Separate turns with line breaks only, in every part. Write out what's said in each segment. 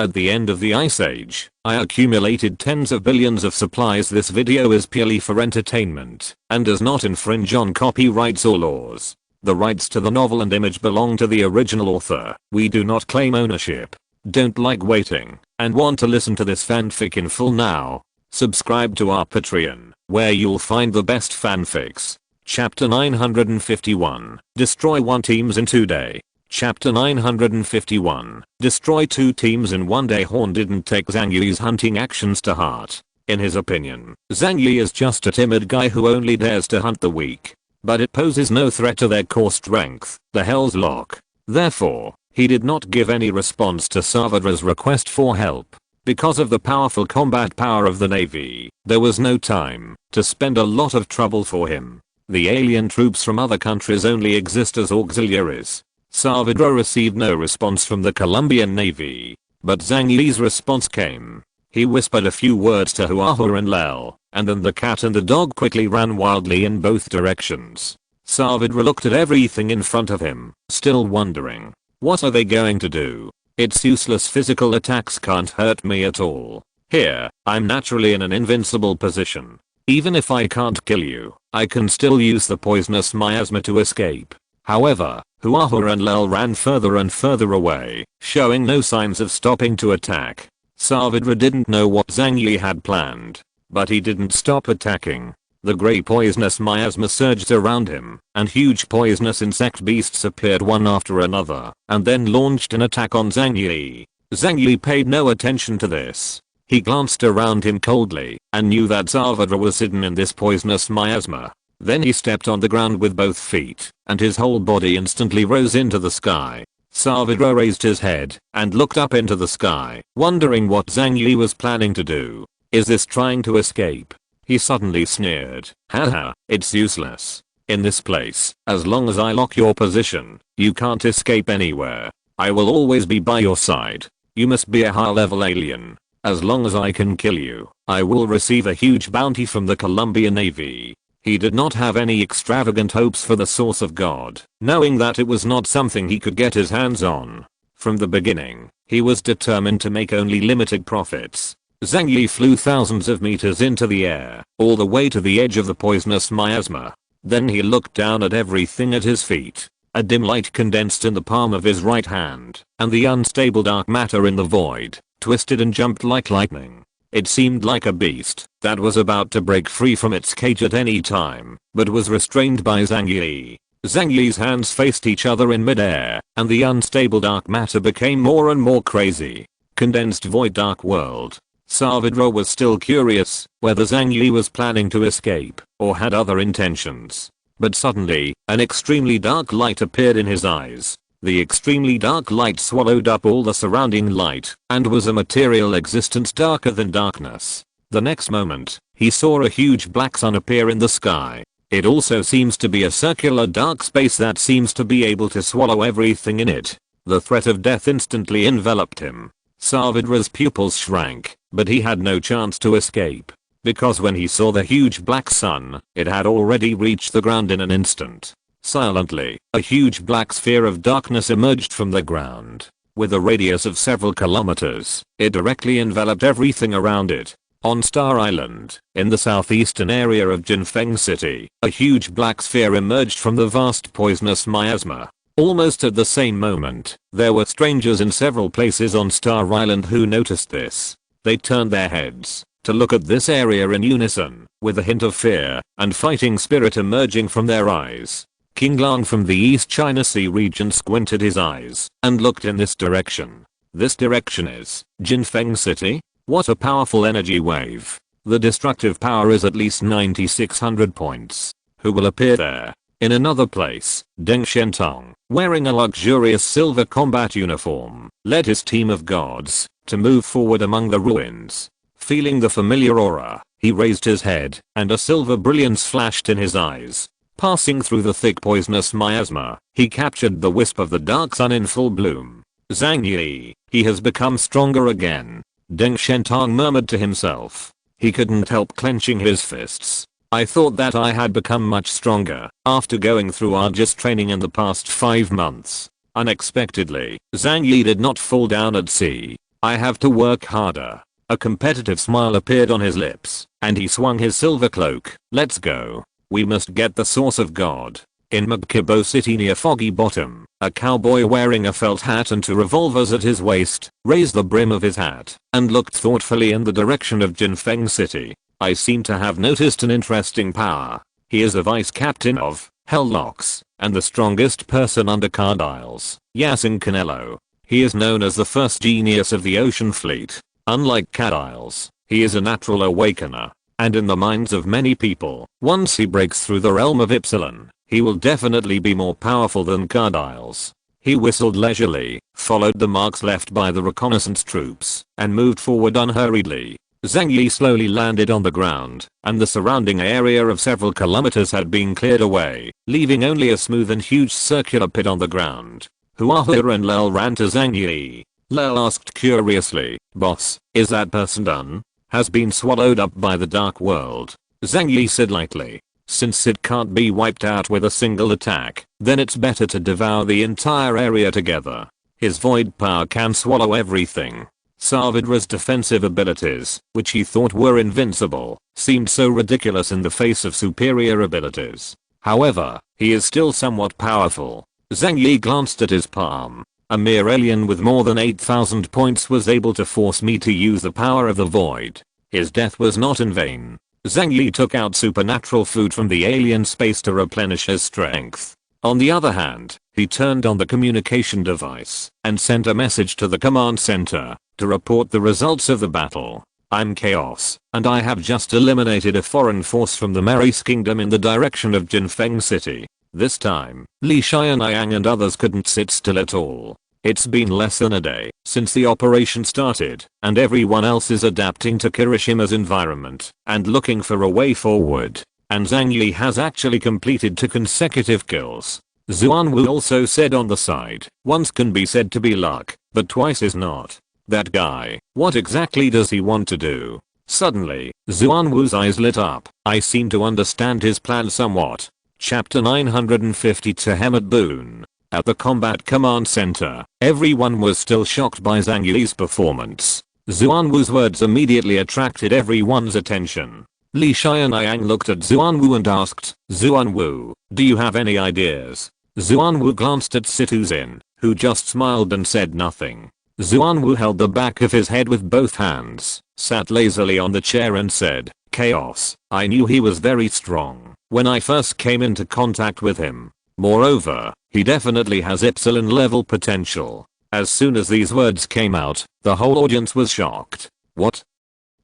At the end of the Ice Age, I accumulated tens of billions of supplies. This video is purely for entertainment and does not infringe on copyrights or laws. The rights to the novel and image belong to the original author. We do not claim ownership. Don't like waiting and want to listen to this fanfic in full now? Subscribe to our Patreon, where you'll find the best fanfics. Chapter 951, Destroy 1 teams in 2 days. Chapter 951, Destroy 2 teams in 1 day. Horn didn't take Zhang Yi's hunting actions to heart. In his opinion, Zhang Yi is just a timid guy who only dares to hunt the weak. But it poses no threat to their core strength, the Hell's Lock. Therefore, he did not give any response to Saavedra's request for help. Because of the powerful combat power of the Navy, there was no time to spend a lot of trouble for him. The alien troops from other countries only exist as auxiliaries. Saavedra received no response from the Colombian Navy, but Zhang Yi's response came. He whispered a few words to Huahu and Lel, and then the cat and the dog quickly ran wildly in both directions. Saavedra looked at everything in front of him, still wondering, what are they going to do? It's useless. Physical attacks can't hurt me at all. Here, I'm naturally in an invincible position. Even if I can't kill you, I can still use the poisonous miasma to escape. However, Huahu and Lel ran further and further away, showing no signs of stopping to attack. Saavedra didn't know what Zhang Yi had planned, but he didn't stop attacking. The grey poisonous miasma surged around him, and huge poisonous insect beasts appeared one after another, and then launched an attack on Zhang Yi. Zhang Yi paid no attention to this. He glanced around him coldly, and knew that Saavedra was hidden in this poisonous miasma. Then he stepped on the ground with both feet, and his whole body instantly rose into the sky. Saavedra raised his head, and looked up into the sky, wondering what Zhang Yi was planning to do. Is this trying to escape? He suddenly sneered. Haha, it's useless. In this place, as long as I lock your position, you can't escape anywhere. I will always be by your side. You must be a high-level alien. As long as I can kill you, I will receive a huge bounty from the Colombian Navy. He did not have any extravagant hopes for the source of God, knowing that it was not something he could get his hands on. From the beginning, he was determined to make only limited profits. Zhang Yi flew thousands of meters into the air, all the way to the edge of the poisonous miasma. Then he looked down at everything at his feet. A dim light condensed in the palm of his right hand, and the unstable dark matter in the void twisted and jumped like lightning. It seemed like a beast that was about to break free from its cage at any time, but was restrained by Zhang Yi. Zhang Yi's hands faced each other in midair, and the unstable dark matter became more and more crazy. Condensed void dark world. Saavedra was still curious whether Zhang Yi was planning to escape or had other intentions. But suddenly, an extremely dark light appeared in his eyes. The extremely dark light swallowed up all the surrounding light and was a material existence darker than darkness. The next moment, he saw a huge black sun appear in the sky. It also seems to be a circular dark space that seems to be able to swallow everything in it. The threat of death instantly enveloped him. Saavedra's pupils shrank, but he had no chance to escape. Because when he saw the huge black sun, it had already reached the ground in an instant. Silently, a huge black sphere of darkness emerged from the ground. With a radius of several kilometers, it directly enveloped everything around it. On Star Island, in the southeastern area of Jinfeng City, a huge black sphere emerged from the vast poisonous miasma. Almost at the same moment, there were strangers in several places on Star Island who noticed this. They turned their heads to look at this area in unison, with a hint of fear and fighting spirit emerging from their eyes. King Lang from the East China Sea region squinted his eyes and looked in this direction. This direction is Jinfeng City? What a powerful energy wave. The destructive power is at least 9600 points. Who will appear there? In another place, Deng Shentong, wearing a luxurious silver combat uniform, led his team of gods to move forward among the ruins. Feeling the familiar aura, he raised his head, and a silver brilliance flashed in his eyes. Passing through the thick poisonous miasma, he captured the wisp of the dark sun in full bloom. Zhang Yi, he has become stronger again. Deng Shentong murmured to himself. He couldn't help clenching his fists. I thought that I had become much stronger after going through arduous training in the past 5 months. Unexpectedly, Zhang Yi did not fall down at sea. I have to work harder. A competitive smile appeared on his lips, and he swung his silver cloak. Let's go. We must get the source of God. In Magkibo City near Foggy Bottom, a cowboy wearing a felt hat and 2 revolvers at his waist raised the brim of his hat and looked thoughtfully in the direction of Jinfeng City. I seem to have noticed an interesting power. He is a vice captain of Hellocks and the strongest person under Cardiles, Yasin Canelo. He is known as the first genius of the ocean fleet. Unlike Cardiles, he is a natural awakener, and in the minds of many people, once he breaks through the realm of Epsilon, he will definitely be more powerful than Cardiles. He whistled leisurely, followed the marks left by the reconnaissance troops, and moved forward unhurriedly. Zhang Yi slowly landed on the ground, and the surrounding area of several kilometers had been cleared away, leaving only a smooth and huge circular pit on the ground. Huahua and Lel ran to Zhang Yi. Lel asked curiously, "Boss, is that person done? Has been swallowed up by the dark world?" Zhang Yi said lightly, "Since it can't be wiped out with a single attack, then it's better to devour the entire area together. His void power can swallow everything." Saavedra's defensive abilities, which he thought were invincible, seemed so ridiculous in the face of superior abilities. However, he is still somewhat powerful. Zhang Yi glanced at his palm. A mere alien with more than 8,000 points was able to force me to use the power of the void. His death was not in vain. Zhang Yi took out supernatural food from the alien space to replenish his strength. On the other hand, he turned on the communication device and sent a message to the command center to report the results of the battle. "I'm Chaos, and I have just eliminated a foreign force from the Maris Kingdom in the direction of Jinfeng City." This time, Li Xianyang and others couldn't sit still at all. It's been less than a day since the operation started, and everyone else is adapting to Kirishima's environment and looking for a way forward. And Zhang Yi has actually completed 2 consecutive kills. Xuanwu also said on the side, "Once can be said to be luck, but twice is not. That guy, what exactly does he want to do?" Suddenly, Xuanwu's eyes lit up. "I seem to understand his plan somewhat." Chapter 950 Tehemet Boon. At the Combat Command Center, everyone was still shocked by Zhang Yi's performance. Xuanwu's words immediately attracted everyone's attention. Li Xianyang looked at Xuanwu and asked, "Xuanwu, do you have any ideas?" Xuanwu glanced at Situzin, who just smiled and said nothing. Xuanwu held the back of his head with both hands, sat lazily on the chair and said, "Chaos, I knew he was very strong when I first came into contact with him. Moreover, he definitely has Epsilon level potential." As soon as these words came out, the whole audience was shocked. "What?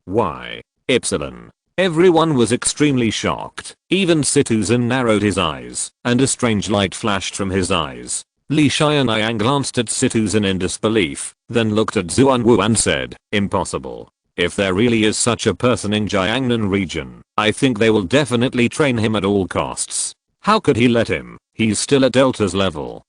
Why? Epsilon?" Everyone was extremely shocked. Even Situzin narrowed his eyes, and a strange light flashed from his eyes. Li Xianyang glanced at Situzin in disbelief, then looked at Xuanwu and said, "Impossible. If there really is such a person in Jiangnan region, I think they will definitely train him at all costs. How could he let him? He's still at Delta's level."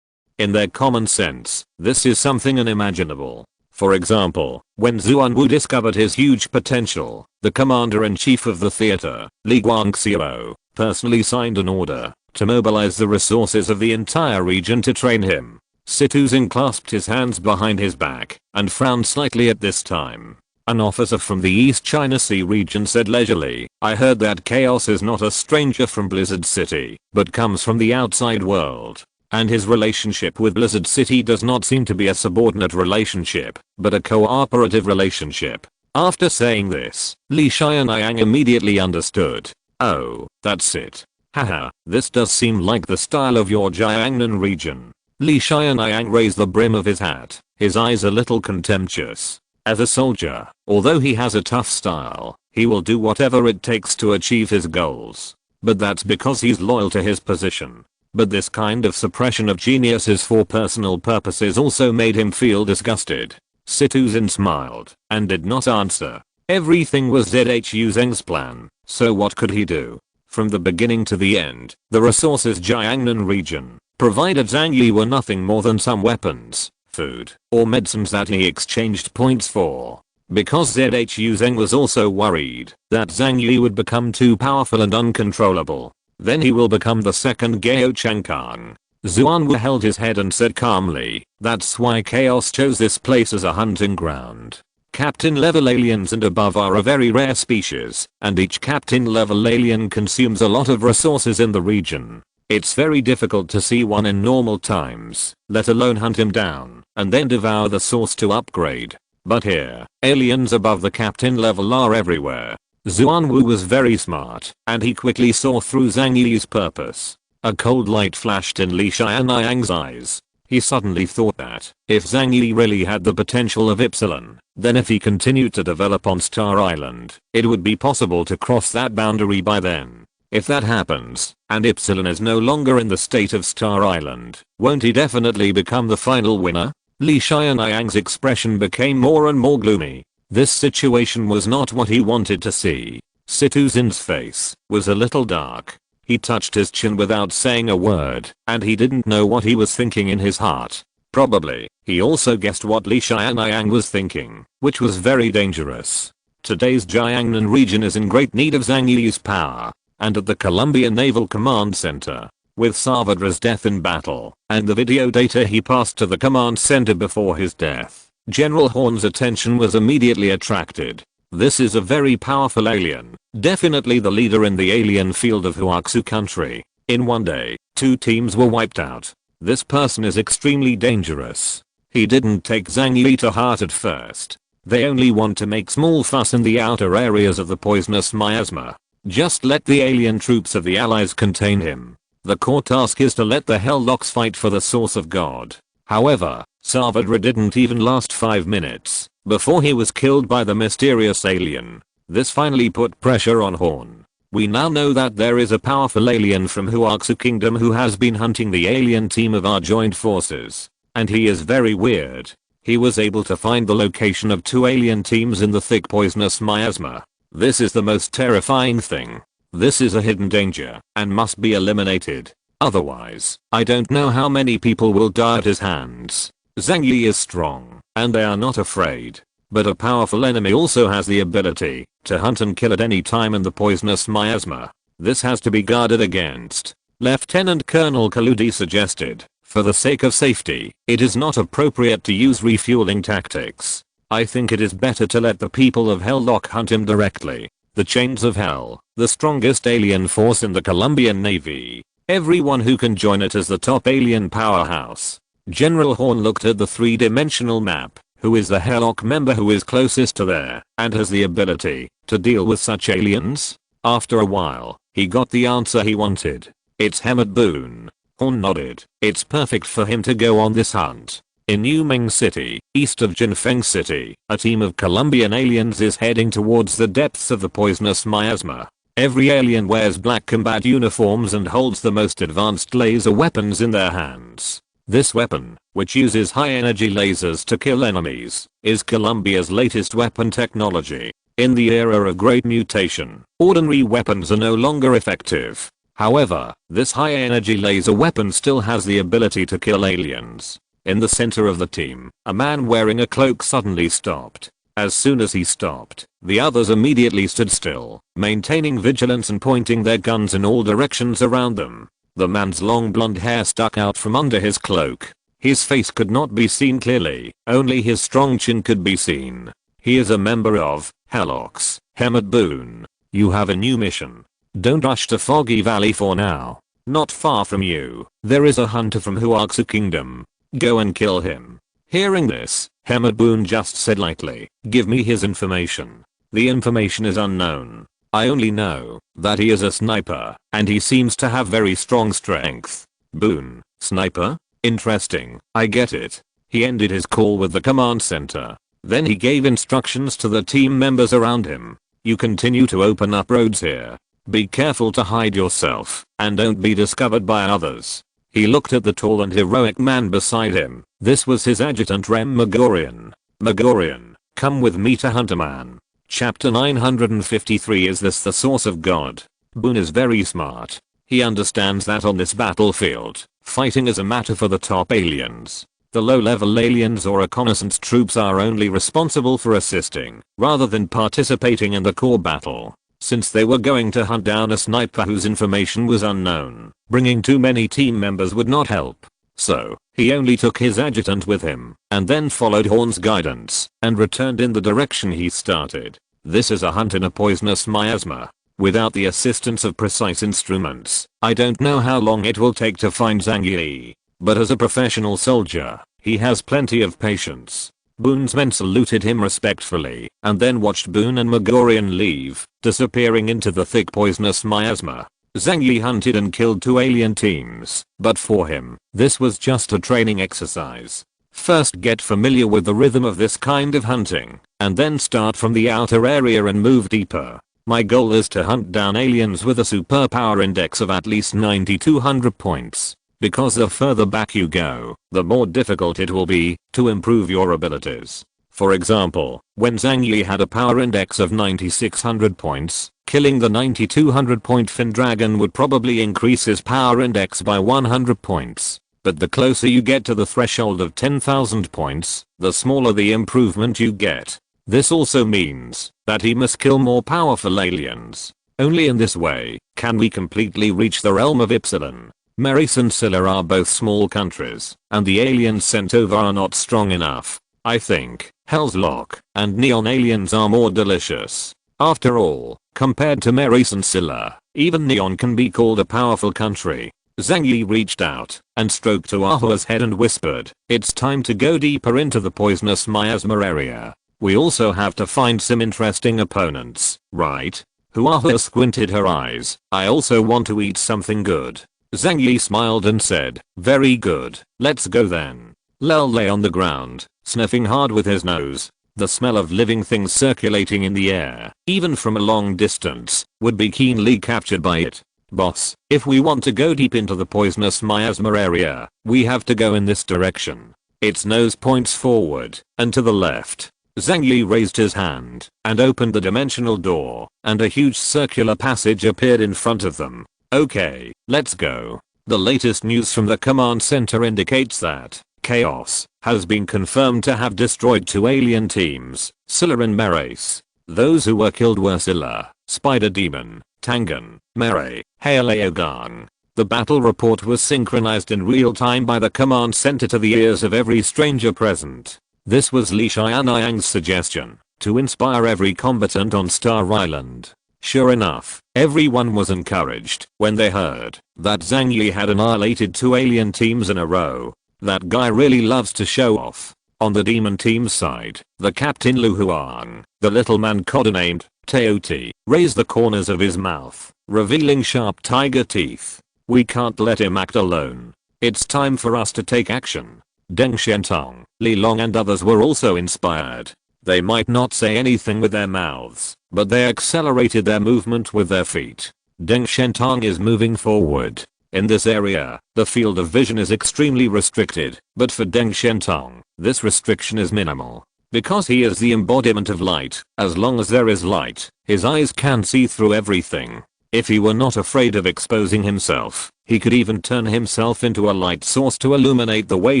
In their common sense, this is something unimaginable. For example, when Xuanwu discovered his huge potential, the commander-in-chief of the theater, Li Guangxiu, personally signed an order to mobilize the resources of the entire region to train him. Situzin clasped his hands behind his back and frowned slightly at this time. An officer from the East China Sea region said leisurely, "I heard that Chaos is not a stranger from Blizzard City, but comes from the outside world. And his relationship with Blizzard City does not seem to be a subordinate relationship, but a cooperative relationship." After saying this, Li Xianyang immediately understood. "Oh, that's it. Haha, this does seem like the style of your Jiangnan region." Li Xianyang raised the brim of his hat, his eyes a little contemptuous. As a soldier, although he has a tough style, he will do whatever it takes to achieve his goals. But that's because he's loyal to his position. But this kind of suppression of geniuses for personal purposes also made him feel disgusted. Situzin smiled and did not answer. Everything was ZHU Zheng's plan, so what could he do? From the beginning to the end, the resources Jiangnan region provided Zhang Yi were nothing more than some weapons, food, or medicines that he exchanged points for. Because ZHU Zheng was also worried that Zhang Yi would become too powerful and uncontrollable. Then he will become the second Gao Changkang. Xuanwu held his head and said calmly, "That's why Chaos chose this place as a hunting ground. Captain level aliens and above are a very rare species, and each captain level alien consumes a lot of resources in the region. It's very difficult to see one in normal times, let alone hunt him down, and then devour the source to upgrade. But here, aliens above the captain level are everywhere." Xuanwu was very smart, and he quickly saw through Zhang Yi's purpose. A cold light flashed in Li Xianyang's eyes. He suddenly thought that, if Zhang Yi really had the potential of Epsilon, then if he continued to develop on Star Island, it would be possible to cross that boundary by then. If that happens, and Epsilon is no longer in the state of Star Island, won't he definitely become the final winner? Li Xianyang's expression became more and more gloomy. This situation was not what he wanted to see. Situzin's face was a little dark. He touched his chin without saying a word, and he didn't know what he was thinking in his heart. Probably, he also guessed what Li Xianyang was thinking, which was very dangerous. Today's Jiangnan region is in great need of Zhang Yi's power, and at the Colombian Naval Command Center, with Saavedra's death in battle, and the video data he passed to the command center before his death, General Horn's attention was immediately attracted. This is a very powerful alien, definitely the leader in the alien field of Huaxu country. In one day, 2 teams were wiped out. This person is extremely dangerous. He didn't take Zhang Yi to heart at first. They only want to make small fuss in the outer areas of the poisonous miasma. Just let the alien troops of the allies contain him. The core task is to let the Hellocks fight for the source of God. However, Saavedra didn't even last 5 minutes before he was killed by the mysterious alien. This finally put pressure on Horn. We now know that there is a powerful alien from Huaxu Kingdom who has been hunting the alien team of our joint forces. And he is very weird. He was able to find the location of 2 alien teams in the thick poisonous miasma. This is the most terrifying thing. This is a hidden danger and must be eliminated. Otherwise, I don't know how many people will die at his hands. Zhang Yi is strong, and they are not afraid. But a powerful enemy also has the ability to hunt and kill at any time in the poisonous miasma. This has to be guarded against. Lieutenant Colonel Kaludi suggested, for the sake of safety, it is not appropriate to use refueling tactics. I think it is better to let the people of Helllock hunt him directly. The Chains of Hell, the strongest alien force in the Colombian Navy. Everyone who can join it as the top alien powerhouse. General Horn looked at the 3-dimensional map. Who is the Helllock member who is closest to there and has the ability to deal with such aliens? After a while, he got the answer he wanted. It's Hemet Boone. Horn nodded. It's perfect for him to go on this hunt. In Looming City, east of Jinfeng City, a team of Colombian aliens is heading towards the depths of the poisonous miasma. Every alien wears black combat uniforms and holds the most advanced laser weapons in their hands. This weapon, which uses high-energy lasers to kill enemies, is Colombia's latest weapon technology. In the era of great mutation, ordinary weapons are no longer effective. However, this high-energy laser weapon still has the ability to kill aliens. In the center of the team, a man wearing a cloak suddenly stopped. As soon as he stopped, the others immediately stood still, maintaining vigilance and pointing their guns in all directions around them. The man's long blonde hair stuck out from under his cloak. His face could not be seen clearly, only his strong chin could be seen. He is a member of Hellocks. Hemet Boone, you have a new mission. Don't rush to Foggy Valley for now. Not far from you, there is a hunter from Huaxu Kingdom. Go and kill him. Hearing this, Hemet Boone just said lightly, give me his information. The information is unknown. I only know that he is a sniper, and he seems to have very strong strength. Boone, sniper? Interesting, I get it. He ended his call with the command center. Then he gave instructions to the team members around him. You continue to open up roads here. Be careful to hide yourself, and don't be discovered by others. He looked at the tall and heroic man beside him. This was his adjutant Rem Megorian. Megorian, come with me to hunt a man. Chapter 953. Is this the source of God? Boone is very smart. He understands that on this battlefield, fighting is a matter for the top aliens. The low-level aliens or reconnaissance troops are only responsible for assisting, rather than participating in the core battle. since they were going to hunt down a sniper whose information was unknown. Bringing too many team members would not help. So, he only took his adjutant with him, and then followed Horn's guidance, and returned in the direction he started. This is a hunt in a poisonous miasma. Without the assistance of precise instruments, I don't know how long it will take to find Zhang Yi. But as a professional soldier, he has plenty of patience. Boone's men saluted him respectfully, and then watched Boone and Megorian leave, disappearing into the thick poisonous miasma. Zhang Yi hunted and killed 2 alien teams, but for him, this was just a training exercise. First get familiar with the rhythm of this kind of hunting, and then start from the outer area and move deeper. My goal is to hunt down aliens with a superpower index of at least 90-100 points. Because the further back you go, the more difficult it will be to improve your abilities. For example, when Zhang Yi had a power index of 9600 points, killing the 9200 point fin dragon would probably increase his power index by 100 points. But the closer you get to the threshold of 10,000 points, the smaller the improvement you get. This also means that he must kill more powerful aliens. Only in this way can we completely reach the realm of Epsilon. Maris and Scylla are both small countries, and the aliens sent over are not strong enough. I think Hell's Lock and Neon aliens are more delicious. After all, compared to Maris and Scylla, even Neon can be called a powerful country. Zhang Yi reached out and stroked Oahua's head and whispered, "It's time to go deeper into the poisonous miasma area. We also have to find some interesting opponents, right?" Oahua squinted her eyes. "I also want to eat something good." Zhang Yi smiled and said, "Very good, let's go then." Lel lay on the ground, sniffing hard with his nose. The smell of living things circulating in the air, even from a long distance, would be keenly captured by it. "Boss, if we want to go deep into the poisonous miasma area, we have to go in this direction." Its nose points forward and to the left. Zhang Yi raised his hand and opened the dimensional door, and a huge circular passage appeared in front of them. "Okay, let's go." The latest news from the command center indicates that Chaos has been confirmed to have destroyed 2 alien teams, Scylla and Maris. Those who were killed were Scylla, Spider Demon, Tangan, Mare, Haleogang. The battle report was synchronized in real time by the command center to the ears of every stranger present. This was Li Xianyang's suggestion, to inspire every combatant on Star Island. Sure enough, everyone was encouraged when they heard that Zhang Yi had annihilated 2 alien teams in a row. That guy really loves to show off. On the demon team's side, the captain Lu Huang, the little man codenamed Teoti, raised the corners of his mouth, revealing sharp tiger teeth. "We can't let him act alone. It's time for us to take action." Deng Shentong, Li Long and others were also inspired. They might not say anything with their mouths, but they accelerated their movement with their feet. Deng Shentong is moving forward. In this area, the field of vision is extremely restricted, but for Deng Shentong, this restriction is minimal. Because he is the embodiment of light, as long as there is light, his eyes can see through everything. If he were not afraid of exposing himself, he could even turn himself into a light source to illuminate the way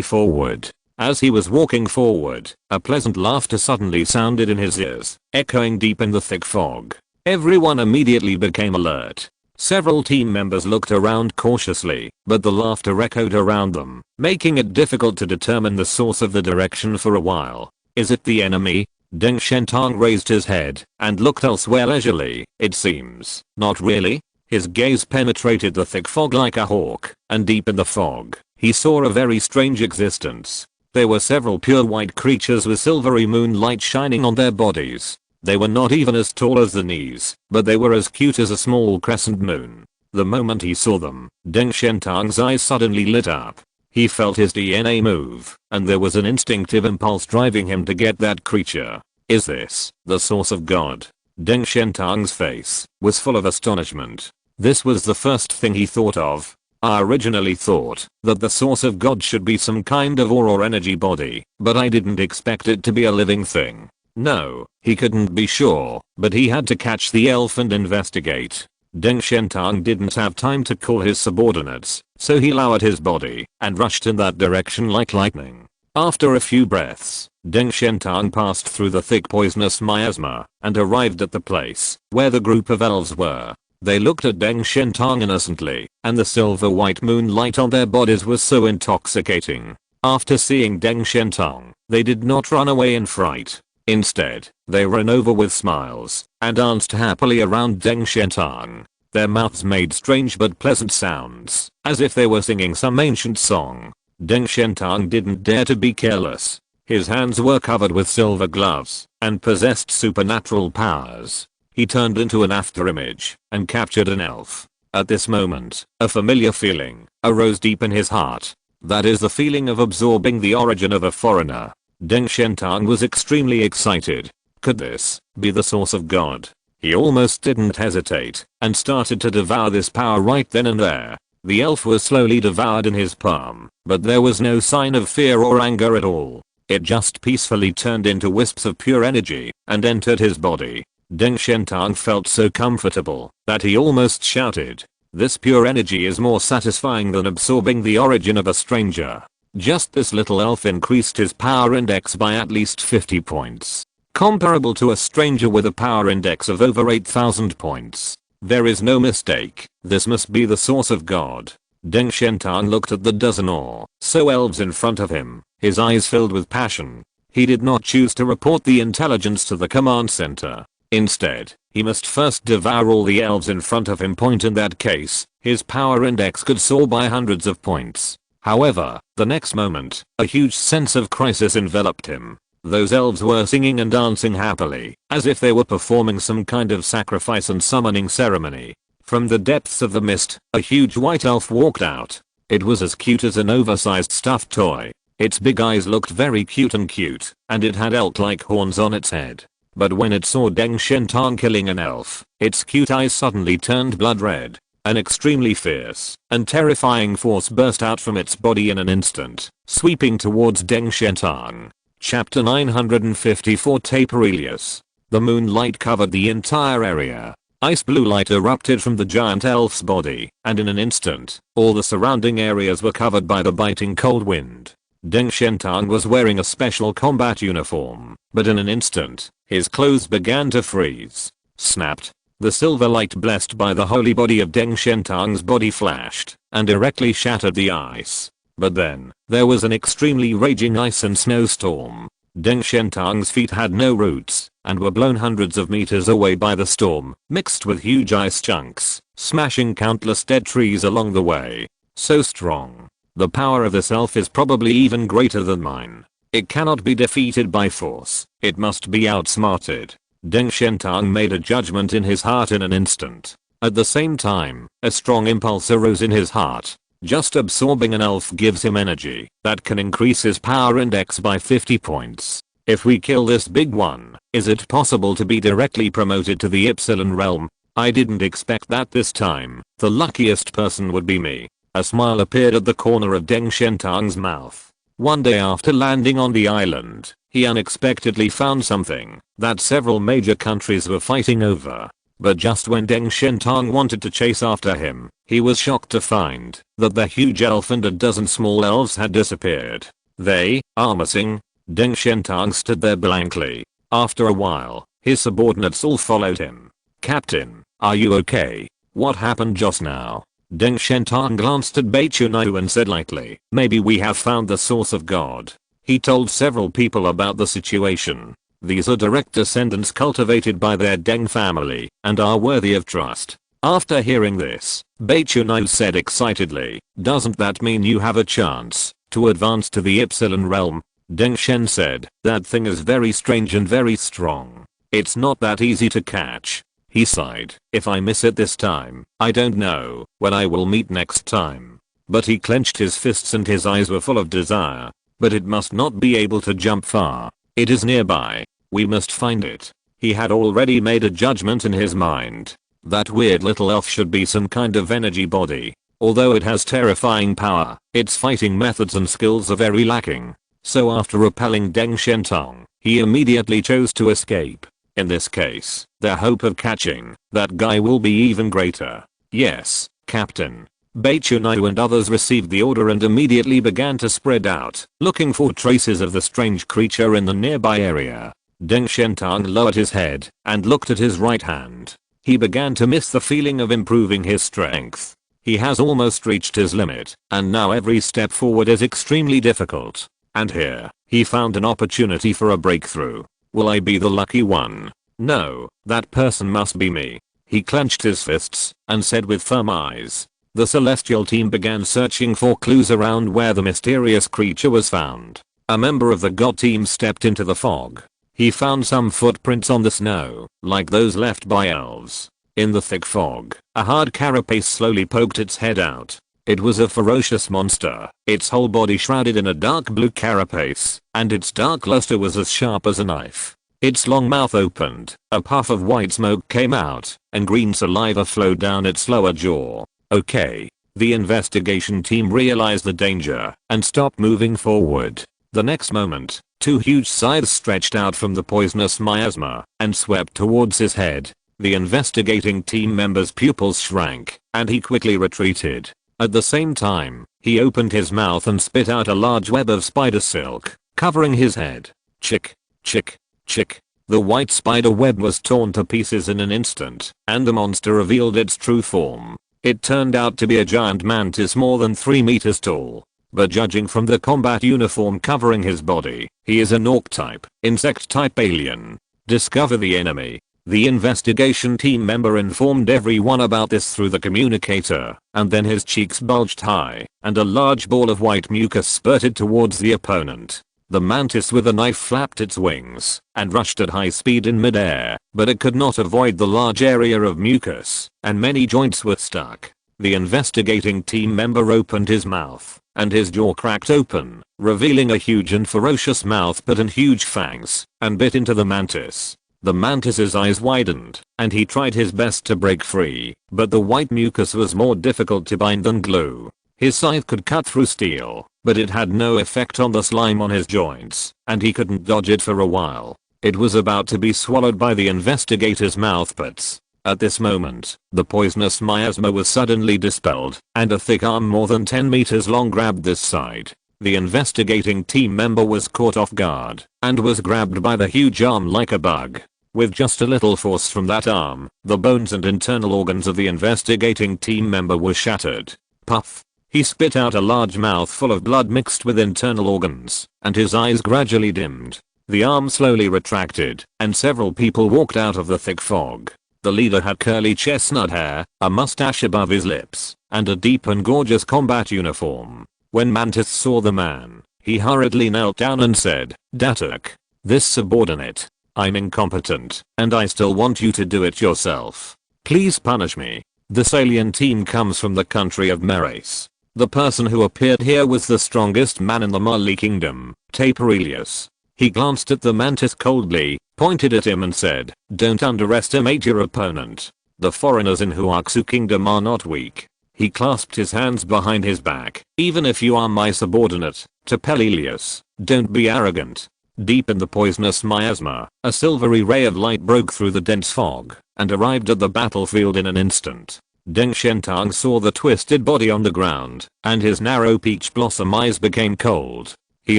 forward. As he was walking forward, a pleasant laughter suddenly sounded in his ears, echoing deep in the thick fog. Everyone immediately became alert. Several team members looked around cautiously, but the laughter echoed around them, making it difficult to determine the source of the direction for a while. "Is it the enemy?" Deng Shentong raised his head and looked elsewhere leisurely. "It seems not really." His gaze penetrated the thick fog like a hawk, and deep in the fog, he saw a very strange existence. There were several pure white creatures with silvery moonlight shining on their bodies. They were not even as tall as the knees, but they were as cute as a small crescent moon. The moment he saw them, Deng Shentong's eyes suddenly lit up. He felt his DNA move, and there was an instinctive impulse driving him to get that creature. "Is this the source of God?" Deng Shentong's face was full of astonishment. This was the first thing he thought of. "I originally thought that the source of God should be some kind of aura or energy body, but I didn't expect it to be a living thing." No, he couldn't be sure, but he had to catch the elf and investigate. Deng Shentong didn't have time to call his subordinates, so he lowered his body and rushed in that direction like lightning. After a few breaths, Deng Shentang passed through the thick poisonous miasma and arrived at the place where the group of elves were. They looked at Deng Shentang innocently, and the silver white moonlight on their bodies was so intoxicating. After seeing Deng Shentang, they did not run away in fright. Instead, they ran over with smiles and danced happily around Deng Shentang. Their mouths made strange but pleasant sounds, as if they were singing some ancient song. Deng Shentang didn't dare to be careless. His hands were covered with silver gloves and possessed supernatural powers. He turned into an afterimage and captured an elf. At this moment, a familiar feeling arose deep in his heart. That is the feeling of absorbing the origin of a foreigner. Deng Shentang was extremely excited. Could this be the source of God? He almost didn't hesitate and started to devour this power right then and there. The elf was slowly devoured in his palm, but there was no sign of fear or anger at all. It just peacefully turned into wisps of pure energy and entered his body. Deng Shentang felt so comfortable that he almost shouted. This pure energy is more satisfying than absorbing the origin of a stranger. Just this little elf increased his power index by at least 50 points. Comparable to a stranger with a power index of over 8,000 points. There is no mistake, this must be the source of God. Deng Shentang looked at the dozen or so elves in front of him, his eyes filled with passion. He did not choose to report the intelligence to the command center. Instead, he must first devour all the elves in front of him. In that case, his power index could soar by hundreds of points. However, the next moment, a huge sense of crisis enveloped him. Those elves were singing and dancing happily, as if they were performing some kind of sacrifice and summoning ceremony. From the depths of the mist, a huge white elf walked out. It was as cute as an oversized stuffed toy. Its big eyes looked very cute, and it had elk-like horns on its head. But when it saw Deng Shentang killing an elf, its cute eyes suddenly turned blood red. An extremely fierce and terrifying force burst out from its body in an instant, sweeping towards Deng Shentang. Chapter 954 Taperelius. The moonlight covered the entire area. Ice blue light erupted from the giant elf's body, and in an instant, all the surrounding areas were covered by the biting cold wind. Deng Shentang was wearing a special combat uniform, but in an instant, his clothes began to freeze. Snapped. The silver light blessed by the holy body of Deng Shentang's body flashed and directly shattered the ice. But then, there was an extremely raging ice and snowstorm. Deng Shentang's feet had no roots and were blown hundreds of meters away by the storm, mixed with huge ice chunks, smashing countless dead trees along the way. So strong. The power of this elf is probably even greater than mine. It cannot be defeated by force. It must be outsmarted. Deng Shentang made a judgment in his heart in an instant. At the same time, a strong impulse arose in his heart. Just absorbing an elf gives him energy that can increase his power index by 50 points. If we kill this big one, is it possible to be directly promoted to the Epsilon realm? I didn't expect that this time. The luckiest person would be me. A smile appeared at the corner of Deng Shentang's mouth. One day after landing on the island, he unexpectedly found something that several major countries were fighting over. But just when Deng Shentang wanted to chase after him, he was shocked to find that the huge elf and a dozen small elves had disappeared. They are missing. Deng Shentang stood there blankly. After a while, his subordinates all followed him. Captain, are you okay? What happened just now? Deng Shentang glanced at Baichunai and said lightly, maybe we have found the source of God. He told several people about the situation. These are direct descendants cultivated by their Deng family and are worthy of trust. After hearing this, Baichunai said excitedly, doesn't that mean you have a chance to advance to the Epsilon realm? Deng Shen said, that thing is very strange and very strong. It's not that easy to catch. He sighed, if I miss it this time, I don't know when I will meet next time. But he clenched his fists and his eyes were full of desire. But it must not be able to jump far. It is nearby. We must find it. He had already made a judgment in his mind. That weird little elf should be some kind of energy body. Although it has terrifying power, its fighting methods and skills are very lacking. So after repelling Deng Shentang, he immediately chose to escape. In this case, their hope of catching that guy will be even greater. Yes, Captain. Beichunai and others received the order and immediately began to spread out, looking for traces of the strange creature in the nearby area. Deng Shentang lowered his head and looked at his right hand. He began to miss the feeling of improving his strength. He has almost reached his limit, and now every step forward is extremely difficult. And here, he found an opportunity for a breakthrough. Will I be the lucky one? No, that person must be me. He clenched his fists and said with firm eyes. The celestial team began searching for clues around where the mysterious creature was found. A member of the god team stepped into the fog. He found some footprints on the snow, like those left by elves. In the thick fog, a hard carapace slowly poked its head out. It was a ferocious monster, its whole body shrouded in a dark blue carapace, and its dark luster was as sharp as a knife. Its long mouth opened, a puff of white smoke came out, and green saliva flowed down its lower jaw. Okay. The investigation team realized the danger and stopped moving forward. The next moment, two huge scythes stretched out from the poisonous miasma and swept towards his head. The investigating team member's pupils shrank, and he quickly retreated. At the same time, he opened his mouth and spit out a large web of spider silk, covering his head. Chick, chick, chick. The white spider web was torn to pieces in an instant, and the monster revealed its true form. It turned out to be a giant mantis more than 3 meters tall. But judging from the combat uniform covering his body, he is an orc-type, insect-type alien. Discover the enemy. The investigation team member informed everyone about this through the communicator, and then his cheeks bulged high, and a large ball of white mucus spurted towards the opponent. The mantis with a knife flapped its wings and rushed at high speed in midair, but it could not avoid the large area of mucus, and many joints were stuck. The investigating team member opened his mouth, and his jaw cracked open, revealing a huge and ferocious mouthput and huge fangs, and bit into the mantis. The mantis's eyes widened, and he tried his best to break free, but the white mucus was more difficult to bind than glue. His scythe could cut through steel, but it had no effect on the slime on his joints, and he couldn't dodge it for a while. It was about to be swallowed by the investigator's mouthputs. At this moment, the poisonous miasma was suddenly dispelled, and a thick arm more than 10 meters long grabbed this side. The investigating team member was caught off guard, and was grabbed by the huge arm like a bug. With just a little force from that arm, the bones and internal organs of the investigating team member were shattered. Puff. He spit out a large mouthful of blood mixed with internal organs, and his eyes gradually dimmed. The arm slowly retracted, and several people walked out of the thick fog. The leader had curly chestnut hair, a mustache above his lips, and a deep and gorgeous combat uniform. When Mantis saw the man, he hurriedly knelt down and said, "Datuk, this subordinate. I'm incompetent, and I still want you to do it yourself. Please punish me. This alien team comes from the country of Merace. The person who appeared here was the strongest man in the Mali kingdom, Taperelius." He glanced at the mantis coldly, pointed at him and said, "Don't underestimate your opponent. The foreigners in Huaxu kingdom are not weak." He clasped his hands behind his back. "Even if you are my subordinate, Taperelius, don't be arrogant." Deep in the poisonous miasma, a silvery ray of light broke through the dense fog and arrived at the battlefield in an instant. Deng Shentang saw the twisted body on the ground, and his narrow peach blossom eyes became cold. He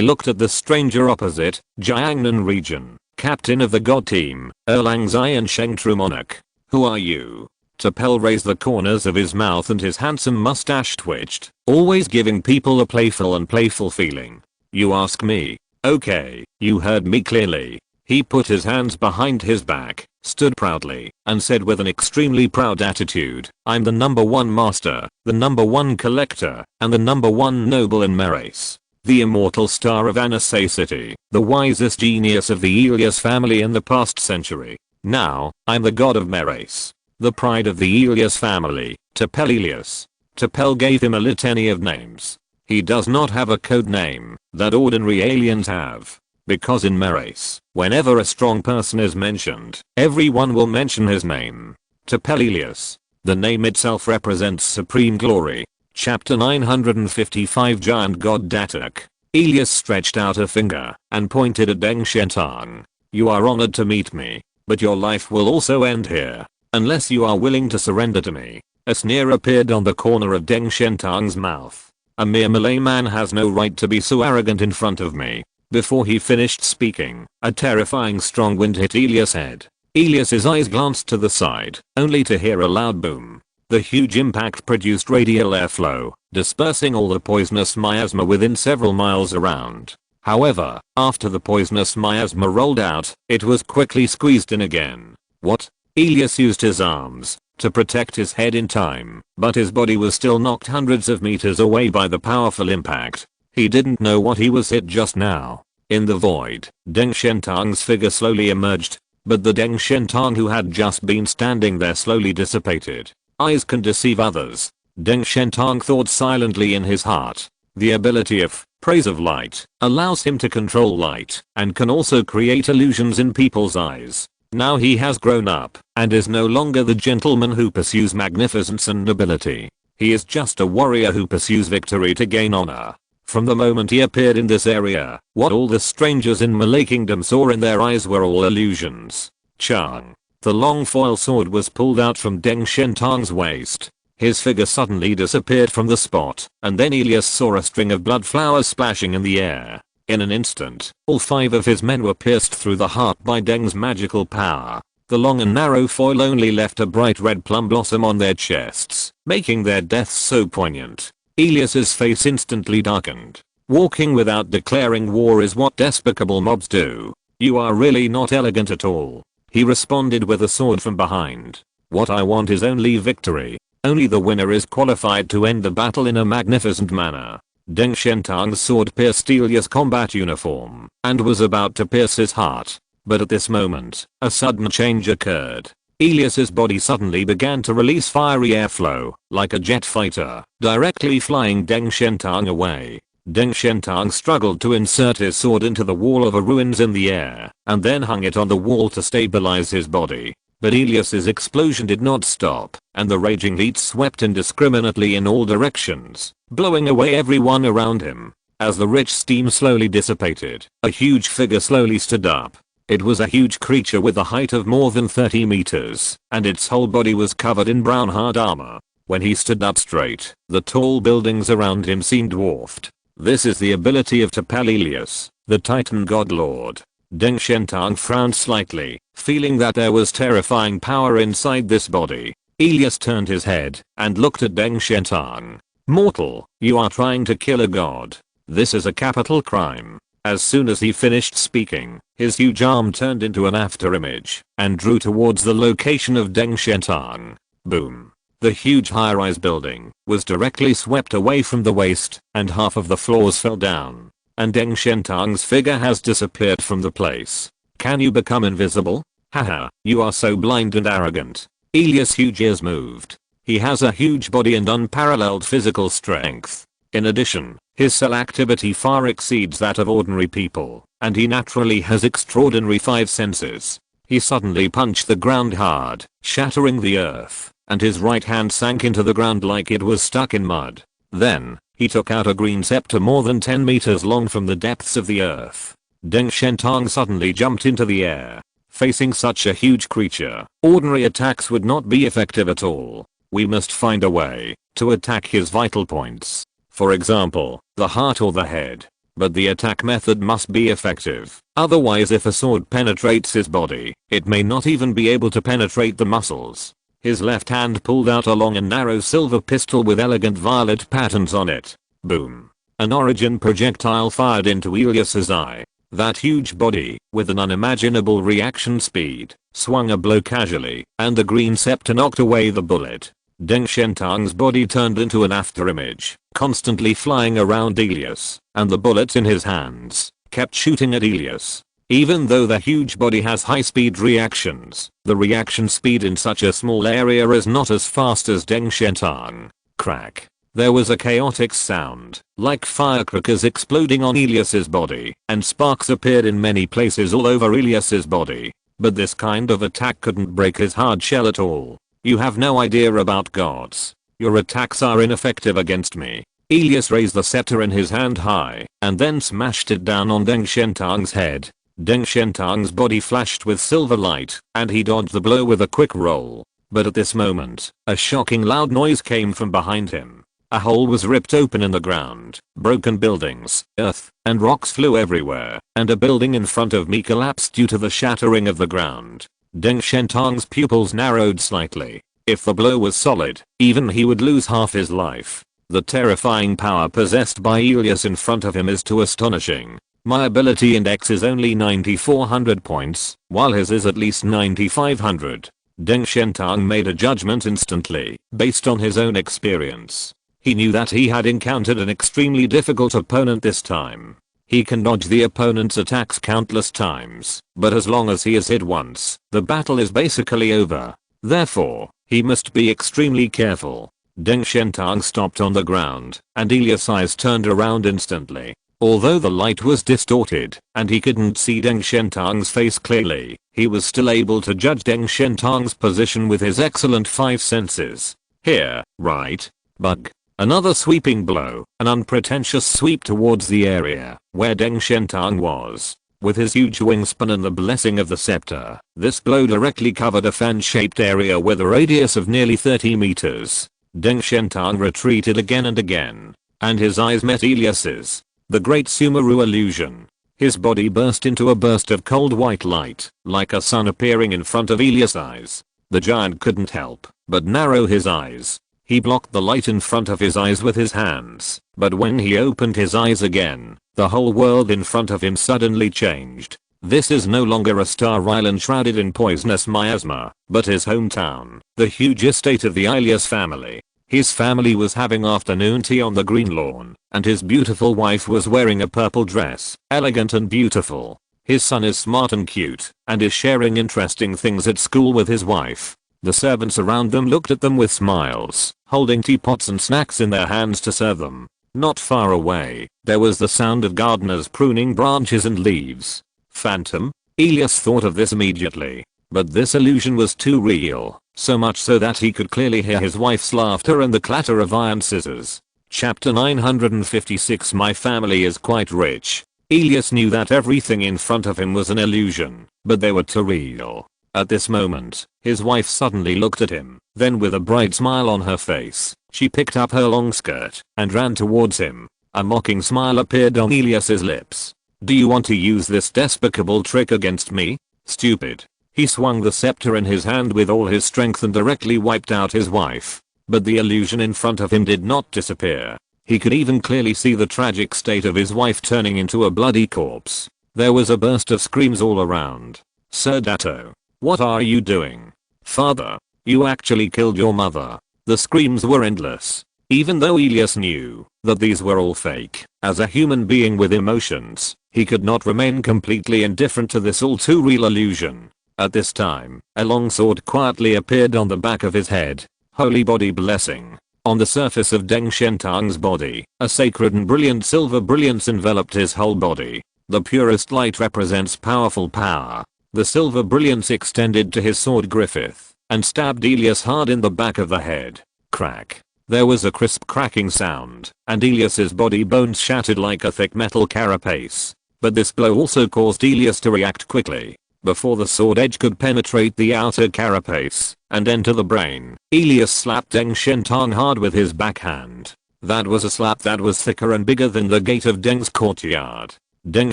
looked at the stranger opposite, Jiangnan region, captain of the god team, Erlang Zai and Shengtru monarch. "Who are you?" Tapel raised the corners of his mouth and his handsome mustache twitched, always giving people a playful feeling. "You ask me? Okay, you heard me clearly." He put his hands behind his back, stood proudly, and said with an extremely proud attitude, "I'm the #1 master, the #1 collector, and the #1 noble in Merace. The immortal star of Anasay City, the wisest genius of the Elias family in the past century. Now, I'm the god of Merace. The pride of the Elias family, Tapelelius." Tapel gave him a litany of names. He does not have a code name that ordinary aliens have. Because in Merace, whenever a strong person is mentioned, everyone will mention his name. Tapelelius. The name itself represents supreme glory. Chapter 955 Giant God Datuk. Elias stretched out a finger and pointed at Deng Shentang. "You are honored to meet me, but your life will also end here, unless you are willing to surrender to me." A sneer appeared on the corner of Deng Shentang's mouth. A mere Malay man has no right to be so arrogant in front of me. Before he finished speaking, a terrifying strong wind hit Elias' head. Elias's eyes glanced to the side, only to hear a loud boom. The huge impact produced radial airflow, dispersing all the poisonous miasma within several miles around. However, after the poisonous miasma rolled out, it was quickly squeezed in again. What? Elias used his arms to protect his head in time, but his body was still knocked hundreds of meters away by the powerful impact. He didn't know what he was hit just now. In the void, Deng Shentang's figure slowly emerged, but the Deng Shentang who had just been standing there slowly dissipated. Eyes can deceive others. Deng Shentang thought silently in his heart. The ability of praise of light allows him to control light and can also create illusions in people's eyes. Now he has grown up and is no longer the gentleman who pursues magnificence and nobility. He is just a warrior who pursues victory to gain honor. From the moment he appeared in this area, what all the strangers in Malay Kingdom saw in their eyes were all illusions. Chang. The long foil sword was pulled out from Deng Shentang's waist. His figure suddenly disappeared from the spot, and then Elias saw a string of blood flowers splashing in the air. In an instant, all 5 of his men were pierced through the heart by Deng's magical power. The long and narrow foil only left a bright red plum blossom on their chests, making their deaths so poignant. Elias's face instantly darkened. Walking without declaring war is what despicable mobs do. You are really not elegant at all. He responded with a sword from behind. What I want is only victory. Only the winner is qualified to end the battle in a magnificent manner. Deng Shentang's sword pierced Elias' combat uniform and was about to pierce his heart. But at this moment, a sudden change occurred. Elias's body suddenly began to release fiery airflow, like a jet fighter, directly flying Deng Shentang away. Deng Shentang struggled to insert his sword into the wall of a ruins in the air, and then hung it on the wall to stabilize his body. But Elias's explosion did not stop, and the raging heat swept indiscriminately in all directions, blowing away everyone around him. As the rich steam slowly dissipated, a huge figure slowly stood up. It was a huge creature with a height of more than 30 meters, and its whole body was covered in brown hard armor. When he stood up straight, the tall buildings around him seemed dwarfed. This is the ability of Elias, the Titan God Lord. Deng Shentang frowned slightly, feeling that there was terrifying power inside this body. Elias turned his head and looked at Deng Shentang. Mortal, you are trying to kill a god. This is a capital crime. As soon as he finished speaking, his huge arm turned into an afterimage and drew towards the location of Deng Shentang. Boom. The huge high-rise building was directly swept away from the waist, and half of the floors fell down. And Deng Shentang's figure has disappeared from the place. Can you become invisible? Haha, you are so blind and arrogant. Elias' huge ears moved. He has a huge body and unparalleled physical strength. In addition, his cell activity far exceeds that of ordinary people, and he naturally has extraordinary 5 senses. He suddenly punched the ground hard, shattering the earth, and his right hand sank into the ground like it was stuck in mud. Then, he took out a green scepter more than 10 meters long from the depths of the earth. Deng Shentang suddenly jumped into the air. Facing such a huge creature, ordinary attacks would not be effective at all. We must find a way to attack his vital points. For example, the heart or the head. But the attack method must be effective. Otherwise, if a sword penetrates his body, it may not even be able to penetrate the muscles. His left hand pulled out a long and narrow silver pistol with elegant violet patterns on it. Boom. An origin projectile fired into Elias's eye. That huge body, with an unimaginable reaction speed, swung a blow casually, and the green scepter knocked away the bullet. Deng Shentang's body turned into an afterimage, constantly flying around Elias, and the bullets in his hands kept shooting at Elias. Even though the huge body has high-speed reactions, the reaction speed in such a small area is not as fast as Deng Shentang. Crack. There was a chaotic sound, like firecrackers exploding on Elias's body, and sparks appeared in many places all over Elias's body. But this kind of attack couldn't break his hard shell at all. You have no idea about gods. Your attacks are ineffective against me. Elias raised the scepter in his hand high, and then smashed it down on Deng Shentang's head. Deng Shentang's body flashed with silver light, and he dodged the blow with a quick roll. But at this moment, a shocking loud noise came from behind him. A hole was ripped open in the ground, broken buildings, earth, and rocks flew everywhere, and a building in front of me collapsed due to the shattering of the ground. Deng Shentang's pupils narrowed slightly. If the blow was solid, even he would lose half his life. The terrifying power possessed by Elias in front of him is too astonishing. My ability index is only 9400 points, while his is at least 9500. Deng Shentang made a judgment instantly, based on his own experience. He knew that he had encountered an extremely difficult opponent this time. He can dodge the opponent's attacks countless times, but as long as he is hit once, the battle is basically over. Therefore, he must be extremely careful. Deng Shentang stopped on the ground, and Elias' eyes turned around instantly. Although the light was distorted, and he couldn't see Deng Shentang's face clearly, he was still able to judge Deng Shentang's position with his excellent 5 senses. Here, right? Bug. Another sweeping blow, an unpretentious sweep towards the area where Deng Shentang was. With his huge wingspan and the blessing of the scepter, this blow directly covered a fan-shaped area with a radius of nearly 30 meters. Deng Shentang retreated again and again, and his eyes met Elias's. The great Sumeru illusion. His body burst into a burst of cold white light, like a sun appearing in front of Elias' eyes. The giant couldn't help but narrow his eyes. He blocked the light in front of his eyes with his hands, but when he opened his eyes again, the whole world in front of him suddenly changed. This is no longer a star island shrouded in poisonous miasma, but his hometown, the huge estate of the Elias family. His family was having afternoon tea on the green lawn, and his beautiful wife was wearing a purple dress, elegant and beautiful. His son is smart and cute, and is sharing interesting things at school with his wife. The servants around them looked at them with smiles, holding teapots and snacks in their hands to serve them. Not far away, there was the sound of gardeners pruning branches and leaves. Phantom? Elias thought of this immediately. But this illusion was too real, so much so that he could clearly hear his wife's laughter and the clatter of iron scissors. Chapter 956. My family is quite rich. Elias knew that everything in front of him was an illusion, but they were too real. At this moment, his wife suddenly looked at him, then with a bright smile on her face, she picked up her long skirt and ran towards him. A mocking smile appeared on Elias's lips. Do you want to use this despicable trick against me? Stupid. He swung the scepter in his hand with all his strength and directly wiped out his wife. But the illusion in front of him did not disappear. He could even clearly see the tragic state of his wife turning into a bloody corpse. There was a burst of screams all around. Sir Dato. What are you doing? Father, you actually killed your mother. The screams were endless. Even though Elias knew that these were all fake, as a human being with emotions, he could not remain completely indifferent to this all too real illusion. At this time, a long sword quietly appeared on the back of his head. Holy body blessing. On the surface of Deng Shentang's body, a sacred and brilliant silver brilliance enveloped his whole body. The purest light represents powerful power. The silver brilliance extended to his sword Griffith, and stabbed Elias hard in the back of the head. Crack. There was a crisp cracking sound, and Elias's body bones shattered like a thick metal carapace. But this blow also caused Elias to react quickly. Before the sword edge could penetrate the outer carapace and enter the brain, Elias slapped Deng Shentang hard with his backhand. That was a slap that was thicker and bigger than the gate of Deng's courtyard. Deng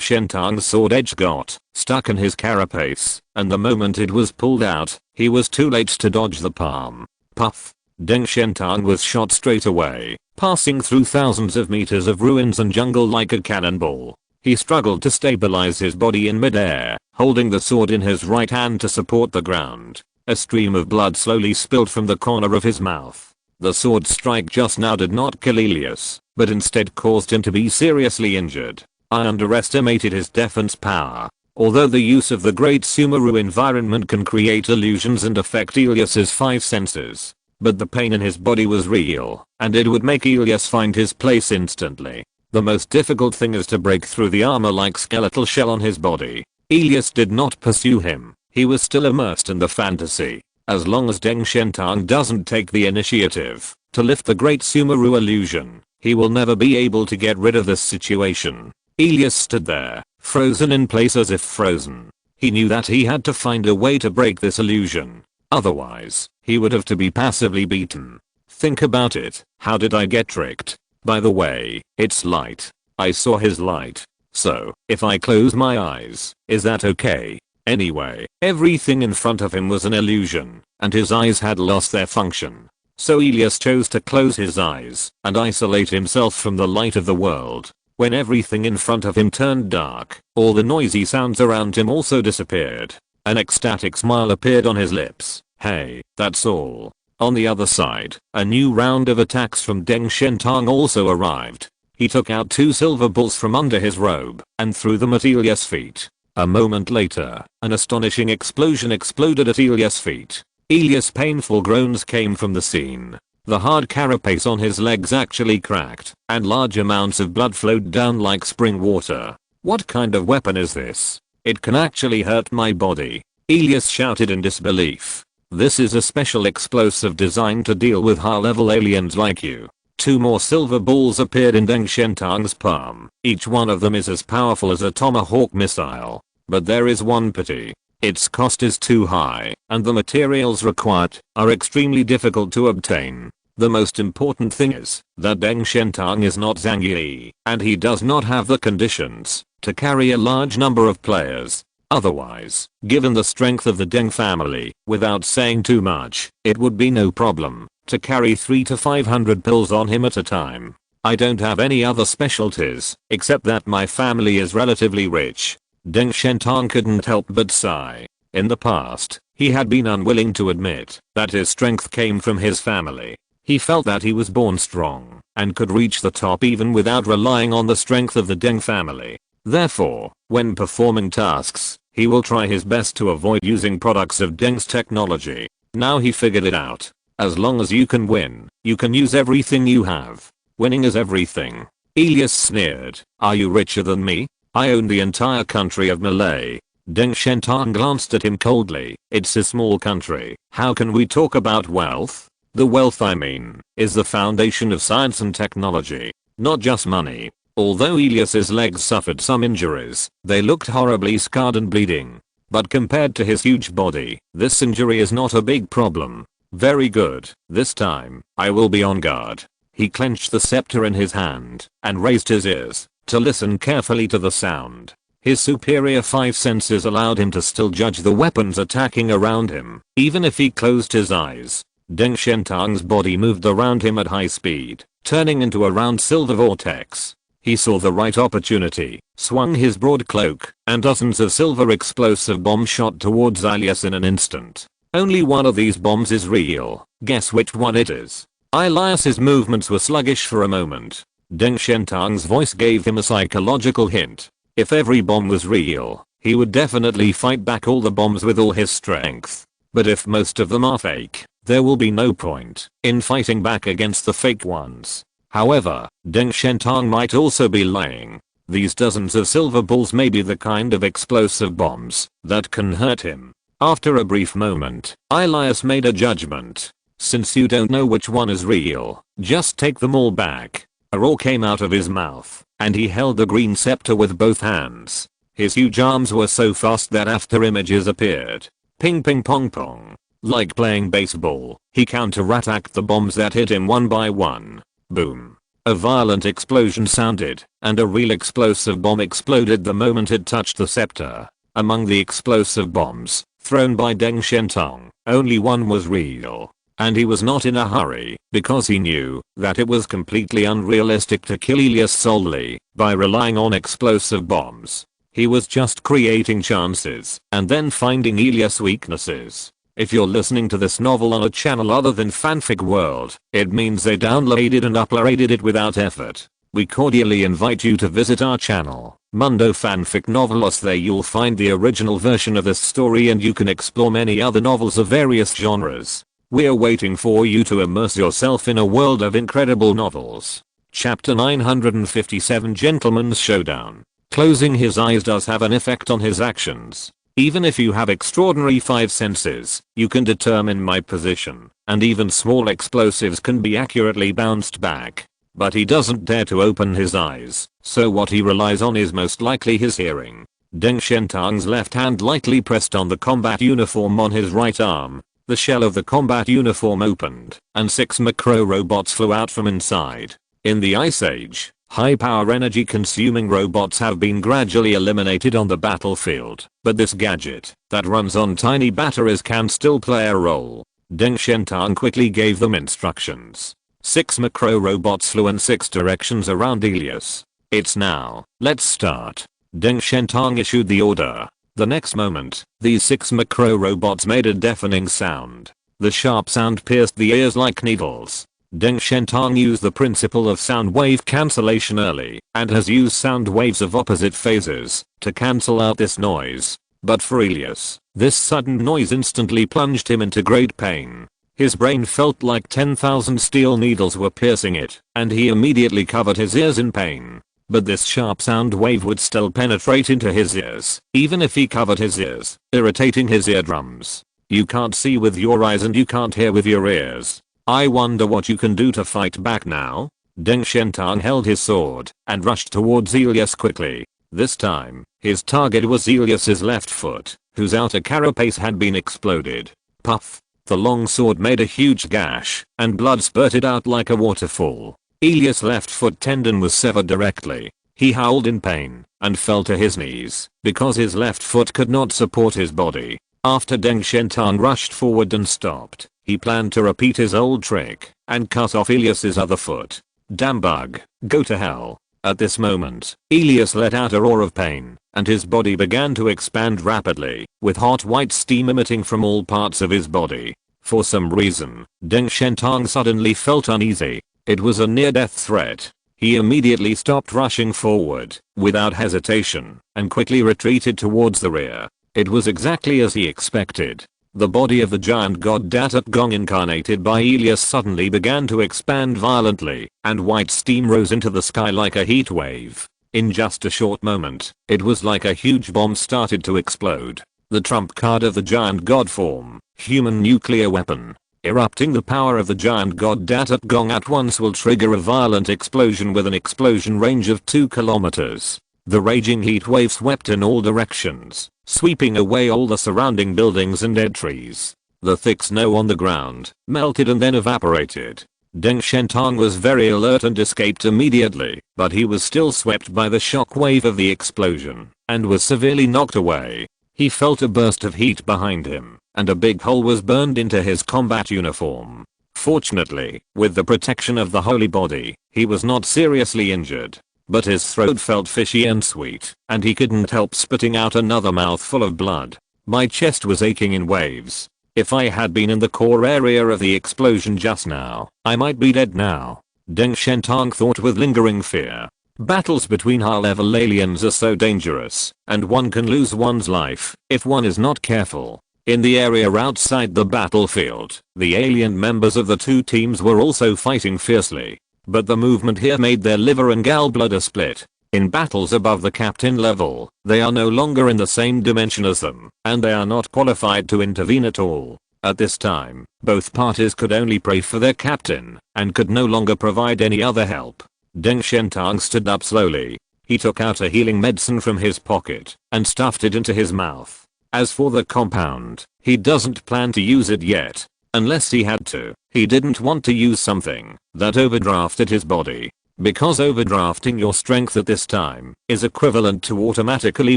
Shentang's sword edge got stuck in his carapace, and the moment it was pulled out, he was too late to dodge the palm. Puff. Deng Shentang was shot straight away, passing through thousands of meters of ruins and jungle like a cannonball. He struggled to stabilize his body in midair, holding the sword in his right hand to support the ground. A stream of blood slowly spilled from the corner of his mouth. The sword strike just now did not kill Elias, but instead caused him to be seriously injured. I underestimated his defense power. Although the use of the great Sumeru environment can create illusions and affect Elias's 5 senses, but the pain in his body was real, and it would make Elias find his place instantly. The most difficult thing is to break through the armor-like skeletal shell on his body. Elias did not pursue him. He was still immersed in the fantasy. As long as Deng Shentang doesn't take the initiative to lift the great Sumeru illusion, he will never be able to get rid of this situation. Elias stood there, frozen in place as if frozen. He knew that he had to find a way to break this illusion. Otherwise, he would have to be passively beaten. Think about it, how did I get tricked? By the way, it's light. I saw his light. So, if I close my eyes, is that okay? Anyway, everything in front of him was an illusion, and his eyes had lost their function. So Elias chose to close his eyes and isolate himself from the light of the world. When everything in front of him turned dark, all the noisy sounds around him also disappeared. An ecstatic smile appeared on his lips. Hey, that's all. On the other side, a new round of attacks from Deng Shentang also arrived. He took out 2 silver balls from under his robe and threw them at Elias' feet. A moment later, an astonishing explosion exploded at Elias' feet. Elias' painful groans came from the scene. The hard carapace on his legs actually cracked, and large amounts of blood flowed down like spring water. What kind of weapon is this? It can actually hurt my body. Elias shouted in disbelief. This is a special explosive designed to deal with high-level aliens like you. 2 more silver balls appeared in Deng Shentang's palm. Each one of them is as powerful as a Tomahawk missile. But there is one pity. Its cost is too high, and the materials required are extremely difficult to obtain. The most important thing is that Deng Shentang is not Zhang Yi, and he does not have the conditions to carry a large number of players. Otherwise, given the strength of the Deng family, without saying too much, it would be no problem to carry 300 to 500 pills on him at a time. I don't have any other specialties, except that my family is relatively rich. Deng Shentang couldn't help but sigh. In the past, he had been unwilling to admit that his strength came from his family. He felt that he was born strong and could reach the top even without relying on the strength of the Deng family. Therefore, when performing tasks, he will try his best to avoid using products of Deng's technology. Now he figured it out. As long as you can win, you can use everything you have. Winning is everything. Elias sneered. Are you richer than me? I own the entire country of Malay. Deng Shentang glanced at him coldly. It's a small country. How can we talk about wealth? The wealth I mean is the foundation of science and technology, not just money. Although Elias's legs suffered some injuries, they looked horribly scarred and bleeding. But compared to his huge body, this injury is not a big problem. Very good. This time, I will be on guard. He clenched the scepter in his hand and raised his ears to listen carefully to the sound. His superior 5 senses allowed him to still judge the weapons attacking around him, even if he closed his eyes. Deng Shentang's body moved around him at high speed, turning into a round silver vortex. He saw the right opportunity, swung his broad cloak, and dozens of silver explosive bombs shot towards Elias in an instant. Only one of these bombs is real. Guess which one it is? Elias's movements were sluggish for a moment. Deng Shentang's voice gave him a psychological hint. If every bomb was real, he would definitely fight back all the bombs with all his strength. But if most of them are fake, there will be no point in fighting back against the fake ones. However, Deng Shentang might also be lying. These dozens of silver balls may be the kind of explosive bombs that can hurt him. After a brief moment, Elias made a judgment. Since you don't know which one is real, just take them all back. A roar came out of his mouth, and he held the green scepter with both hands. His huge arms were so fast that after images appeared. Ping ping pong pong. Like playing baseball, he counter-attacked the bombs that hit him one by one. Boom. A violent explosion sounded, and a real explosive bomb exploded the moment it touched the scepter. Among the explosive bombs thrown by Deng Shentang, only one was real. And he was not in a hurry, because he knew that it was completely unrealistic to kill Elias solely by relying on explosive bombs. He was just creating chances and then finding Elias' weaknesses. If you're listening to this novel on a channel other than Fanfic World, it means they downloaded and uploaded it without effort. We cordially invite you to visit our channel, Mundo Fanfic Novelos. There you'll find the original version of this story and you can explore many other novels of various genres. We're waiting for you to immerse yourself in a world of incredible novels. Chapter 957 Gentleman's Showdown. Closing his eyes does have an effect on his actions. Even if you have extraordinary 5 senses, you can determine my position, and even small explosives can be accurately bounced back. But he doesn't dare to open his eyes, so what he relies on is most likely his hearing. Deng Shentang's left hand lightly pressed on the combat uniform on his right arm. the shell of the combat uniform opened, and 6 macro robots flew out from inside. In the Ice Age, high-power energy-consuming robots have been gradually eliminated on the battlefield, but this gadget, that runs on tiny batteries, can still play a role. Deng Shentang quickly gave them instructions. 6 macro robots flew in 6 directions around Ilias. "It's now, let's start." Deng Shentang issued the order. The next moment, these 6 macro robots made a deafening sound. The sharp sound pierced the ears like needles. Deng Shentang used the principle of sound wave cancellation early, and has used sound waves of opposite phases to cancel out this noise. But for Ilias, this sudden noise instantly plunged him into great pain. His brain felt like 10,000 steel needles were piercing it, and he immediately covered his ears in pain. But this sharp sound wave would still penetrate into his ears, even if he covered his ears, irritating his eardrums. You can't see with your eyes and you can't hear with your ears. I wonder what you can do to fight back now? Deng Shentang held his sword and rushed towards Ilias quickly. This time, his target was Ilias's left foot, whose outer carapace had been exploded. Puff! The long sword made a huge gash, and blood spurted out like a waterfall. Ilias' left foot tendon was severed directly. He howled in pain and fell to his knees because his left foot could not support his body. After Deng Shentang rushed forward and stopped, he planned to repeat his old trick and cut off Ilias's other foot. Damn bug, go to hell. At this moment, Ilias let out a roar of pain, and his body began to expand rapidly, with hot white steam emitting from all parts of his body. For some reason, Deng Shentang suddenly felt uneasy. It was a near-death threat. He immediately stopped rushing forward, without hesitation, and quickly retreated towards the rear. It was exactly as he expected. The body of the giant god Datuk Gong incarnated by Ilias suddenly began to expand violently, and white steam rose into the sky like a heat wave. In just a short moment, it was like a huge bomb started to explode. The trump card of the giant god form, human nuclear weapon. Erupting the power of the giant god Datuk Gong at once will trigger a violent explosion with an explosion range of 2 kilometers. The raging heat wave swept in all directions, sweeping away all the surrounding buildings and dead trees. The thick snow on the ground melted and then evaporated. Deng Shentang was very alert and escaped immediately, but he was still swept by the shock wave of the explosion and was severely knocked away. He felt a burst of heat behind him, and a big hole was burned into his combat uniform. Fortunately, with the protection of the holy body, he was not seriously injured. But his throat felt fishy and sweet, and he couldn't help spitting out another mouthful of blood. My chest was aching in waves. If I had been in the core area of the explosion just now, I might be dead now. Deng Shentang thought with lingering fear. Battles between high-level aliens are so dangerous, and one can lose one's life if one is not careful. In the area outside the battlefield, the alien members of the two teams were also fighting fiercely. But the movement here made their liver and gallbladder split. In battles above the captain level, they are no longer in the same dimension as them, and they are not qualified to intervene at all. At this time, both parties could only pray for their captain, and could no longer provide any other help. Deng Shentang stood up slowly. He took out a healing medicine from his pocket, and stuffed it into his mouth. As for the compound, he doesn't plan to use it yet. Unless he had to. He didn't want to use something that overdrafted his body. Because overdrafting your strength at this time is equivalent to automatically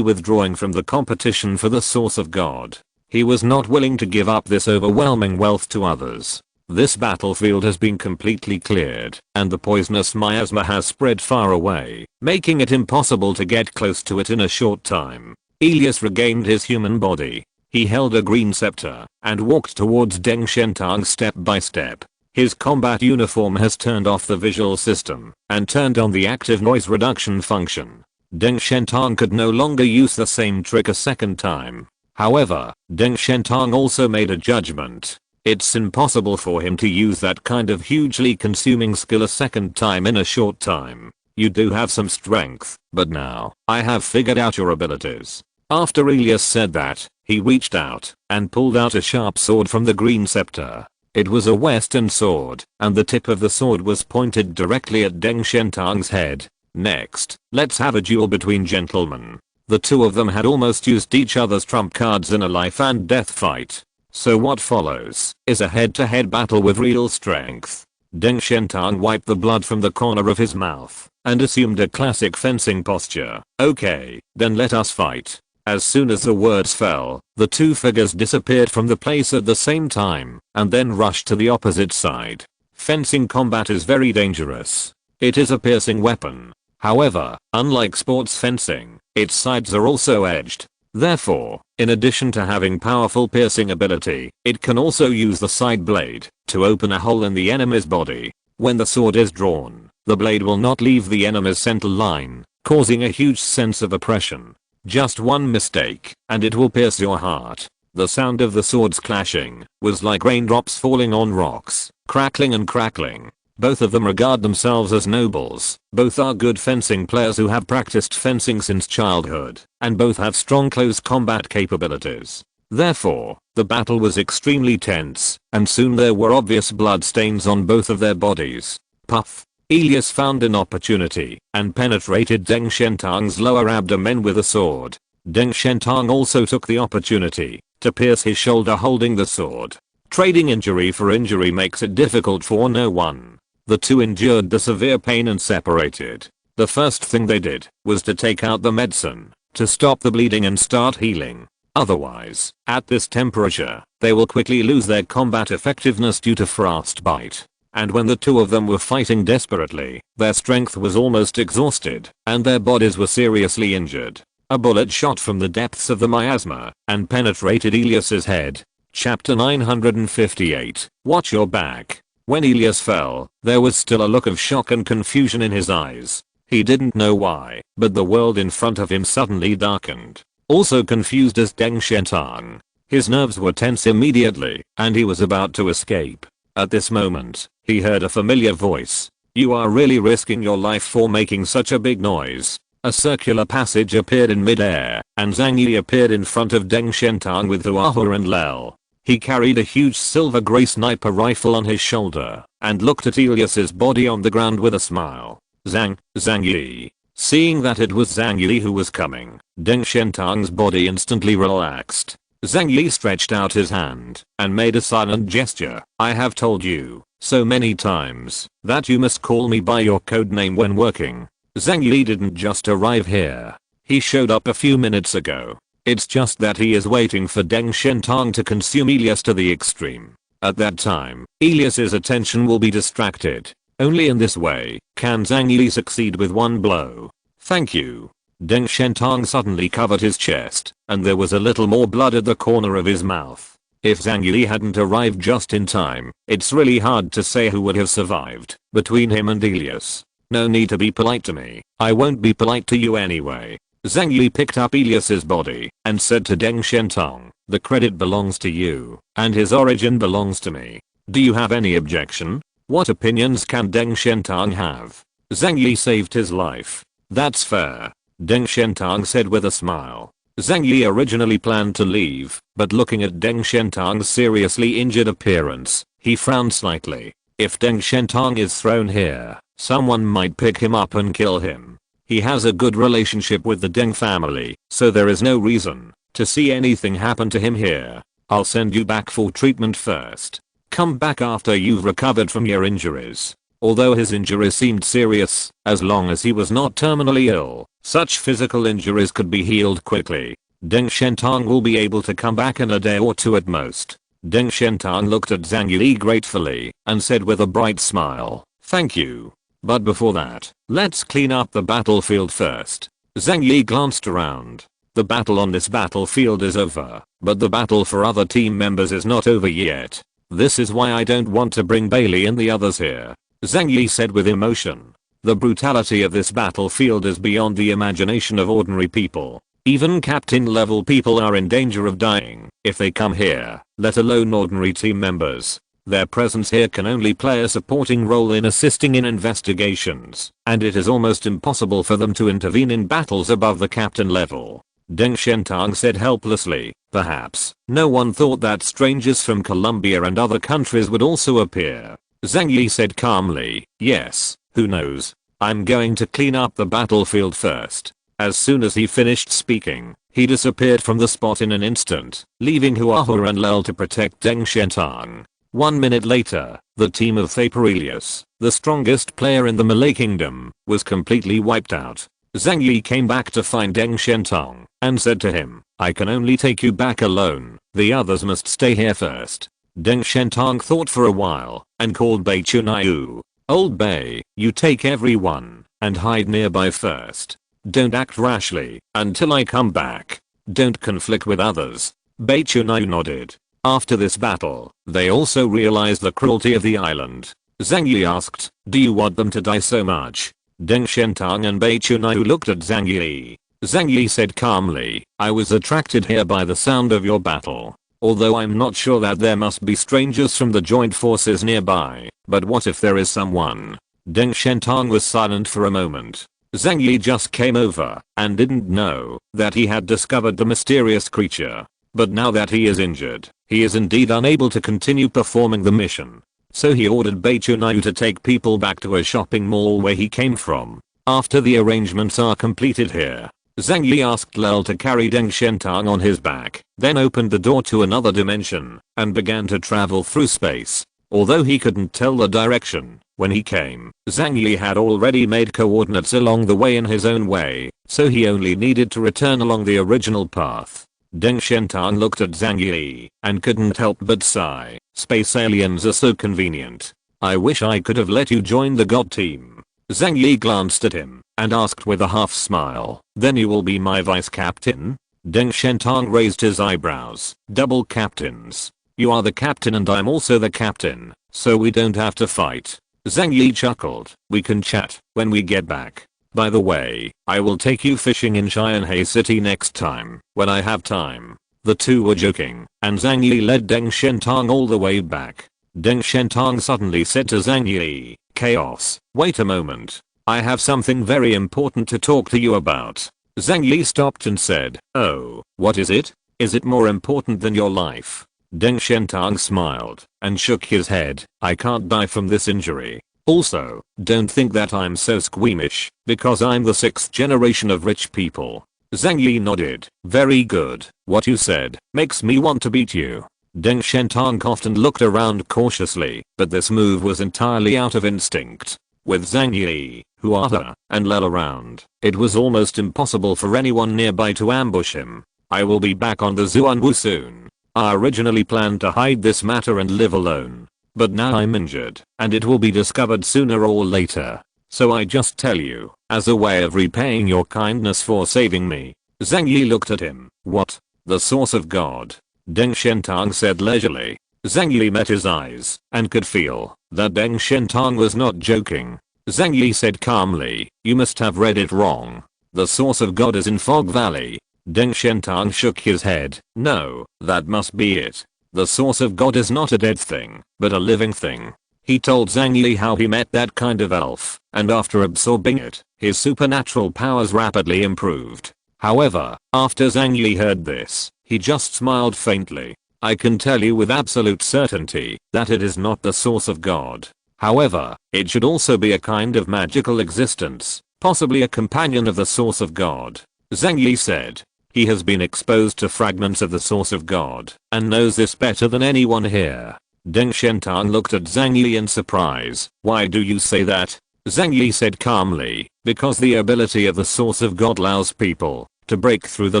withdrawing from the competition for the source of God. He was not willing to give up this overwhelming wealth to others. This battlefield has been completely cleared, and the poisonous miasma has spread far away, making it impossible to get close to it in a short time. Ilias regained his human body. He held a green scepter and walked towards Deng Shentang step by step. His combat uniform has turned off the visual system and turned on the active noise reduction function. Deng Shentang could no longer use the same trick a second time. However, Deng Shentang also made a judgment. It's impossible for him to use that kind of hugely consuming skill a second time in a short time. You do have some strength, but now, I have figured out your abilities. After Ilias said that, he reached out and pulled out a sharp sword from the green scepter. It was a western sword, and the tip of the sword was pointed directly at Deng Shentang's head. Next, let's have a duel between gentlemen. The two of them had almost used each other's trump cards in a life and death fight. So what follows is a head-to-head battle with real strength. Deng Shentang wiped the blood from the corner of his mouth and assumed a classic fencing posture. Okay, then let us fight. As soon as the words fell, the two figures disappeared from the place at the same time and then rushed to the opposite side. Fencing combat is very dangerous. It is a piercing weapon. However, unlike sports fencing, its sides are also edged. Therefore, in addition to having powerful piercing ability, it can also use the side blade to open a hole in the enemy's body. When the sword is drawn, the blade will not leave the enemy's center line, causing a huge sense of oppression. Just one mistake, and it will pierce your heart. The sound of the swords clashing was like raindrops falling on rocks, crackling and crackling. Both of them regard themselves as nobles. Both are good fencing players who have practiced fencing since childhood, and both have strong close combat capabilities. Therefore, the battle was extremely tense, and soon there were obvious blood stains on both of their bodies. Puff. Elias found an opportunity and penetrated Deng Shentang's lower abdomen with a sword. Deng Shentang also took the opportunity to pierce his shoulder holding the sword. Trading injury for injury makes it difficult for no one. The two endured the severe pain and separated. The first thing they did was to take out the medicine to stop the bleeding and start healing. Otherwise, at this temperature, they will quickly lose their combat effectiveness due to frostbite. And when the two of them were fighting desperately, their strength was almost exhausted, and their bodies were seriously injured. A bullet shot from the depths of the miasma and penetrated Elias's head. Chapter 958. Watch your back. When Elias fell, there was still a look of shock and confusion in his eyes. He didn't know why, but the world in front of him suddenly darkened. Also confused as Deng Shentang. His nerves were tense immediately, and he was about to escape. At this moment, he heard a familiar voice. You are really risking your life for making such a big noise. A circular passage appeared in midair, and Zhang Yi appeared in front of Deng Shentang with Huahua and Lel. He carried a huge silver gray sniper rifle on his shoulder, and looked at Elias's body on the ground with a smile. Zhang Yi. Seeing that it was Zhang Yi who was coming, Deng Shentang's body instantly relaxed. Zhang Yi stretched out his hand and made a silent gesture. I have told you so many times that you must call me by your code name when working. Zhang Yi didn't just arrive here. He showed up a few minutes ago. It's just that he is waiting for Deng Shentang to consume Elias to the extreme. At that time, Elias's attention will be distracted. Only in this way can Zhang Yi succeed with one blow. Thank you. Deng Shentang suddenly covered his chest, and there was a little more blood at the corner of his mouth. If Zhang Yi hadn't arrived just in time, it's really hard to say who would have survived between him and Elias. No need to be polite to me. I won't be polite to you anyway. Zhang Yi picked up Elias's body and said to Deng Shentang, the credit belongs to you, and his origin belongs to me. Do you have any objection? What opinions can Deng Shentang have? Zhang Yi saved his life. That's fair. Deng Shentang said with a smile. Zhang Yi originally planned to leave, but looking at Deng Shentang's seriously injured appearance, he frowned slightly. If Deng Shentang is thrown here, someone might pick him up and kill him. He has a good relationship with the Deng family, so there is no reason to see anything happen to him here. I'll send you back for treatment first. Come back after you've recovered from your injuries. Although his injuries seemed serious, as long as he was not terminally ill, such physical injuries could be healed quickly. Deng Shentang will be able to come back in a day or two at most. Deng Shentang looked at Zhang Yi gratefully and said with a bright smile, thank you. But before that, let's clean up the battlefield first. Zhang Yi glanced around. The battle on this battlefield is over, but the battle for other team members is not over yet. This is why I don't want to bring Bailey and the others here. Zhang Yi said with emotion. The brutality of this battlefield is beyond the imagination of ordinary people. Even captain level people are in danger of dying if they come here, let alone ordinary team members. Their presence here can only play a supporting role in assisting in investigations, and it is almost impossible for them to intervene in battles above the captain level. Deng Shentang said helplessly. Perhaps no one thought that strangers from Colombia and other countries would also appear. Zhang Yi said calmly, yes, who knows? I'm going to clean up the battlefield first. As soon as he finished speaking, He disappeared from the spot in an instant, leaving Huahua and Lel to protect Deng Shentang. 1 minute later, the team of Thaperelius, the strongest player in the Malay Kingdom, was completely wiped out. Zhang Yi came back to find Deng Shentang and said to him, "I can only take you back alone, the others must stay here first." Deng Shentang thought for a while and called Bei Chunayu. "Old Bei, you take everyone and hide nearby first. Don't act rashly until I come back. Don't conflict with others." Bei Chunayu nodded. After this battle, they also realized the cruelty of the island. Zhang Yi asked, "Do you want them to die so much?" Deng Shentang and Bei Chunayu looked at Zhang Yi. Zhang Yi said calmly, "I was attracted here by the sound of your battle. Although I'm not sure that there must be strangers from the joint forces nearby, but what if there is someone?" Deng Shentang was silent for a moment. Zhang Yi just came over and didn't know that he had discovered the mysterious creature. But now that he is injured, he is indeed unable to continue performing the mission. So he ordered Bei Chunayu to take people back to a shopping mall where he came from. After the arrangements are completed here, Zhang Yi asked Lel to carry Deng Shentang on his back, then opened the door to another dimension and began to travel through space. Although he couldn't tell the direction when he came, Zhang Yi had already made coordinates along the way in his own way, so he only needed to return along the original path. Deng Shentang looked at Zhang Yi and couldn't help but sigh. Space aliens are so convenient. I wish I could have let you join the God team. Zhang Yi glanced at him and asked with a half smile, "Then you will be my vice captain?" Deng Shentang raised his eyebrows. "Double captains. You are the captain and I'm also the captain, so we don't have to fight." Zhang Yi chuckled. "We can chat when we get back. By the way, I will take you fishing in Xianhai City next time, when I have time." The two were joking, and Zhang Yi led Deng Shentang all the way back. Deng Shentang suddenly said to Zhang Yi, "Chaos, wait a moment. I have something very important to talk to you about." Zhang Yi stopped and said, "Oh, what is it? Is it more important than your life?" Deng Shentang smiled and shook his head. "I can't die from this injury. Also, don't think that I'm so squeamish, because I'm the 6th generation of rich people." Zhang Yi nodded. "Very good. What you said makes me want to beat you." Deng Shentang coughed and looked around cautiously, but this move was entirely out of instinct. With Zhang Yi, Huahua, and Lel around, it was almost impossible for anyone nearby to ambush him. "I will be back on the Zuanwu soon. I originally planned to hide this matter and live alone. But now I'm injured, and it will be discovered sooner or later. So I just tell you, as a way of repaying your kindness for saving me." Zhang Yi looked at him. "What? The source of God?" Deng Shentang said leisurely. Zhang Yi met his eyes and could feel that Deng Shentang was not joking. Zhang Yi said calmly, "You must have read it wrong. The source of God is in Fog Valley." Deng Shentang shook his head. "No, that must be it. The source of God is not a dead thing, but a living thing." He told Zhang Yi how he met that kind of elf, and after absorbing it, his supernatural powers rapidly improved. However, after Zhang Yi heard this, he just smiled faintly. "I can tell you with absolute certainty that it is not the source of God. However, it should also be a kind of magical existence, possibly a companion of the source of God." Zhang Yi said. He has been exposed to fragments of the source of God and knows this better than anyone here. Deng Shentang looked at Zhang Yi in surprise. "Why do you say that?" Zhang Yi said calmly, "Because the ability of the source of God allows people to break through the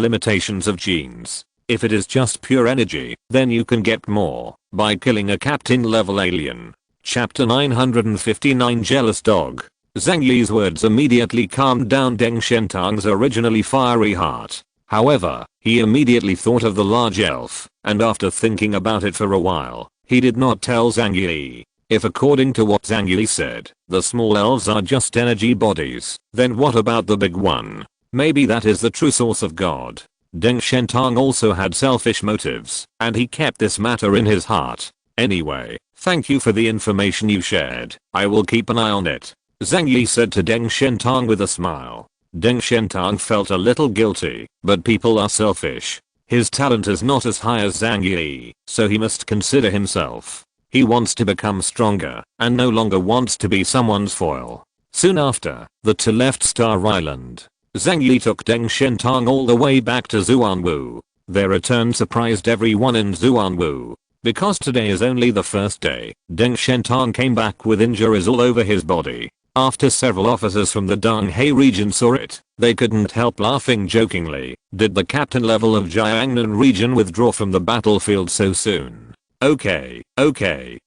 limitations of genes. If it is just pure energy, then you can get more by killing a captain level alien." Chapter 959 Jealous Dog. Zhang Yi's words immediately calmed down Deng Shentang's originally fiery heart. However, he immediately thought of the large elf, and after thinking about it for a while, he did not tell Zhang Yi. If according to what Zhang Yi said, the small elves are just energy bodies, then what about the big one? Maybe that is the true source of God. Deng Shentang also had selfish motives, and he kept this matter in his heart. "Anyway, thank you for the information you shared. I will keep an eye on it," Zhang Yi said to Deng Shentang with a smile. Deng Shentang felt a little guilty, but people are selfish. His talent is not as high as Zhang Yi, so he must consider himself. He wants to become stronger, and no longer wants to be someone's foil. Soon after, the two left Star Island. Zhang Yi took Deng Shentang all the way back to Zuanwu. Their return surprised everyone in Zuanwu. Because today is only the first day, Deng Shentang came back with injuries all over his body. After several officers from the Donghae region saw it, they couldn't help laughing jokingly. Did the captain level of Jiangnan region withdraw from the battlefield so soon? Okay,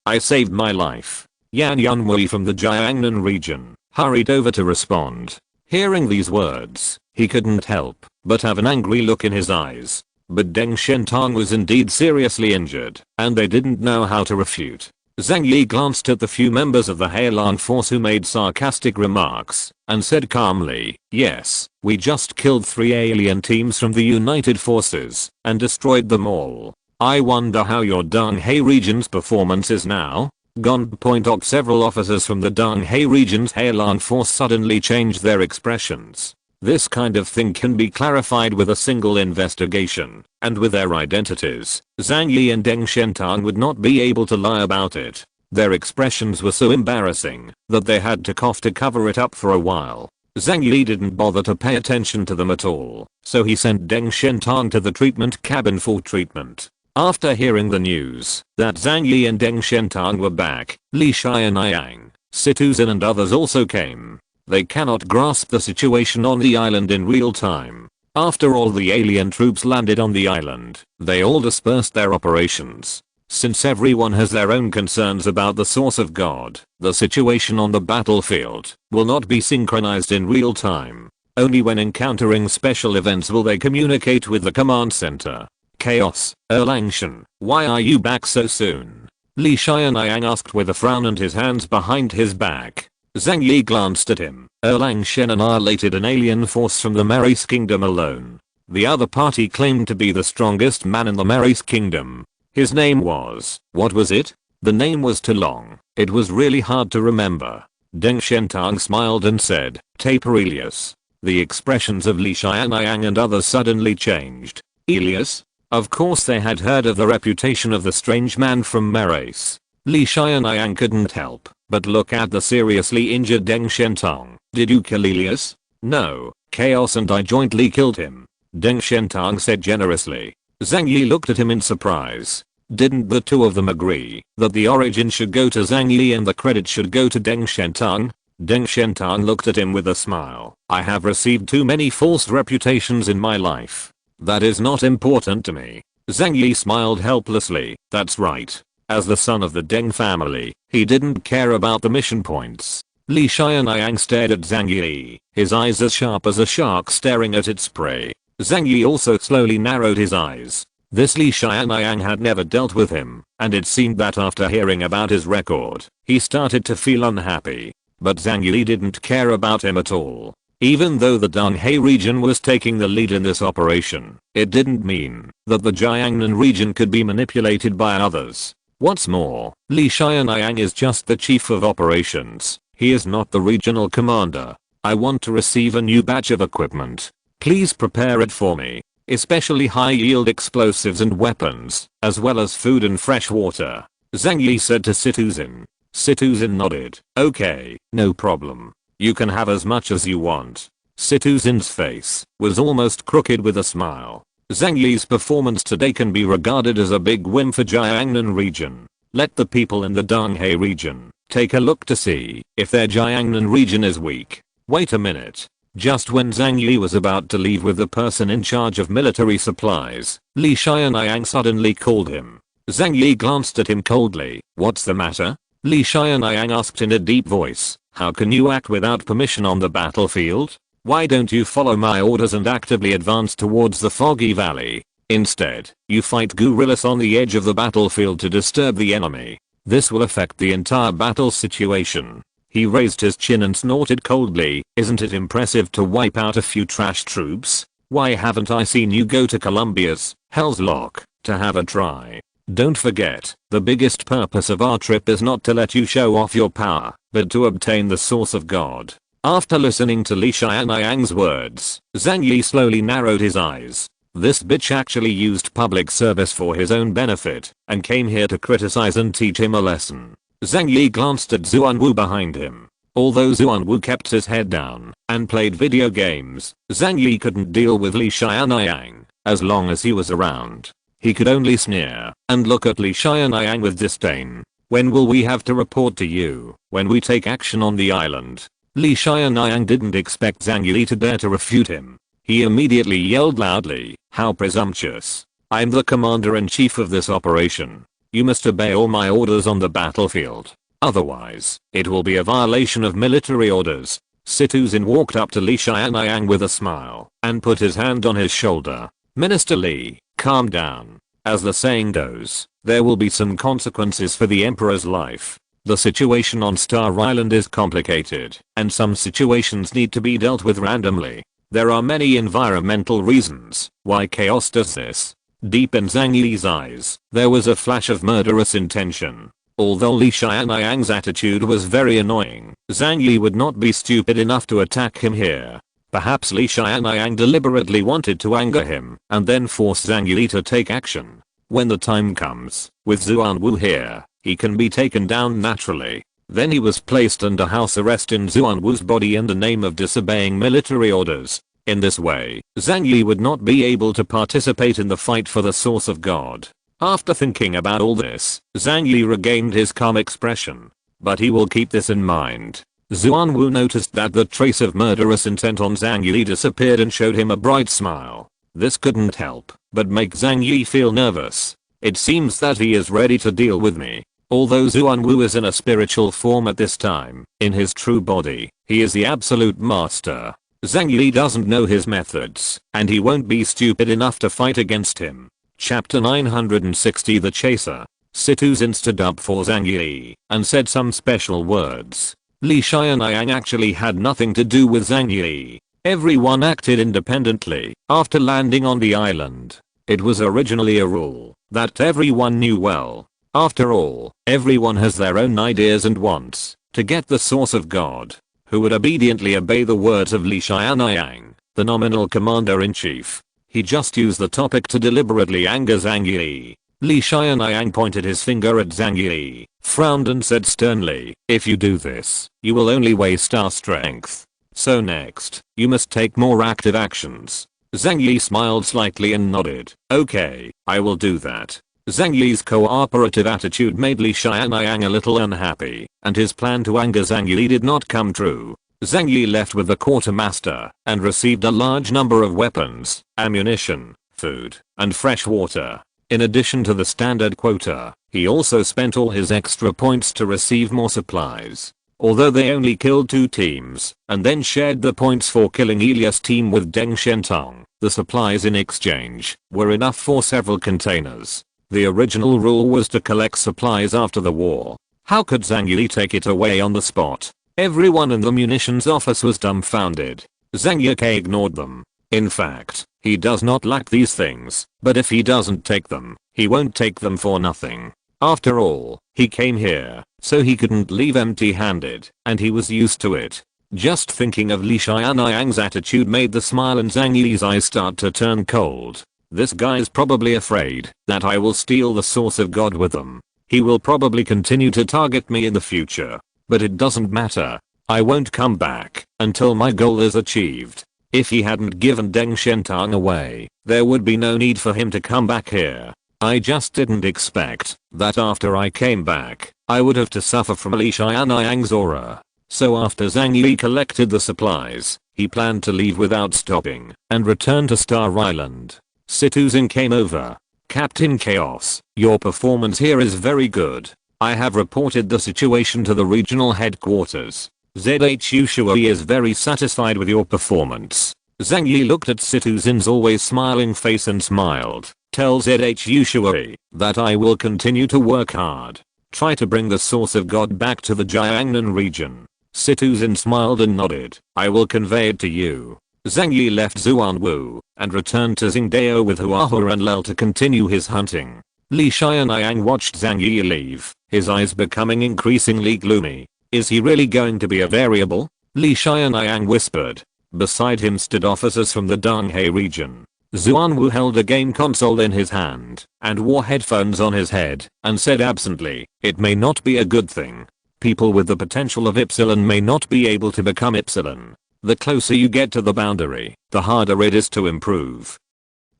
I saved my life. Yan Yunwei from the Jiangnan region hurried over to respond. Hearing these words, he couldn't help but have an angry look in his eyes. But Deng Shentang was indeed seriously injured, and they didn't know how to refute. Zhang Yi glanced at the few members of the Heilan force who made sarcastic remarks, and said calmly, yes, we just killed 3 alien teams from the United Forces, and destroyed them all. I wonder how your Donghae region's performance is now? Several officers from the Donghae region's Heilan force suddenly changed their expressions. This kind of thing can be clarified with a single investigation, and with their identities, Zhang Yi and Deng Shentang would not be able to lie about it. Their expressions were so embarrassing that they had to cough to cover it up for a while. Zhang Yi didn't bother to pay attention to them at all, so he sent Deng Shentang to the treatment cabin for treatment. After hearing the news that Zhang Yi and Deng Shentang were back, Li Xianyang, Situzin and others also came. They cannot grasp the situation on the island in real time. After all the alien troops landed on the island, they all dispersed their operations. Since everyone has their own concerns about the source of God, the situation on the battlefield will not be synchronized in real time. Only when encountering special events will they communicate with the command center. Chaos, Erlangshan, why are you back so soon? Li Xianyang asked with a frown and his hands behind his back. Zhang Yi glanced at him. Erlangshan annihilated an alien force from the Marais Kingdom alone. The other party claimed to be the strongest man in the Marais Kingdom. His name was, what was it? The name was too long. It was really hard to remember. Deng Shentang smiled and said, Taper Elias. The expressions of Li Xianyang and others suddenly changed. Elias? Of course they had heard of the reputation of the strange man from Marais. Li Xianyang couldn't help but look at the seriously injured Deng Shentang. Did you kill Elias? No, Chaos and I jointly killed him. Deng Shentang said generously. Zhang Yi looked at him in surprise. Didn't the two of them agree that the origin should go to Zhang Yi and the credit should go to Deng Shentang? Deng Shentang looked at him with a smile. I have received too many false reputations in my life. That is not important to me. Zhang Yi smiled helplessly. That's right. As the son of the Deng family, he didn't care about the mission points. Li Xianyang stared at Zhang Yi, his eyes as sharp as a shark staring at its prey. Zhang Yi also slowly narrowed his eyes. This Li Xianyang had never dealt with him, and it seemed that after hearing about his record, he started to feel unhappy. But Zhang Yi didn't care about him at all. Even though the Donghae region was taking the lead in this operation, it didn't mean that the Jiangnan region could be manipulated by others. What's more, Li Xianyang is just the chief of operations. He is not the regional commander. I want to receive a new batch of equipment. Please prepare it for me. Especially high-yield explosives and weapons, as well as food and fresh water. Zhang Yi said to Situzin. Situzin nodded. Okay, no problem. You can have as much as you want. Situzin's face was almost crooked with a smile. Zhang Yi's performance today can be regarded as a big win for Jiangnan region. Let the people in the Donghae region take a look to see if their Jiangnan region is weak. Wait a minute. Just when Zhang Yi was about to leave with the person in charge of military supplies, Li Xianyang suddenly called him. Zhang Yi glanced at him coldly. What's the matter? Li Xianyang asked in a deep voice. How can you act without permission on the battlefield? Why don't you follow my orders and actively advance towards the Foggy Valley? Instead, you fight guerrillas on the edge of the battlefield to disturb the enemy. This will affect the entire battle situation. He raised his chin and snorted coldly. Isn't it impressive to wipe out a few trash troops? Why haven't I seen you go to Columbia's, Hell's Lock, to have a try? Don't forget, the biggest purpose of our trip is not to let you show off your power, but to obtain the source of God. After listening to Li Xianyang's words, Zhang Yi slowly narrowed his eyes. This bitch actually used public service for his own benefit, and came here to criticize and teach him a lesson. Zhang Yi glanced at Zuanwu behind him. Although Xuanwu kept his head down and played video games, Zhang Yi couldn't deal with Li Xianyang. As long as he was around, he could only sneer and look at Li Xianyang with disdain. When will we have to report to you? When we take action on the island. Li Xianyang didn't expect Zhang Yi to dare to refute him. He immediately yelled loudly, "How presumptuous! I'm the commander-in-chief of this operation. You must obey all my orders on the battlefield. Otherwise, it will be a violation of military orders." Situzin walked up to Li Xianyang with a smile and put his hand on his shoulder. "Minister Li, calm down. As the saying goes, there will be some consequences for the Emperor's life. The situation on Star Island is complicated, and some situations need to be dealt with randomly. There are many environmental reasons why chaos does this." Deep in Zhang Yi's eyes, there was a flash of murderous intention. Although Li Xianyang's attitude was very annoying, Zhang Yi would not be stupid enough to attack him here. Perhaps Li Xianyang deliberately wanted to anger him and then force Zhang Yi to take action. When the time comes, with Xuanwu here, he can be taken down naturally. Then he was placed under house arrest in Xuanwu's body in the name of disobeying military orders. In this way, Zhang Yi would not be able to participate in the fight for the source of God. After thinking about all this, Zhang Yi regained his calm expression. But he will keep this in mind. Xuanwu noticed that the trace of murderous intent on Zhang Yi disappeared and showed him a bright smile. This couldn't help but make Zhang Yi feel nervous. It seems that he is ready to deal with me. Although Xuanwu is in a spiritual form at this time, in his true body, he is the absolute master. Zhang Yi doesn't know his methods, and he won't be stupid enough to fight against him. Chapter 960 The Chaser. Situzin stood up for Zhang Yi and said some special words. Li Xianyang actually had nothing to do with Zhang Yi. Everyone acted independently after landing on the island. It was originally a rule that everyone knew well. After all, everyone has their own ideas and wants to get the source of God. Who would obediently obey the words of Li Xianyang, the nominal commander-in-chief? He just used the topic to deliberately anger Zhang Yi. Li Xianyang pointed his finger at Zhang Yi, frowned and said sternly, "If you do this, you will only waste our strength. So next, you must take more active actions." Zhang Yi smiled slightly and nodded. "Okay, I will do that." Zhang Yi's cooperative attitude made Li Xianyang a little unhappy, and his plan to anger Zhang Yi did not come true. Zhang Yi left with the quartermaster and received a large number of weapons, ammunition, food, and fresh water. In addition to the standard quota, he also spent all his extra points to receive more supplies. Although they only killed 2 teams, and then shared the points for killing Elias' team with Deng Shentong, the supplies in exchange were enough for several containers. The original rule was to collect supplies after the war. How could Zhang Yi take it away on the spot? Everyone in the munitions office was dumbfounded. Zhang Yi ignored them. In fact, he does not lack these things, but if he doesn't take them, he won't take them for nothing. After all, he came here, so he couldn't leave empty-handed, and he was used to it. Just thinking of Li Xianyang's attitude made the smile in Zhang Yi's eyes start to turn cold. This guy's probably afraid that I will steal the source of God with them. He will probably continue to target me in the future. But it doesn't matter. I won't come back until my goal is achieved. If he hadn't given Deng Shentong away, there would be no need for him to come back here. I just didn't expect that after I came back, I would have to suffer from Li Xianyang's aura. So after Zhang Yi collected the supplies, he planned to leave without stopping and return to Star Island. Situzin came over. "Captain Chaos, your performance here is very good. I have reported the situation to the regional headquarters. ZHU Shui is very satisfied with your performance." Zhang Yi looked at Situzin's always smiling face and smiled. "Tell ZHU Shui that I will continue to work hard. Try to bring the source of God back to the Jiangnan region." Situzin smiled and nodded. "I will convey it to you." Zhang Yi left Xuanwu and returned to Xingdao with Huahua and Lel to continue his hunting. Li Xianyang watched Zhang Yi leave, his eyes becoming increasingly gloomy. Is he really going to be a variable? Li Xianyang whispered. Beside him stood officers from the Donghe region. Xuanwu held a game console in his hand and wore headphones on his head and said absently, "It may not be a good thing." People with the potential of Epsilon may not be able to become Epsilon. The closer you get to the boundary, the harder it is to improve.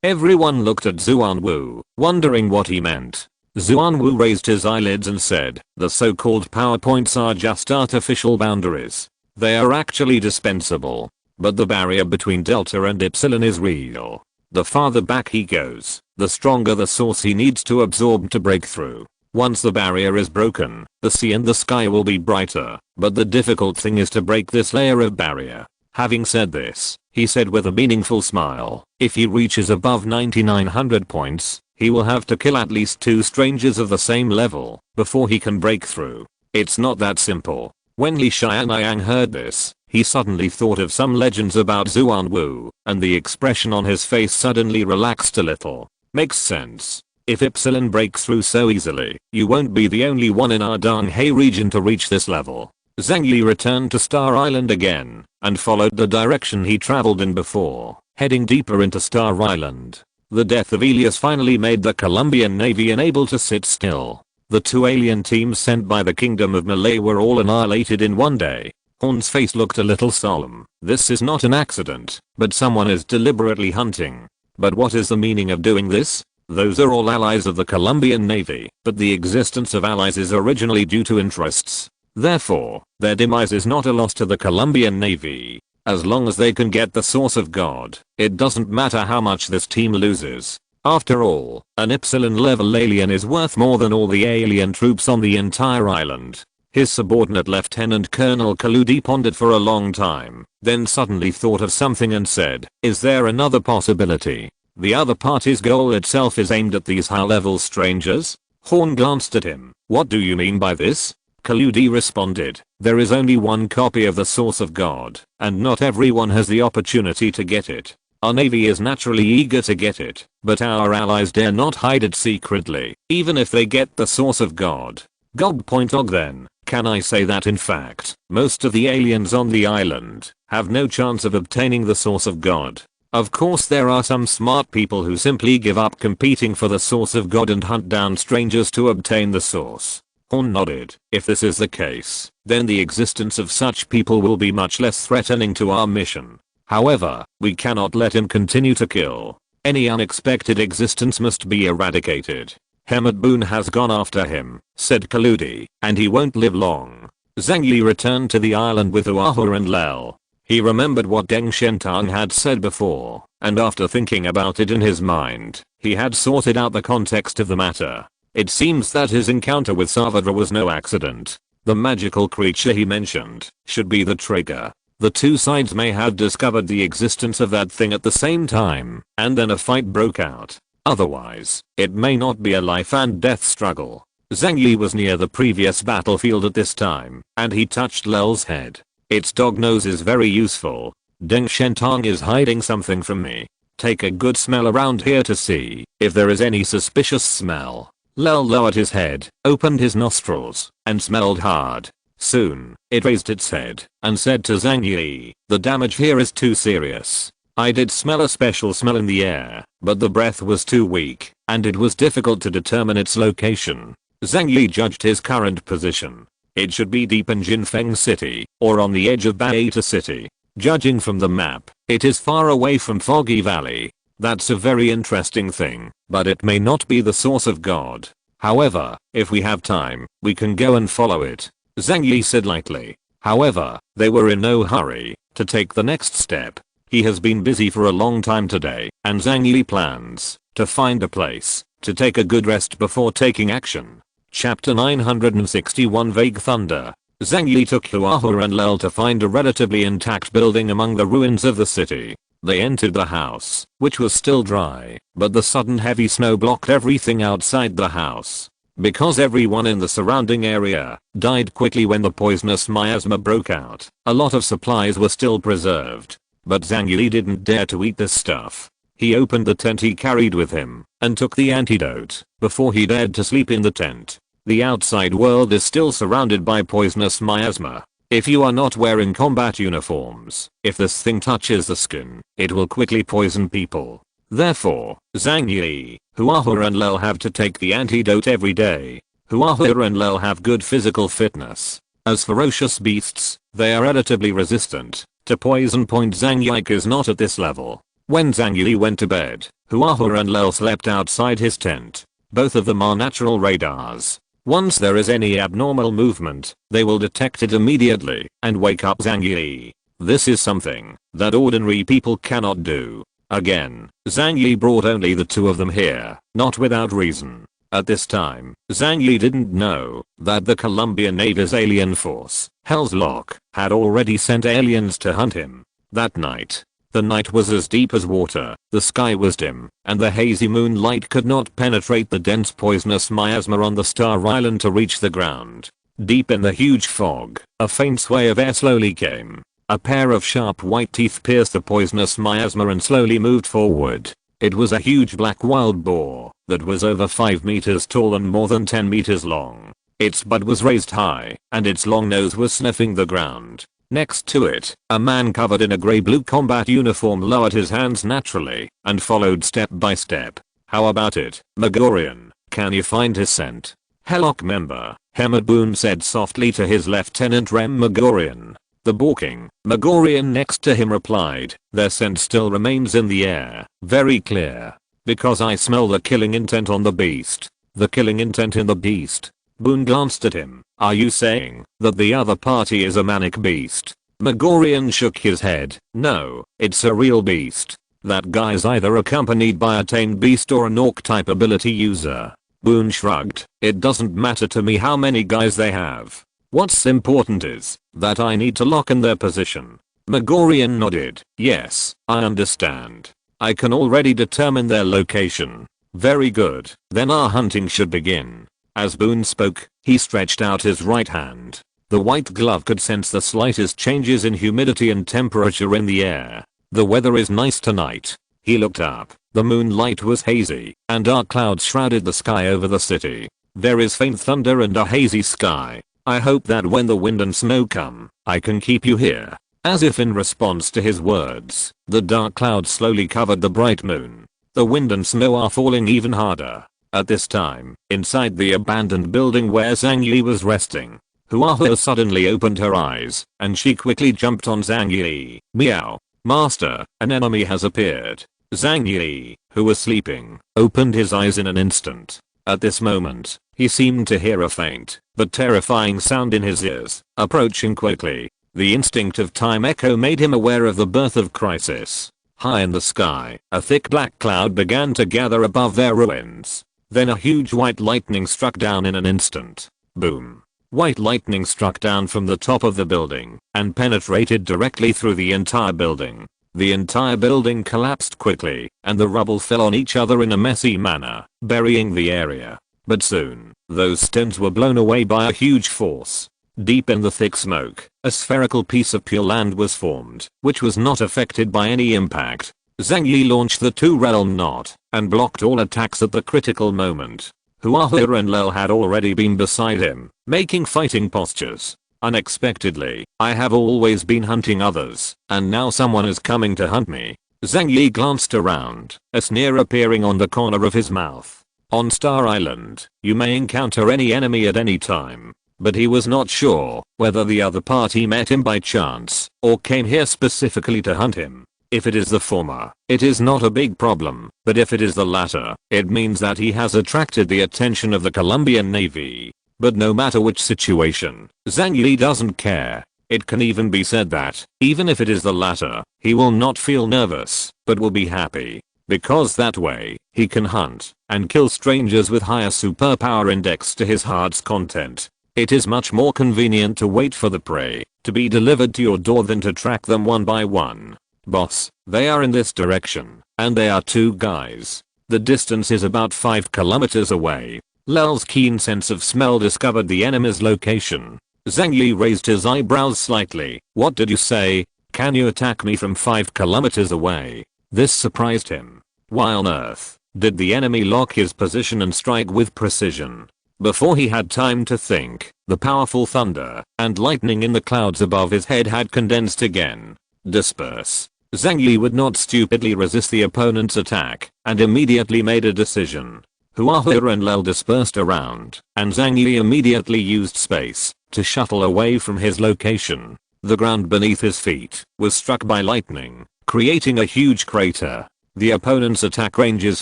Everyone looked at Xuanwu, wondering what he meant. Xuanwu raised his eyelids and said, "The so-called PowerPoints are just artificial boundaries. They are actually dispensable. But the barrier between Delta and Epsilon is real. The farther back he goes, the stronger the source he needs to absorb to break through. Once the barrier is broken, the sea and the sky will be brighter, but the difficult thing is to break this layer of barrier." Having said this, he said with a meaningful smile, if he reaches above 9900 points, he will have to kill at least 2 strangers of the same level before he can break through. It's not that simple. When Li Xianyang heard this, he suddenly thought of some legends about Xuanwu, and the expression on his face suddenly relaxed a little. Makes sense. If Epsilon breaks through so easily, you won't be the only one in our Donghae region to reach this level. Zhang Yi returned to Star Island again, and followed the direction he traveled in before, heading deeper into Star Island. The death of Elias finally made the Colombian Navy unable to sit still. The 2 alien teams sent by the Kingdom of Malay were all annihilated in one day. Horn's face looked a little solemn. This is not an accident, but someone is deliberately hunting. But what is the meaning of doing this? Those are all allies of the Colombian Navy, but the existence of allies is originally due to interests. Therefore, their demise is not a loss to the Colombian Navy. As long as they can get the source of God, it doesn't matter how much this team loses. After all, an Epsilon level alien is worth more than all the alien troops on the entire island. His subordinate Lieutenant Colonel Kaludi pondered for a long time, then suddenly thought of something and said, "Is there another possibility? The other party's goal itself is aimed at these high-level strangers?" Horn glanced at him. "What do you mean by this?" Kaludi responded, "There is only one copy of the source of God, and not everyone has the opportunity to get it. Our navy is naturally eager to get it, but our allies dare not hide it secretly, even if they get the source of God." Gog then, can I say that in fact, most of the aliens on the island have no chance of obtaining the source of God. Of course there are some smart people who simply give up competing for the source of God and hunt down strangers to obtain the source. Horn nodded. If this is the case, then the existence of such people will be much less threatening to our mission. However, we cannot let him continue to kill. Any unexpected existence must be eradicated. Hemat Boone has gone after him, said Kaludi, and he won't live long. Zhang Yi returned to the island with Uahu and Lel. He remembered what Deng Shentang had said before, and after thinking about it in his mind, he had sorted out the context of the matter. It seems that his encounter with Savadra was no accident. The magical creature he mentioned should be the trigger. The 2 sides may have discovered the existence of that thing at the same time, and then a fight broke out. Otherwise, it may not be a life and death struggle. Zhang Yi was near the previous battlefield at this time, and he touched Lel's head. Its dog nose is very useful. Deng Shentang is hiding something from me. Take a good smell around here to see if there is any suspicious smell. Lel lowered his head, opened his nostrils, and smelled hard. Soon, it raised its head, and said to Zhang Yi, "The damage here is too serious. I did smell a special smell in the air, but the breath was too weak, and it was difficult to determine its location." Zhang Yi judged his current position. It should be deep in Jinfeng City, or on the edge of Baeta City. Judging from the map, it is far away from Foggy Valley. That's a very interesting thing, but it may not be the source of God. However, if we have time, we can go and follow it, Zhang Yi said lightly. However, they were in no hurry to take the next step. He has been busy for a long time today, and Zhang Yi plans to find a place to take a good rest before taking action. Chapter 961 Vague Thunder. Zhang Yi took Huahua and Lel to find a relatively intact building among the ruins of the city. They entered the house, which was still dry, but the sudden heavy snow blocked everything outside the house. Because everyone in the surrounding area died quickly when the poisonous miasma broke out, a lot of supplies were still preserved. But Zhang Yi didn't dare to eat this stuff. He opened the tent he carried with him and took the antidote before he dared to sleep in the tent. The outside world is still surrounded by poisonous miasma. If you are not wearing combat uniforms, if this thing touches the skin, it will quickly poison people. Therefore, Zhang Yi, Huahua and Lel have to take the antidote every day. Huahua and Lel have good physical fitness, As ferocious beasts, they are relatively resistant to poison. Zhang Yi is not at this level. When Zhang Yi went to bed, Huahua and Lel slept outside his tent. Both of them are natural radars. Once there is any abnormal movement, they will detect it immediately and wake up Zhang Yi. This is something that ordinary people cannot do. Again, Zhang Yi brought only the two of them here, not without reason. At this time, Zhang Yi didn't know that the Colombian Navy's alien force, Hell's Lock, had already sent aliens to hunt him. That night, the night was as deep as water, the sky was dim, and the hazy moonlight could not penetrate the dense poisonous miasma on the Star Island to reach the ground. Deep in the huge fog, a faint sway of air slowly came. A pair of sharp white teeth pierced the poisonous miasma and slowly moved forward. It was a huge black wild boar that was over 5 meters tall and more than 10 meters long. Its butt was raised high, and its long nose was sniffing the ground. Next to it, a man covered in a grey-blue combat uniform lowered his hands naturally and followed step by step. How about it, Megorian? Can you find his scent? Hellock member, Hemad Boone said softly to his lieutenant Rem Megorian. The balking Megorian next to him replied, their scent still remains in the air, very clear. Because I smell the killing intent on the beast. The killing intent in the beast. Boone glanced at him. Are you saying that the other party is a manic beast? Megorian shook his head. No, it's a real beast. That guy's either accompanied by a tamed beast or an orc type ability user. Boone shrugged. It doesn't matter to me how many guys they have. What's important is that I need to lock in their position. Megorian nodded. Yes, I understand. I can already determine their location. Very good. Then our hunting should begin. As Boone spoke, he stretched out his right hand. The white glove could sense the slightest changes in humidity and temperature in the air. The weather is nice tonight. He looked up. The moonlight was hazy, and dark clouds shrouded the sky over the city. There is faint thunder and a hazy sky. I hope that when the wind and snow come, I can keep you here. As if in response to his words, the dark clouds slowly covered the bright moon. The wind and snow are falling even harder. At this time, inside the abandoned building where Zhang Yi was resting, Huahua suddenly opened her eyes, and she quickly jumped on Zhang Yi. Meow. Master, an enemy has appeared. Zhang Yi, who was sleeping, opened his eyes in an instant. At this moment, he seemed to hear a faint, but terrifying sound in his ears, approaching quickly. The instinct of time echo made him aware of the birth of crisis. High in the sky, a thick black cloud began to gather above their ruins. Then a huge white lightning struck down in an instant. Boom. White lightning struck down from the top of the building and penetrated directly through the entire building. The entire building collapsed quickly, and the rubble fell on each other in a messy manner, burying the area. But soon, those stones were blown away by a huge force. Deep in the thick smoke, a spherical piece of pure land was formed, which was not affected by any impact. Zhang Yi launched the two-realm knot, and blocked all attacks at the critical moment. Huahua and Lel had already been beside him, making fighting postures. Unexpectedly, I have always been hunting others, and now someone is coming to hunt me. Zhang Yi glanced around, a sneer appearing on the corner of his mouth. On Star Island, you may encounter any enemy at any time. But he was not sure whether the other party met him by chance, or came here specifically to hunt him. If it is the former, it is not a big problem, but if it is the latter, it means that he has attracted the attention of the Colombian Navy. But no matter which situation, Zhang Yi doesn't care. It can even be said that, even if it is the latter, he will not feel nervous, but will be happy. Because that way, he can hunt and kill strangers with higher superpower index to his heart's content. It is much more convenient to wait for the prey to be delivered to your door than to track them one by one. Boss, they are in this direction, and they are two guys. The distance is about 5 kilometers away. Lel's keen sense of smell discovered the enemy's location. Zhang Yi raised his eyebrows slightly. What did you say? Can you attack me from 5 kilometers away? This surprised him. Why on earth did the enemy lock his position and strike with precision? Before he had time to think, the powerful thunder and lightning in the clouds above his head had condensed again. Disperse. Zhang Yi would not stupidly resist the opponent's attack, and immediately made a decision. Huahua and Lel dispersed around, and Zhang Yi immediately used space to shuttle away from his location. The ground beneath his feet was struck by lightning, creating a huge crater. The opponent's attack range is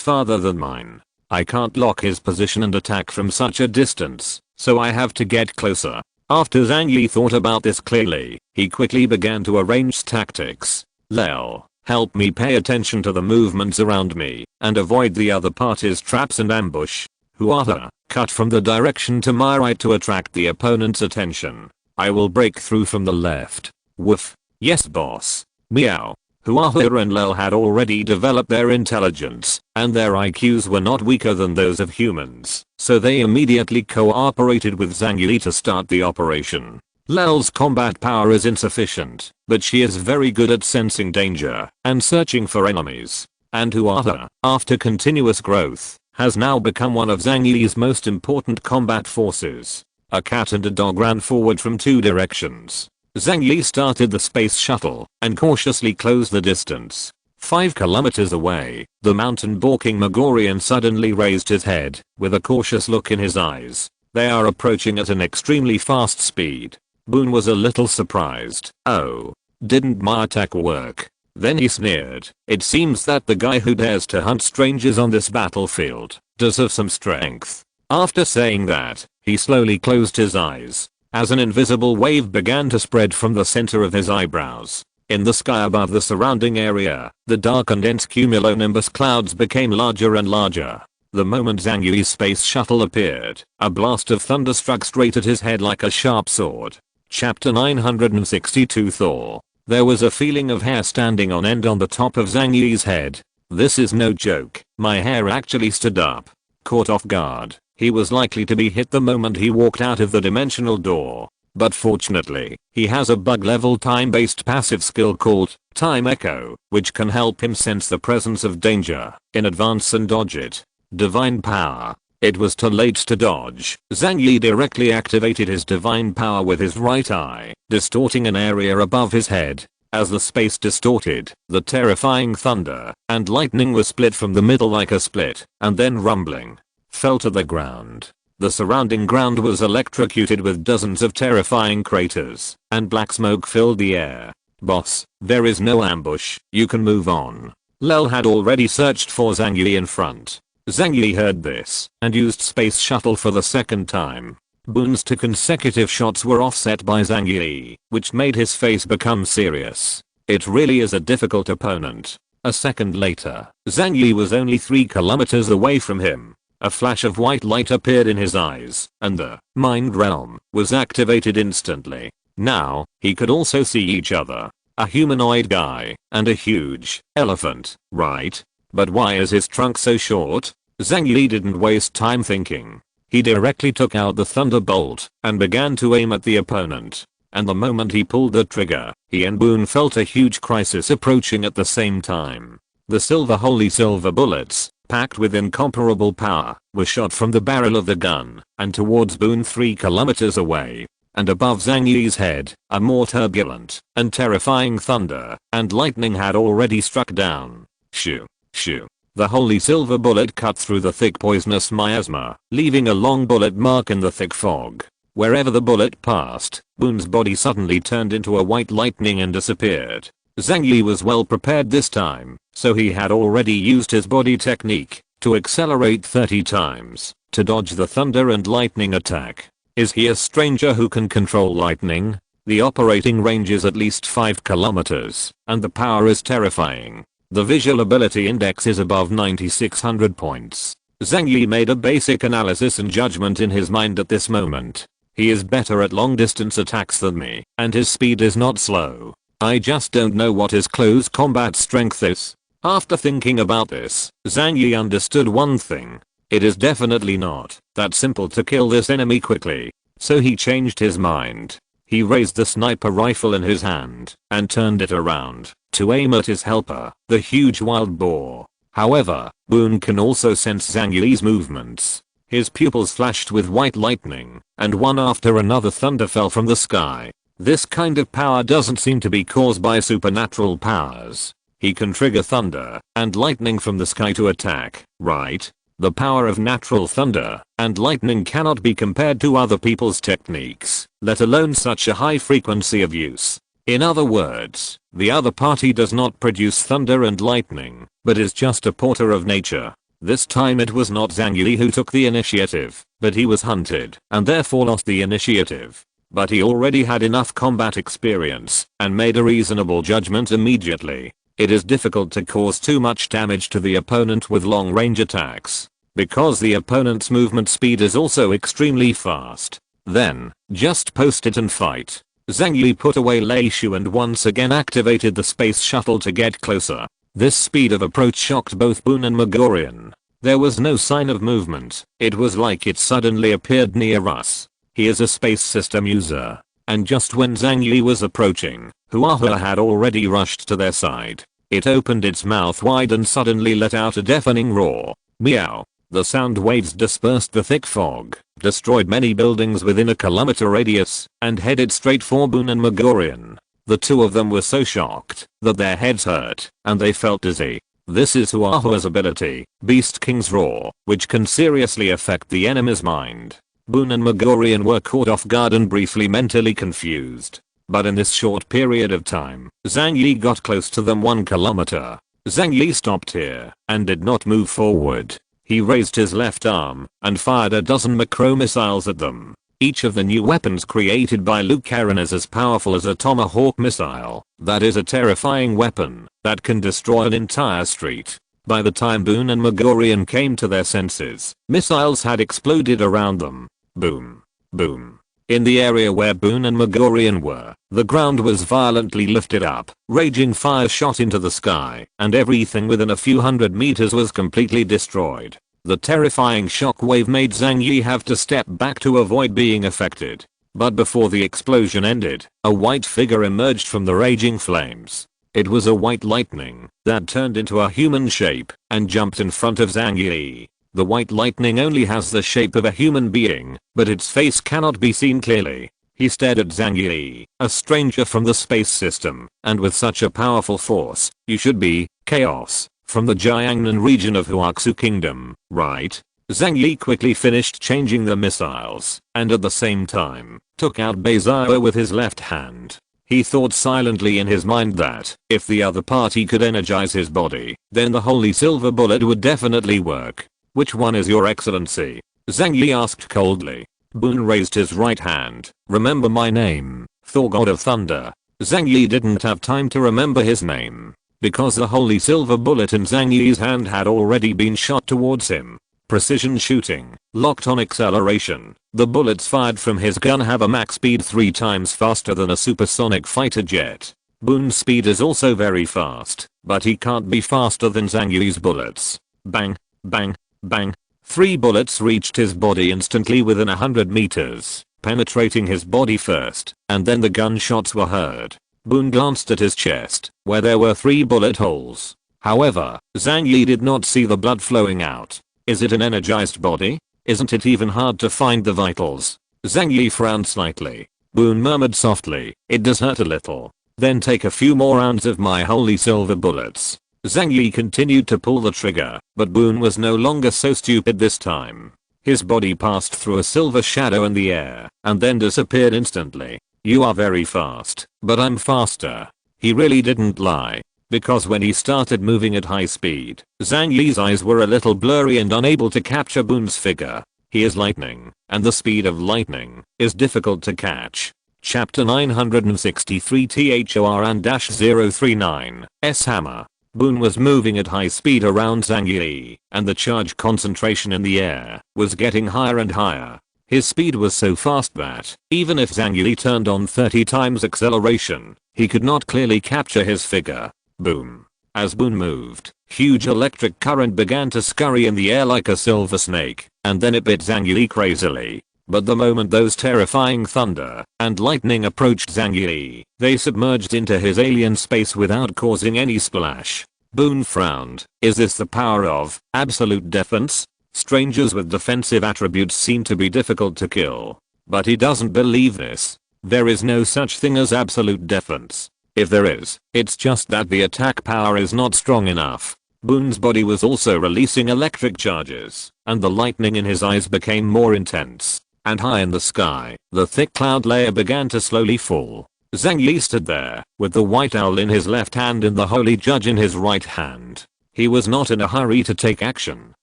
farther than mine. I can't lock his position and attack from such a distance, so I have to get closer. After Zhang Yi thought about this clearly, he quickly began to arrange tactics. Lel, help me pay attention to the movements around me and avoid the other party's traps and ambush. Huaha, cut from the direction to my right to attract the opponent's attention. I will break through from the left. Woof. Yes boss. Meow. Huaha and Lel had already developed their intelligence, and their IQs were not weaker than those of humans, so they immediately cooperated with Zhang Yi to start the operation. Lel's combat power is insufficient, but she is very good at sensing danger and searching for enemies. And Huaha, after continuous growth, has now become one of Zhang Yi's most important combat forces. A cat and a dog ran forward from two directions. Zhang Yi started the space shuttle and cautiously closed the distance. 5 kilometers away, the mountain-balking Megorian suddenly raised his head with a cautious look in his eyes. They are approaching at an extremely fast speed. Boone was a little surprised. Oh, didn't my attack work? Then he sneered. It seems that the guy who dares to hunt strangers on this battlefield does have some strength. After saying that, he slowly closed his eyes as an invisible wave began to spread from the center of his eyebrows. In the sky above the surrounding area, the dark and dense cumulonimbus clouds became larger and larger. The moment Zhang Yi's space shuttle appeared, a blast of thunder struck straight at his head like a sharp sword. Chapter 962 Thor. There was a feeling of hair standing on end on the top of Zhang Yi's head. This is no joke, my hair actually stood up. Caught off guard, he was likely to be hit the moment he walked out of the dimensional door. But fortunately, he has a bug-level time-based passive skill called Time Echo, which can help him sense the presence of danger in advance and dodge it. Divine Power. It was too late to dodge. Zhang Yi directly activated his divine power with his right eye, distorting an area above his head. As the space distorted, the terrifying thunder and lightning were split from the middle like a split, and then rumbling, fell to the ground. The surrounding ground was electrocuted with dozens of terrifying craters, and black smoke filled the air. Boss, there is no ambush, you can move on. Lel had already searched for Zhang Yi in front. Zhang Yi heard this, and used space shuttle for the second time. Boone's 2 consecutive shots were offset by Zhang Yi, which made his face become serious. It really is a difficult opponent. A second later, Zhang Yi was only 3 kilometers away from him. A flash of white light appeared in his eyes, and the mind realm was activated instantly. Now, he could also see each other. A humanoid guy, and a huge elephant, right? But why is his trunk so short? Zhang Yi didn't waste time thinking. He directly took out the thunderbolt and began to aim at the opponent. And the moment he pulled the trigger, he and Boone felt a huge crisis approaching at the same time. The holy silver bullets, packed with incomparable power, were shot from the barrel of the gun and towards Boone 3 kilometers away. And above Zhang Yi's head, a more turbulent and terrifying thunder and lightning had already struck down. Shoo, shoo. The holy silver bullet cut through the thick poisonous miasma, leaving a long bullet mark in the thick fog. Wherever the bullet passed, Boone's body suddenly turned into a white lightning and disappeared. Zhang Yi was well prepared this time, so he had already used his body technique to accelerate 30 times to dodge the thunder and lightning attack. Is he a stranger who can control lightning? The operating range is at least 5 kilometers, and the power is terrifying. The visual ability index is above 9600 points. Zhang Yi made a basic analysis and judgment in his mind at this moment. He is better at long distance attacks than me, and his speed is not slow. I just don't know what his close combat strength is. After thinking about this, Zhang Yi understood one thing. It is definitely not that simple to kill this enemy quickly. So he changed his mind. He raised the sniper rifle in his hand and turned it around to aim at his helper, the huge wild boar. However, Boone can also sense Zhang Yi's movements. His pupils flashed with white lightning, and one after another thunder fell from the sky. This kind of power doesn't seem to be caused by supernatural powers. He can trigger thunder and lightning from the sky to attack, right? The power of natural thunder and lightning cannot be compared to other people's techniques, let alone such a high frequency of use. In other words, the other party does not produce thunder and lightning, but is just a porter of nature. This time it was not Zhang Yi who took the initiative, but he was hunted and therefore lost the initiative. But he already had enough combat experience and made a reasonable judgment immediately. It is difficult to cause too much damage to the opponent with long-range attacks, because the opponent's movement speed is also extremely fast. Then, just post it and fight. Zhang Yi put away Lei Shu and once again activated the space shuttle to get closer. This speed of approach shocked both Boone and Megorian. There was no sign of movement. It was like it suddenly appeared near us. He is a space system user. And just when Zhang Yi was approaching, Huahua had already rushed to their side. It opened its mouth wide and suddenly let out a deafening roar. Meow. The sound waves dispersed the thick fog, destroyed many buildings within a kilometer radius, and headed straight for Boone and Megorian. The two of them were so shocked that their heads hurt, and they felt dizzy. This is Huahua's ability, Beast King's Roar, which can seriously affect the enemy's mind. Boone and Megorian were caught off guard and briefly mentally confused. But in this short period of time, Zhang Yi got close to them 1 kilometer. Zhang Yi stopped here and did not move forward. He raised his left arm and fired a dozen macro missiles at them. Each of the new weapons created by Liu Karen is as powerful as a tomahawk missile. That is a terrifying weapon that can destroy an entire street. By the time Boone and Megorian came to their senses, missiles had exploded around them. Boom. Boom. In the area where Boone and Megorian were, the ground was violently lifted up, raging fire shot into the sky, and everything within a few hundred meters was completely destroyed. The terrifying shockwave made Zhang Yi have to step back to avoid being affected. But before the explosion ended, a white figure emerged from the raging flames. It was a white lightning that turned into a human shape and jumped in front of Zhang Yi. The white lightning only has the shape of a human being, but its face cannot be seen clearly. He stared at Zhang Yi, a stranger from the space system, and with such a powerful force, you should be Chaos, from the Jiangnan region of Huaxu Kingdom, right? Zhang Yi quickly finished changing the missiles, and at the same time, took out Beizao with his left hand. He thought silently in his mind that, if the other party could energize his body, then the holy silver bullet would definitely work. Which one is your excellency? Zhang Yi asked coldly. Boone raised his right hand. Remember my name, Thor God of Thunder. Zhang Yi didn't have time to remember his name, because the holy silver bullet in Zhang Yi's hand had already been shot towards him. Precision shooting, locked on acceleration. The bullets fired from his gun have a max speed 3 times faster than a supersonic fighter jet. Boone's speed is also very fast, but he can't be faster than Zhang Yi's bullets. Bang, bang, bang. 3 bullets reached his body instantly within 100 meters, penetrating his body first, and then the gunshots were heard. Boone glanced at his chest, where there were 3 bullet holes. However, Zhang Yi did not see the blood flowing out. Is it an energized body? Isn't it even hard to find the vitals? Zhang Yi frowned slightly. Boone murmured softly, it does hurt a little. Then take a few more rounds of my holy silver bullets. Zhang Yi continued to pull the trigger, but Boone was no longer so stupid this time. His body passed through a silver shadow in the air, and then disappeared instantly. You are very fast, but I'm faster. He really didn't lie, because when he started moving at high speed, Zhang Yi's eyes were a little blurry and unable to capture Boone's figure. He is lightning, and the speed of lightning is difficult to catch. Chapter 963 THORN-039, S-Hammer. Boone was moving at high speed around Zhang Yi, and the charge concentration in the air was getting higher and higher. His speed was so fast that, even if Zhang Yi turned on 30 times acceleration, he could not clearly capture his figure. Boom. As Boone moved, huge electric current began to scurry in the air like a silver snake, and then it bit Zhang Yi crazily. But the moment those terrifying thunder and lightning approached Zhang Yi, they submerged into his alien space without causing any splash. Boone frowned. Is this the power of absolute defense? Strangers with defensive attributes seem to be difficult to kill. But he doesn't believe this. There is no such thing as absolute defense. If there is, it's just that the attack power is not strong enough. Boone's body was also releasing electric charges, and the lightning in his eyes became more intense. And high in the sky, the thick cloud layer began to slowly fall. Zhang Yi stood there, with the white owl in his left hand and the holy judge in his right hand. He was not in a hurry to take action,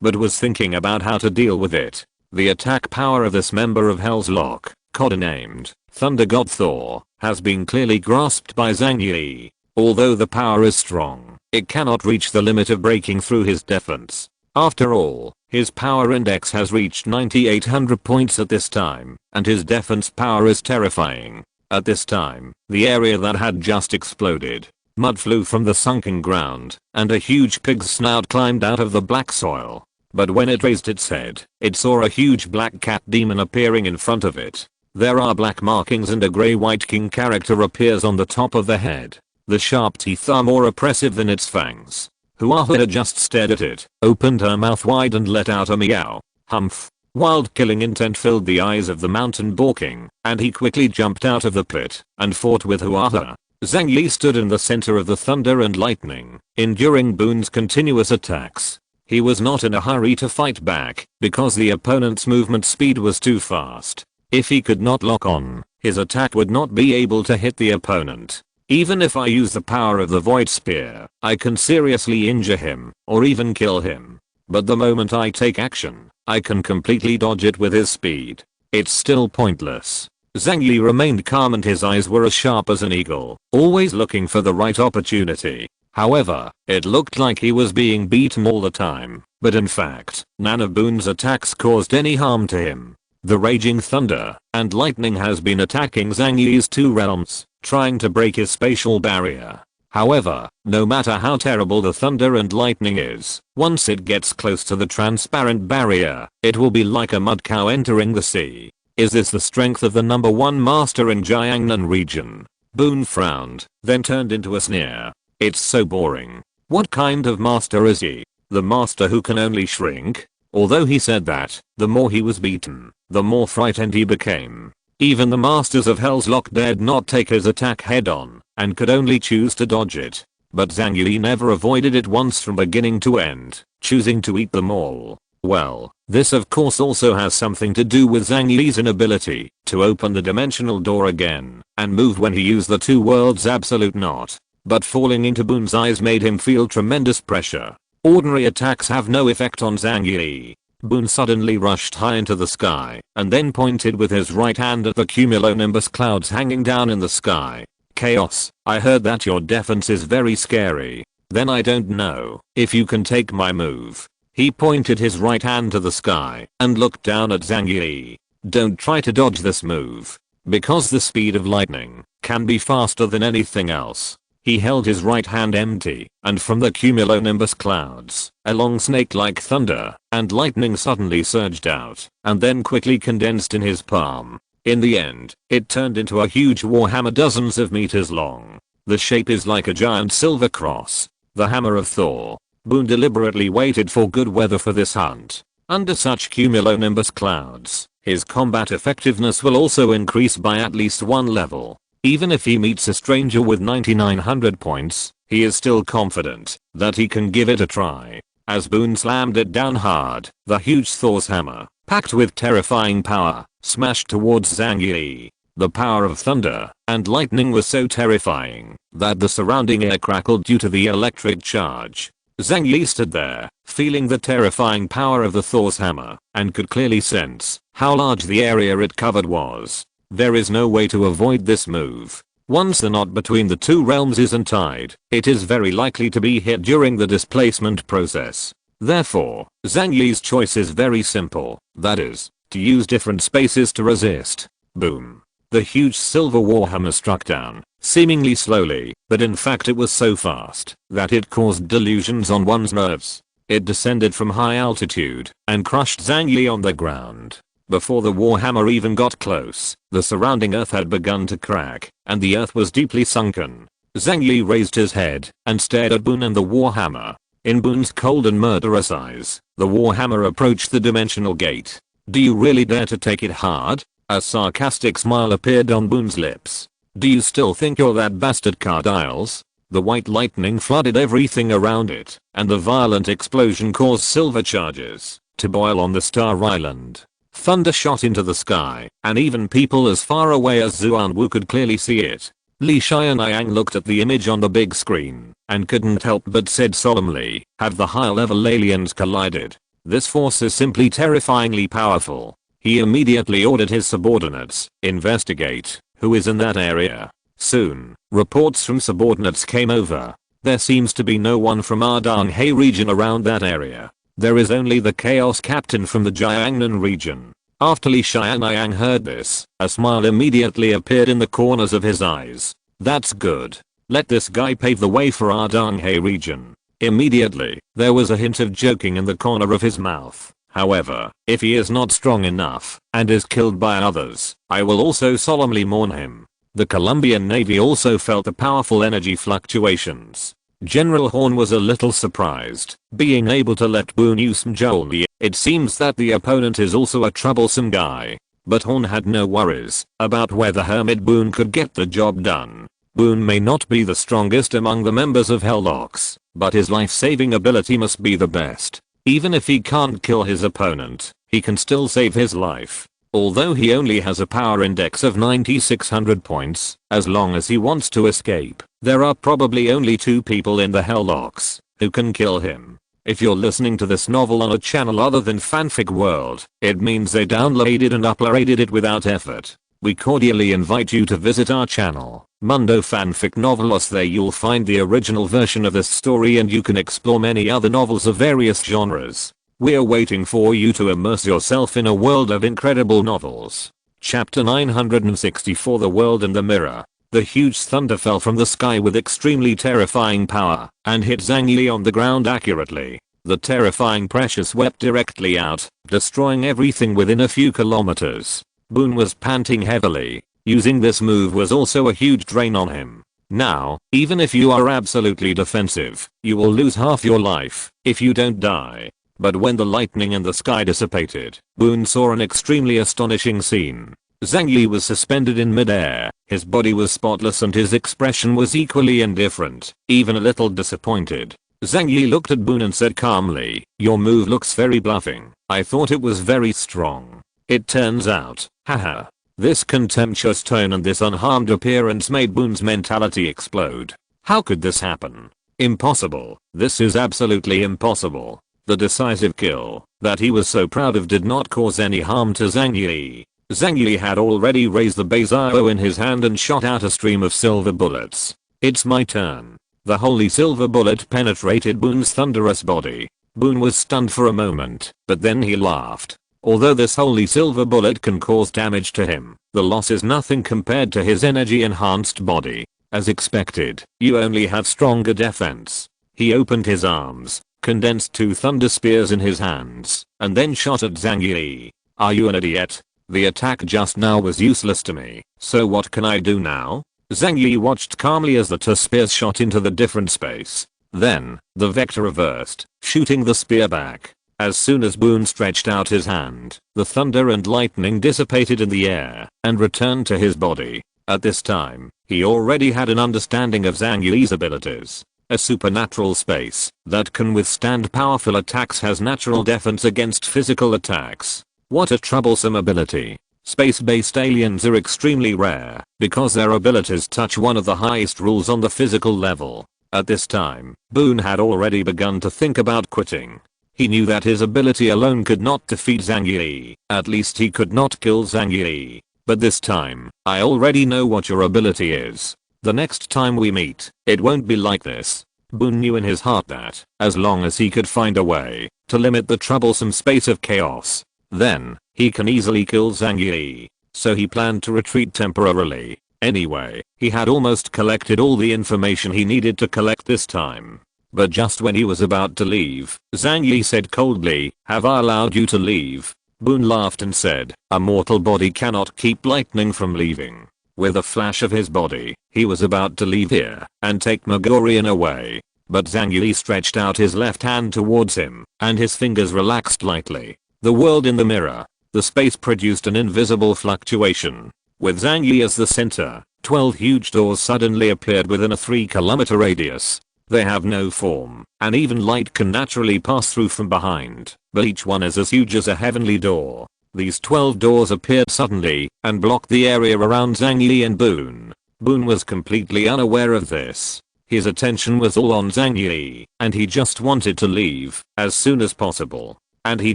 but was thinking about how to deal with it. The attack power of this member of Hell's Lock, codenamed Thunder God Thor, has been clearly grasped by Zhang Yi. Although the power is strong, it cannot reach the limit of breaking through his defense. After all, his power index has reached 9800 points at this time, and his defense power is terrifying. At this time, the area that had just exploded. Mud flew from the sunken ground, and a huge pig's snout climbed out of the black soil. But when it raised its head, it saw a huge black cat demon appearing in front of it. There are black markings and a grey-white king character appears on the top of the head. The sharp teeth are more oppressive than its fangs. Huahua just stared at it, opened her mouth wide and let out a meow. Humph. Wild killing intent filled the eyes of the mountain boar king, and he quickly jumped out of the pit and fought with Huahua. Zhang Yi stood in the center of the thunder and lightning, enduring Boone's continuous attacks. He was not in a hurry to fight back, because the opponent's movement speed was too fast. If he could not lock on, his attack would not be able to hit the opponent. Even if I use the power of the Void Spear, I can seriously injure him, or even kill him. But the moment I take action, I can completely dodge it with his speed. It's still pointless. Zhang Yi remained calm and his eyes were as sharp as an eagle, always looking for the right opportunity. However, it looked like he was being beaten all the time, but in fact, none of Boone's attacks caused any harm to him. The raging thunder and lightning has been attacking Zhang Yi's two realms, trying to break his spatial barrier. However, no matter how terrible the thunder and lightning is, once it gets close to the transparent barrier, it will be like a mud cow entering the sea. Is this the strength of the number one master in Jiangnan region? Boone frowned, then turned into a sneer. It's so boring. What kind of master is he? The master who can only shrink? Although he said that, the more he was beaten, the more frightened he became. Even the masters of Hell's Lock dared not take his attack head on, and could only choose to dodge it. But Zhang Yi never avoided it once from beginning to end, choosing to eat them all. Well, this of course also has something to do with Zhang Yi's inability to open the dimensional door again, and move when he used the two worlds absolute knot. But falling into Boone's eyes made him feel tremendous pressure. Ordinary attacks have no effect on Zhang Yi. Boone suddenly rushed high into the sky, and then pointed with his right hand at the cumulonimbus clouds hanging down in the sky. Chaos, I heard that your defense is very scary. Then I don't know if you can take my move. He pointed his right hand to the sky and looked down at Zhang Yi. Don't try to dodge this move, because the speed of lightning can be faster than anything else. He held his right hand empty, and from the cumulonimbus clouds, a long snake-like thunder and lightning suddenly surged out, and then quickly condensed in his palm. In the end, it turned into a huge warhammer dozens of meters long. The shape is like a giant silver cross. The hammer of Thor. Boone deliberately waited for good weather for this hunt. Under such cumulonimbus clouds, his combat effectiveness will also increase by at least one level. Even if he meets a stranger with 9900 points, he is still confident that he can give it a try. As Boone slammed it down hard, the huge Thor's hammer, packed with terrifying power, smashed towards Zhang Yi. The power of thunder and lightning was so terrifying that the surrounding air crackled due to the electric charge. Zhang Yi stood there, feeling the terrifying power of the Thor's hammer, and could clearly sense how large the area it covered was. There is no way to avoid this move. Once the knot between the two realms is untied, it is very likely to be hit during the displacement process. Therefore, Zhang Yi's choice is very simple, that is, to use different spaces to resist. Boom. The huge silver warhammer struck down, seemingly slowly, but in fact it was so fast that it caused delusions on one's nerves. It descended from high altitude and crushed Zhang Yi on the ground. Before the warhammer even got close, the surrounding earth had begun to crack, and the earth was deeply sunken. Zhang Yi raised his head and stared at Boone and the warhammer. In Boone's cold and murderous eyes, the warhammer approached the dimensional gate. Do you really dare to take it hard? A sarcastic smile appeared on Boone's lips. Do you still think you're that bastard Cardiles? The white lightning flooded everything around it, and the violent explosion caused silver charges to boil on the Star Island. Thunder shot into the sky, and even people as far away as Zuan-Wu could clearly see it. Li Xianyang looked at the image on the big screen, and couldn't help but said solemnly, have the high-level aliens collided? This force is simply terrifyingly powerful. He immediately ordered his subordinates, investigate, who is in that area. Soon, reports from subordinates came over. There seems to be no one from our Donghae region around that area. There is only the Chaos Captain from the Jiangnan region. After Li Xianyang heard this, a smile immediately appeared in the corners of his eyes. That's good. Let this guy pave the way for our Donghae region. Immediately, there was a hint of joking in the corner of his mouth. However, if he is not strong enough, and is killed by others, I will also solemnly mourn him. The Colombian Navy also felt the powerful energy fluctuations. General Horn was a little surprised, being able to let Boone use Mjolnir. It seems that the opponent is also a troublesome guy. But Horn had no worries about whether Hermit Boone could get the job done. Boone may not be the strongest among the members of Hellocks, but his life-saving ability must be the best. Even if he can't kill his opponent, he can still save his life. Although he only has a power index of 9600 points, as long as he wants to escape, there are probably only 2 people in the Hellocks who can kill him. If you're listening to this novel on a channel other than Fanfic World, it means they downloaded and uploaded it without effort. We cordially invite you to visit our channel, Mundo Fanfic Novelos. There you'll find the original version of this story, and you can explore many other novels of various genres. We're waiting for you to immerse yourself in a world of incredible novels. Chapter 964, The World in the Mirror. The huge thunder fell from the sky with extremely terrifying power and hit Zhang Yi on the ground accurately. The terrifying pressure swept directly out, destroying everything within a few kilometers. Boone was panting heavily. Using this move was also a huge drain on him. Now, even if you are absolutely defensive, you will lose half your life if you don't die. But when the lightning in the sky dissipated, Boone saw an extremely astonishing scene. Zhang Yi was suspended in midair. His body was spotless and his expression was equally indifferent, even a little disappointed. Zhang Yi looked at Boone and said calmly, "Your move looks very bluffing. I thought it was very strong. It turns out, haha." This contemptuous tone and this unharmed appearance made Boone's mentality explode. How could this happen? Impossible. This is absolutely impossible. The decisive kill that he was so proud of did not cause any harm to Zhang Yi. Zhang Yi had already raised the Beizao in his hand and shot out a stream of silver bullets. It's my turn. The holy silver bullet penetrated Boone's thunderous body. Boone was stunned for a moment, but then he laughed. Although this holy silver bullet can cause damage to him, the loss is nothing compared to his energy enhanced body. As expected, you only have stronger defense. He opened his arms, condensed 2 thunder spears in his hands, and then shot at Zhang Yi. Are you an idiot? The attack just now was useless to me, so what can I do now? Zhang Yi watched calmly as the 2 spears shot into the different space. Then, the vector reversed, shooting the spear back. As soon as Boone stretched out his hand, the thunder and lightning dissipated in the air and returned to his body. At this time, he already had an understanding of Zhang Yi's abilities. A supernatural space that can withstand powerful attacks has natural defense against physical attacks. What a troublesome ability. Space-based aliens are extremely rare because their abilities touch one of the highest rules on the physical level. At this time, Boone had already begun to think about quitting. He knew that his ability alone could not defeat Zhang Yi. At least he could not kill Zhang Yi. But this time, I already know what your ability is. The next time we meet, it won't be like this. Boone knew in his heart that, as long as he could find a way to limit the troublesome space of chaos, then he can easily kill Zhang Yi. So he planned to retreat temporarily. Anyway, he had almost collected all the information he needed to collect this time. But just when he was about to leave, Zhang Yi said coldly, "Have I allowed you to leave?" Boone laughed and said, "A mortal body cannot keep lightning from leaving." With a flash of his body, he was about to leave here and take Megorian away. But Zhang Yi stretched out his left hand towards him, and his fingers relaxed lightly. The world in the mirror. The space produced an invisible fluctuation. With Zhang Yi as the center, 12 huge doors suddenly appeared within a 3-kilometer radius. They have no form, and even light can naturally pass through from behind, but each one is as huge as a heavenly door. These 12 doors appeared suddenly and blocked the area around Zhang Yi and Boone. Boone was completely unaware of this. His attention was all on Zhang Yi, and he just wanted to leave as soon as possible. And he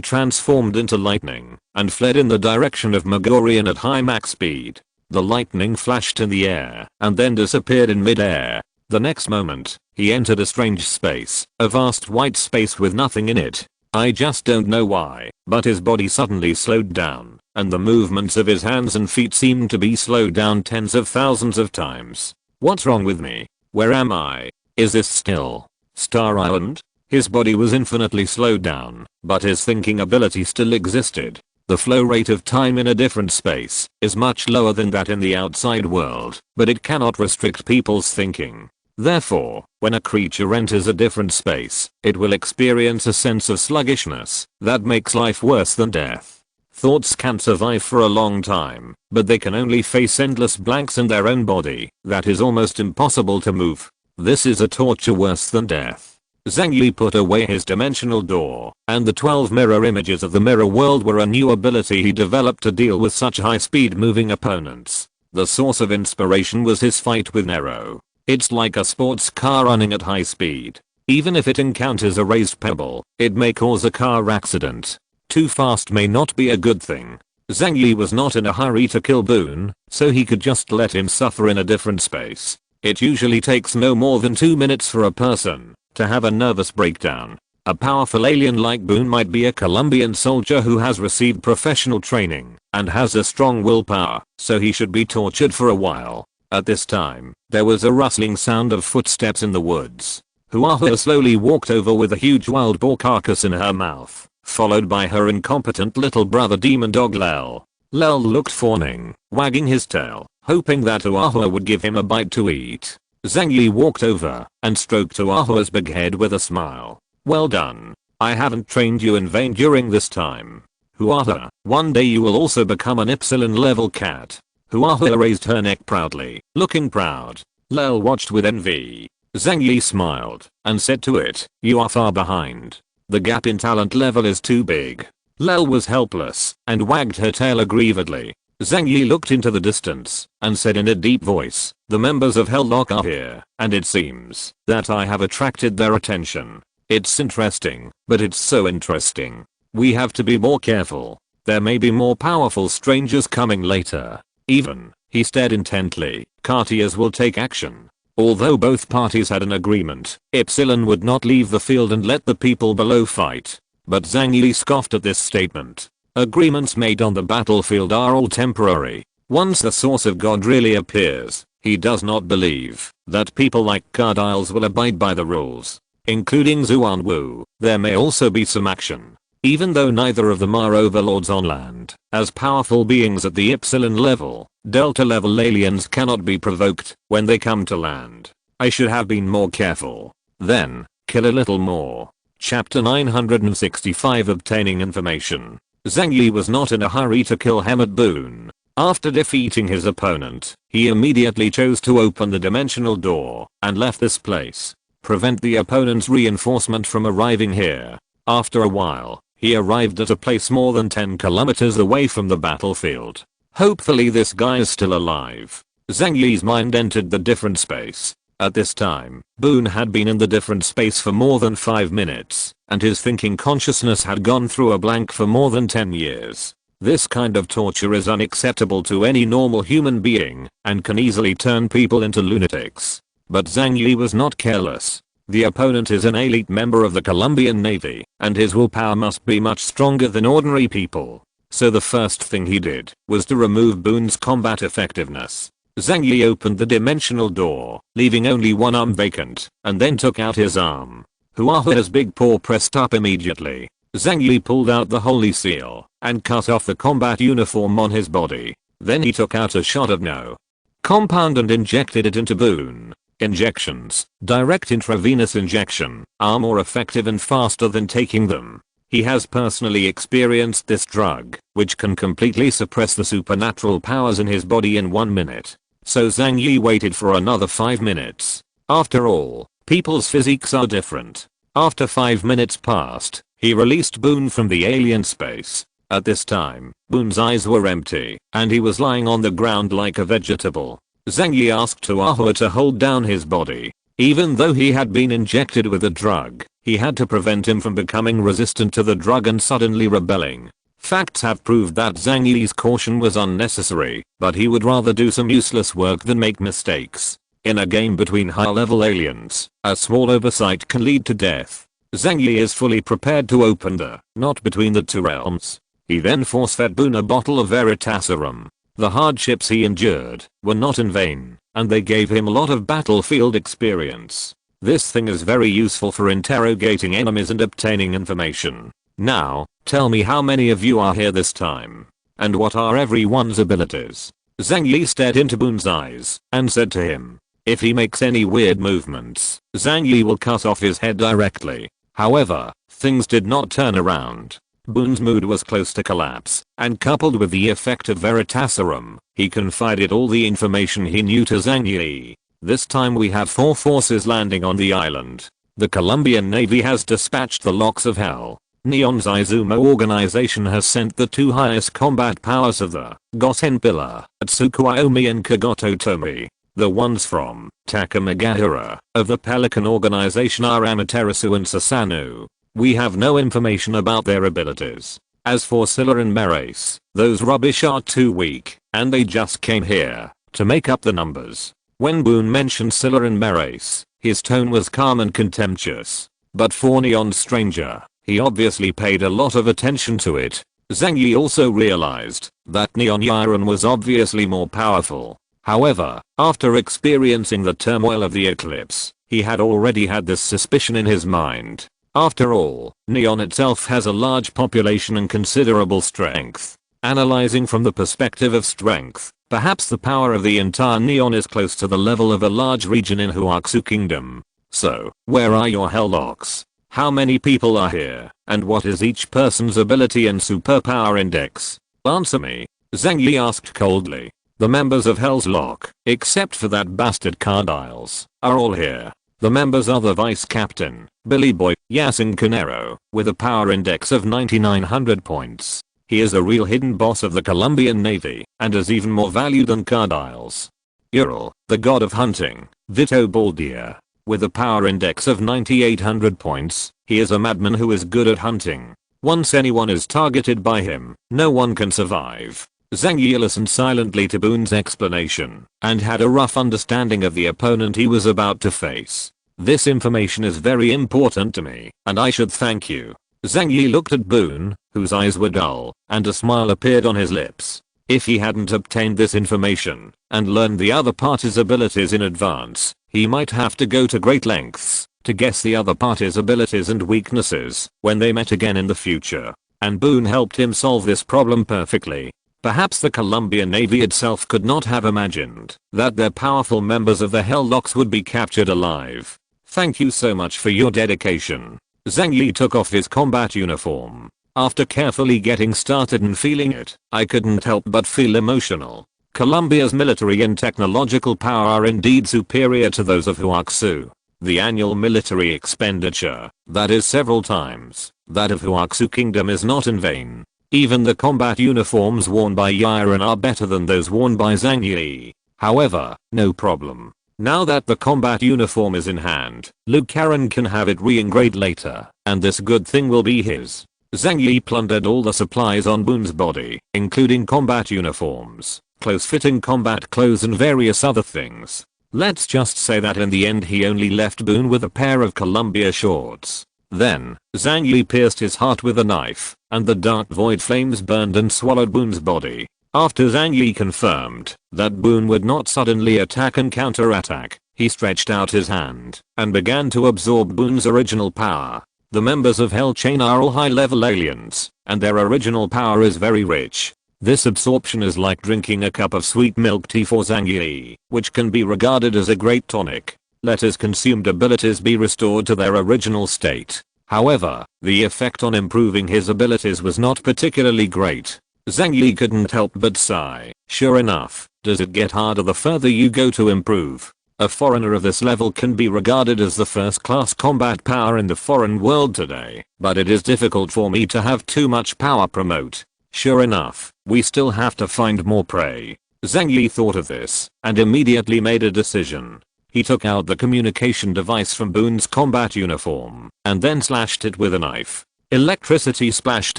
transformed into lightning and fled in the direction of Megorian at high max speed. The lightning flashed in the air and then disappeared in mid-air. The next moment, he entered a strange space, a vast white space with nothing in it. I just don't know why, but his body suddenly slowed down, and the movements of his hands and feet seemed to be slowed down tens of thousands of times. What's wrong with me? Where am I? Is this still Star Island? His body was infinitely slowed down, but his thinking ability still existed. The flow rate of time in a different space is much lower than that in the outside world, but it cannot restrict people's thinking. Therefore, when a creature enters a different space, it will experience a sense of sluggishness that makes life worse than death. Thoughts can survive for a long time, but they can only face endless blanks in their own body that is almost impossible to move. This is a torture worse than death. Zhang Yi put away his dimensional door, and the 12 mirror images of the mirror world were a new ability he developed to deal with such high-speed moving opponents. The source of inspiration was his fight with Nero. It's like a sports car running at high speed. Even if it encounters a raised pebble, it may cause a car accident. Too fast may not be a good thing. Zhang Yi was not in a hurry to kill Boone, so he could just let him suffer in a different space. It usually takes no more than 2 minutes for a person to have a nervous breakdown. A powerful alien like Boone might be a Colombian soldier who has received professional training and has a strong willpower, so he should be tortured for a while. At this time, there was a rustling sound of footsteps in the woods. Huaha slowly walked over with a huge wild boar carcass in her mouth, followed by her incompetent little brother demon dog Lel. Lel looked fawning, wagging his tail, hoping that Huaha would give him a bite to eat. Zhang Yi walked over and stroked Huaha's big head with a smile. Well done. I haven't trained you in vain during this time. Huaha, one day you will also become an Epsilon level cat. Huaha raised her neck proudly, looking proud. Lel watched with envy. Zhang Yi smiled and said to it, you are far behind. The gap in talent level is too big. Lel was helpless and wagged her tail aggrievedly. Zhang Yi looked into the distance and said in a deep voice, the members of Helllock are here, and it seems that I have attracted their attention. It's interesting, but it's so interesting. We have to be more careful. There may be more powerful strangers coming later. Even, he stared intently, courtiers will take action. Although both parties had an agreement, Epsilon would not leave the field and let the people below fight. But Zhang Yi scoffed at this statement. Agreements made on the battlefield are all temporary. Once the source of God really appears, he does not believe that people like Cardiles will abide by the rules. Including Zuan Wu, there may also be some action. Even though neither of them are overlords on land, as powerful beings at the Epsilon level, Delta level aliens cannot be provoked when they come to land. I should have been more careful. Then, kill a little more. Chapter 965 Obtaining Information. Zhang Yi was not in a hurry to kill Hemet Boone. After defeating his opponent, he immediately chose to open the dimensional door and left this place. Prevent the opponent's reinforcement from arriving here. After a while, he arrived at a place more than 10 kilometers away from the battlefield. Hopefully this guy is still alive. Zhang Yi's mind entered the different space. At this time, Boone had been in the different space for more than 5 minutes, and his thinking consciousness had gone through a blank for more than 10 years. This kind of torture is unacceptable to any normal human being, and can easily turn people into lunatics. But Zhang Yi was not careless. The opponent is an elite member of the Colombian Navy, and his willpower must be much stronger than ordinary people. So the first thing he did was to remove Boone's combat effectiveness. Zhang Yi opened the dimensional door, leaving only one arm vacant, and then took out his arm. Huaha's big paw pressed up immediately. Zhang Yi pulled out the holy seal and cut off the combat uniform on his body. Then he took out a shot of no compound and injected it into Boone. Injections, direct intravenous injection, are more effective and faster than taking them. He has personally experienced this drug, which can completely suppress the supernatural powers in his body in 1 minute. So Zhang Yi waited for another 5 minutes. After all, people's physiques are different. After 5 minutes passed, he released Boone from the alien space. At this time, Boone's eyes were empty, and he was lying on the ground like a vegetable. Zhang Yi asked Tuahua to hold down his body. Even though he had been injected with a drug, he had to prevent him from becoming resistant to the drug and suddenly rebelling. Facts have proved that Zhang Yi's caution was unnecessary, but he would rather do some useless work than make mistakes. In a game between high-level aliens, a small oversight can lead to death. Zhang Yi is fully prepared to open the knot between the two realms. He then force-fed Boone a bottle of Veritaserum. The hardships he endured were not in vain, and they gave him a lot of battlefield experience. This thing is very useful for interrogating enemies and obtaining information. Now, tell me how many of you are here this time, and what are everyone's abilities? Zhang Yi stared into Boone's eyes and said to him, if he makes any weird movements, Zhang Yi will cut off his head directly. However, things did not turn around. Boone's mood was close to collapse, and coupled with the effect of Veritaserum, he confided all the information he knew to Zhang Yi. This time we have 4 forces landing on the island. The Colombian Navy has dispatched the Locks of Hell. Neon's Izumo organization has sent the 2 highest combat powers of the Gosen Pillar at Tsukuyomi and Kagototomi. The ones from Takamagahara of the Pelican organization are Amaterasu and Sasanu. We have no information about their abilities. As for Scylla and Merace, those rubbish are too weak, and they just came here to make up the numbers. When Boone mentioned Scylla and Merace, his tone was calm and contemptuous. But for Neon's stranger, he obviously paid a lot of attention to it. Zhang Yi also realized that Neon Yiren was obviously more powerful. However, after experiencing the turmoil of the eclipse, he had already had this suspicion in his mind. After all, Neon itself has a large population and considerable strength. Analyzing from the perspective of strength, perhaps the power of the entire Neon is close to the level of a large region in Huaxu Kingdom. So, where are your Hellocks? How many people are here, and what is each person's ability and superpower index? Answer me. Zhang Yi asked coldly. The members of Hell's Lock, except for that bastard Cardiles, are all here. The members are the Vice Captain, Billy Boy, Yasin Cunero, with a power index of 9900 points. He is a real hidden boss of the Colombian Navy, and is even more value than Cardiles. Ural, the god of hunting, Vito Baldia, with a power index of 9800 points. He is a madman who is good at hunting. Once anyone is targeted by him, no one can survive. Zhang Yi listened silently to Boone's explanation, and had a rough understanding of the opponent he was about to face. This information is very important to me, and I should thank you. Zhang Yi looked at Boone, whose eyes were dull, and a smile appeared on his lips. If he hadn't obtained this information, and learned the other party's abilities in advance, he might have to go to great lengths to guess the other party's abilities and weaknesses when they met again in the future. And Boone helped him solve this problem perfectly. Perhaps the Colombian Navy itself could not have imagined that their powerful members of the Hellocks would be captured alive. Thank you so much for your dedication. Zhang Yi took off his combat uniform. After carefully getting started and feeling it, I couldn't help but feel emotional. Colombia's military and technological power are indeed superior to those of Huaxu. The annual military expenditure, that is several times that of Huaxu Kingdom, is not in vain. Even the combat uniforms worn by Yiren are better than those worn by Zhang Yi. However, no problem. Now that the combat uniform is in hand, Lucaran can have it re-engraved later, and this good thing will be his. Zhang Yi plundered all the supplies on Boone's body, including combat uniforms, close-fitting combat clothes and various other things. Let's just say that in the end he only left Boone with a pair of Columbia shorts. Then, Zhang Yi pierced his heart with a knife, and the dark void flames burned and swallowed Boone's body. After Zhang Yi confirmed that Boone would not suddenly attack and counterattack, he stretched out his hand and began to absorb Boone's original power. The members of Hell Chain are all high-level aliens, and their original power is very rich. This absorption is like drinking a cup of sweet milk tea for Zhang Yi, which can be regarded as a great tonic. Let his consumed abilities be restored to their original state. However, the effect on improving his abilities was not particularly great. Zhang Yi couldn't help but sigh. Sure enough, Does it get harder the further you go to improve? A foreigner of this level can be regarded as the first-class combat power in the foreign world today, but it is difficult for me to have too much power promote. Sure enough, we still have to find more prey. Zhang Yi thought of this, and immediately made a decision. He took out the communication device from Boone's combat uniform, and then slashed it with a knife. Electricity splashed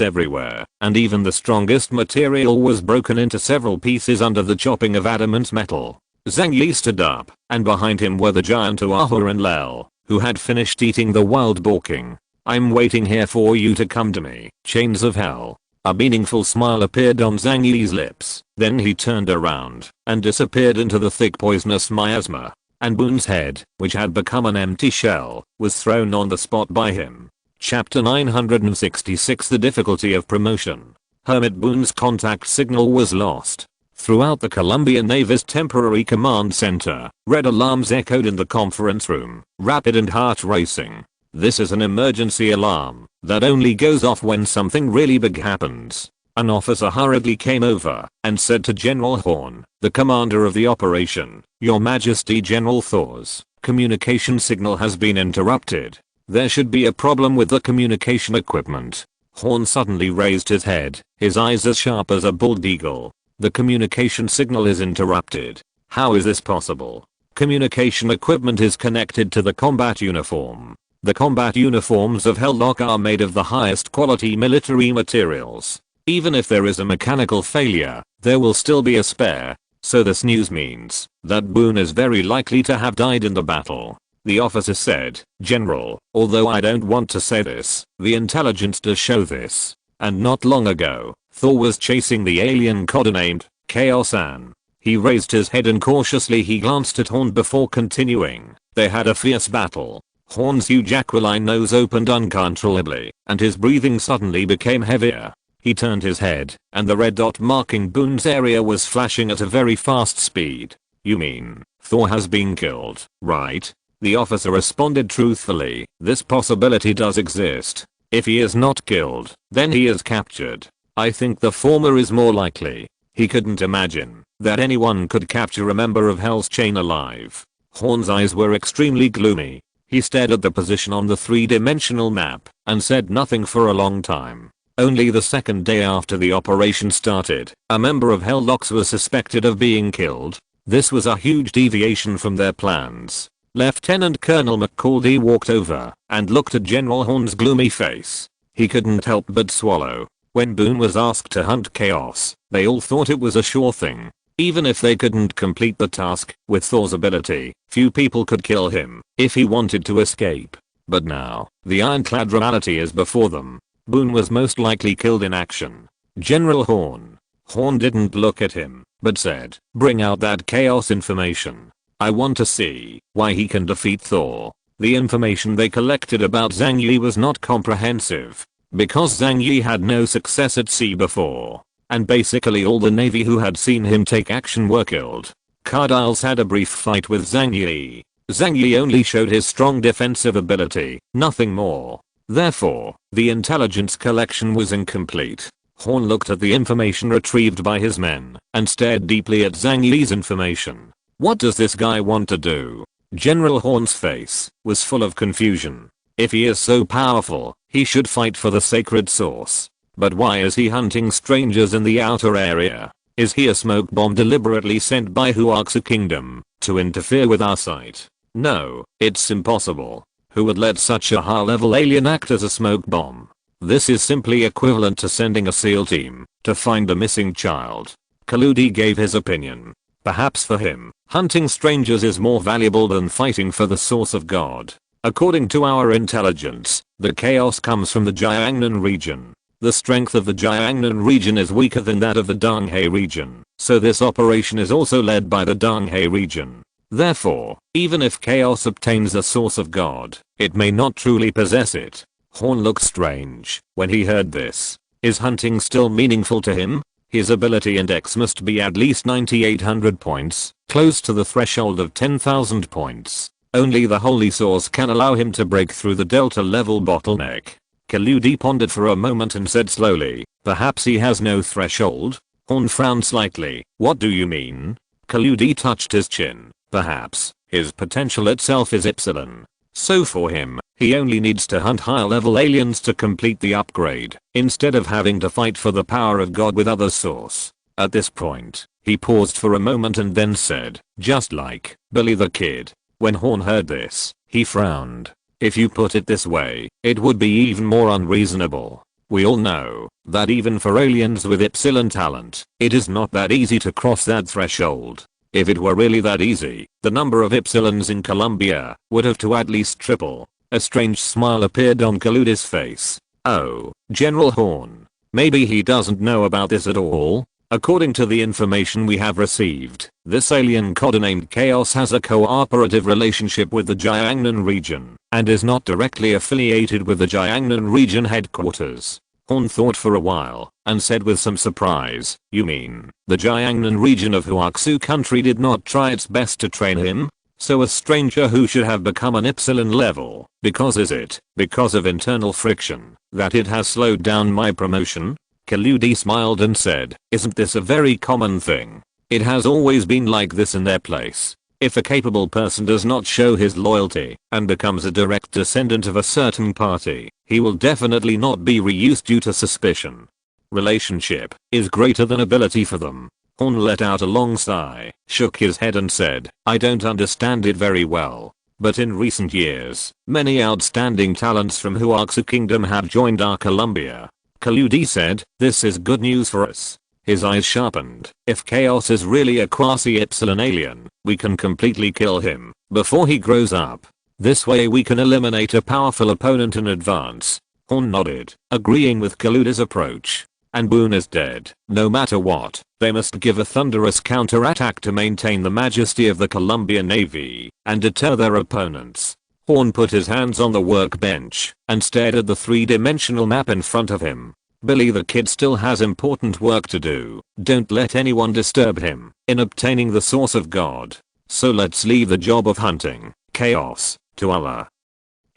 everywhere, and even the strongest material was broken into several pieces under the chopping of adamant metal. Zhang Yi stood up, and behind him were the giant Uahu and Lel, who had finished eating the wild boar king. I'm waiting here for you to come to me, chains of hell. A meaningful smile appeared on Zhang Yi's lips, then he turned around, and disappeared into the thick poisonous miasma. And Boone's head, which had become an empty shell, was thrown on the spot by him. Chapter 966 The Difficulty of Promotion. Hermit Boone's contact signal was lost. Throughout the Colombian Navy's temporary command center, red alarms echoed in the conference room, rapid and heart-racing. This is an emergency alarm that only goes off when something really big happens. An officer hurriedly came over and said to General Horn, the commander of the operation, Your Majesty General Thor's communication signal has been interrupted. There should be a problem with the communication equipment. Horn suddenly raised his head, his eyes as sharp as a bald eagle. The communication signal is interrupted. How is this possible? Communication equipment is connected to the combat uniform. The combat uniforms of Helllock are made of the highest quality military materials. Even if there is a mechanical failure, there will still be a spare. So this news means that Boone is very likely to have died in the battle. The officer said, General, although I don't want to say this, the intelligence does show this. And not long ago, Thor was chasing the alien codenamed Chaos-An. He raised his head and cautiously he glanced at Horn before continuing. They had a fierce battle. Horn's huge aquiline nose opened uncontrollably, and his breathing suddenly became heavier. He turned his head, and the red dot marking Boone's area was flashing at a very fast speed. You mean, Thor has been killed, right? The officer responded truthfully, this possibility does exist. If he is not killed, then he is captured. I think the former is more likely. He couldn't imagine that anyone could capture a member of Hell's Chain alive. Horn's eyes were extremely gloomy. He stared at the position on the three-dimensional map, and said nothing for a long time. Only the second day after the operation started, a member of Hellocks was suspected of being killed. This was a huge deviation from their plans. Lieutenant Colonel McCaldy walked over and looked at General Horn's gloomy face. He couldn't help but swallow. When Boone was asked to hunt Chaos, they all thought it was a sure thing. Even if they couldn't complete the task, with Thor's ability, few people could kill him if he wanted to escape. But now, the ironclad reality is before them. Boone was most likely killed in action. General Horn. Horn didn't look at him, but said, bring out that Chaos information. I want to see why he can defeat Thor. The information they collected about Zhang Yi was not comprehensive, because Zhang Yi had no success at sea before, and basically all the Navy who had seen him take action were killed. Cardiles had a brief fight with Zhang Yi. Zhang Yi only showed his strong defensive ability, nothing more. Therefore, the intelligence collection was incomplete. Horn looked at the information retrieved by his men, and stared deeply at Zhang Yi's information. What does this guy want to do? General Horn's face was full of confusion. If he is so powerful, he should fight for the sacred source. But why is he hunting strangers in the outer area? Is he a smoke bomb deliberately sent by Huaxia Kingdom to interfere with our sight? No, it's impossible. Who would let such a high-level alien act as a smoke bomb? This is simply equivalent to sending a SEAL team to find a missing child. Kaludi gave his opinion. Perhaps for him, hunting strangers is more valuable than fighting for the source of God. According to our intelligence, the chaos comes from the Jiangnan region. The strength of the Jiangnan region is weaker than that of the Donghae region, so this operation is also led by the Donghae region. Therefore, even if chaos obtains the source of God, it may not truly possess it. Horn looked strange when he heard this. Is hunting still meaningful to him? His ability index must be at least 9800 points, close to the threshold of 10,000 points. Only the Holy Source can allow him to break through the Delta level bottleneck. Kaludi pondered for a moment and said slowly, perhaps he has no threshold? Horn frowned slightly. What do you mean? Kaludi touched his chin. Perhaps his potential itself is Epsilon. So for him, he only needs to hunt higher level aliens to complete the upgrade, instead of having to fight for the power of God with other source. At this point, he paused for a moment and then said, just like Billy the Kid. When Horn heard this, he frowned. If you put it this way, it would be even more unreasonable. We all know that even for aliens with Epsilon talent, it is not that easy to cross that threshold. If it were really that easy, the number of Epsilons in Columbia would have to at least triple. A strange smile appeared on Kaludi's face. Oh, General Horn. Maybe he doesn't know about this at all? According to the information we have received, this alien codenamed Chaos has a cooperative relationship with the Jiangnan region, and is not directly affiliated with the Jiangnan region headquarters. Horn thought for a while, and said with some surprise, you mean, the Jiangnan region of Huaxu country did not try its best to train him? So a stranger who should have become an Epsilon level, because of internal friction, that it has slowed down my promotion? Kaludi smiled and said, isn't this a very common thing? It has always been like this in their place. If a capable person does not show his loyalty and becomes a direct descendant of a certain party, he will definitely not be reused due to suspicion. Relationship is greater than ability for them. Horn let out a long sigh, shook his head and said, I don't understand it very well. But in recent years, many outstanding talents from Huaxu Kingdom have joined our Columbia. Kaludi said, this is good news for us. His eyes sharpened. If Chaos is really a quasi-Epsilon alien, we can completely kill him before he grows up. This way we can eliminate a powerful opponent in advance. Horn nodded, agreeing with Kaludi's approach. And Boone is dead. No matter what, they must give a thunderous counterattack to maintain the majesty of the Colombian Navy and deter their opponents. Horn put his hands on the workbench and stared at the three-dimensional map in front of him. Billy the Kid still has important work to do. Don't let anyone disturb him in obtaining the source of God. So let's leave the job of hunting Chaos to Allah.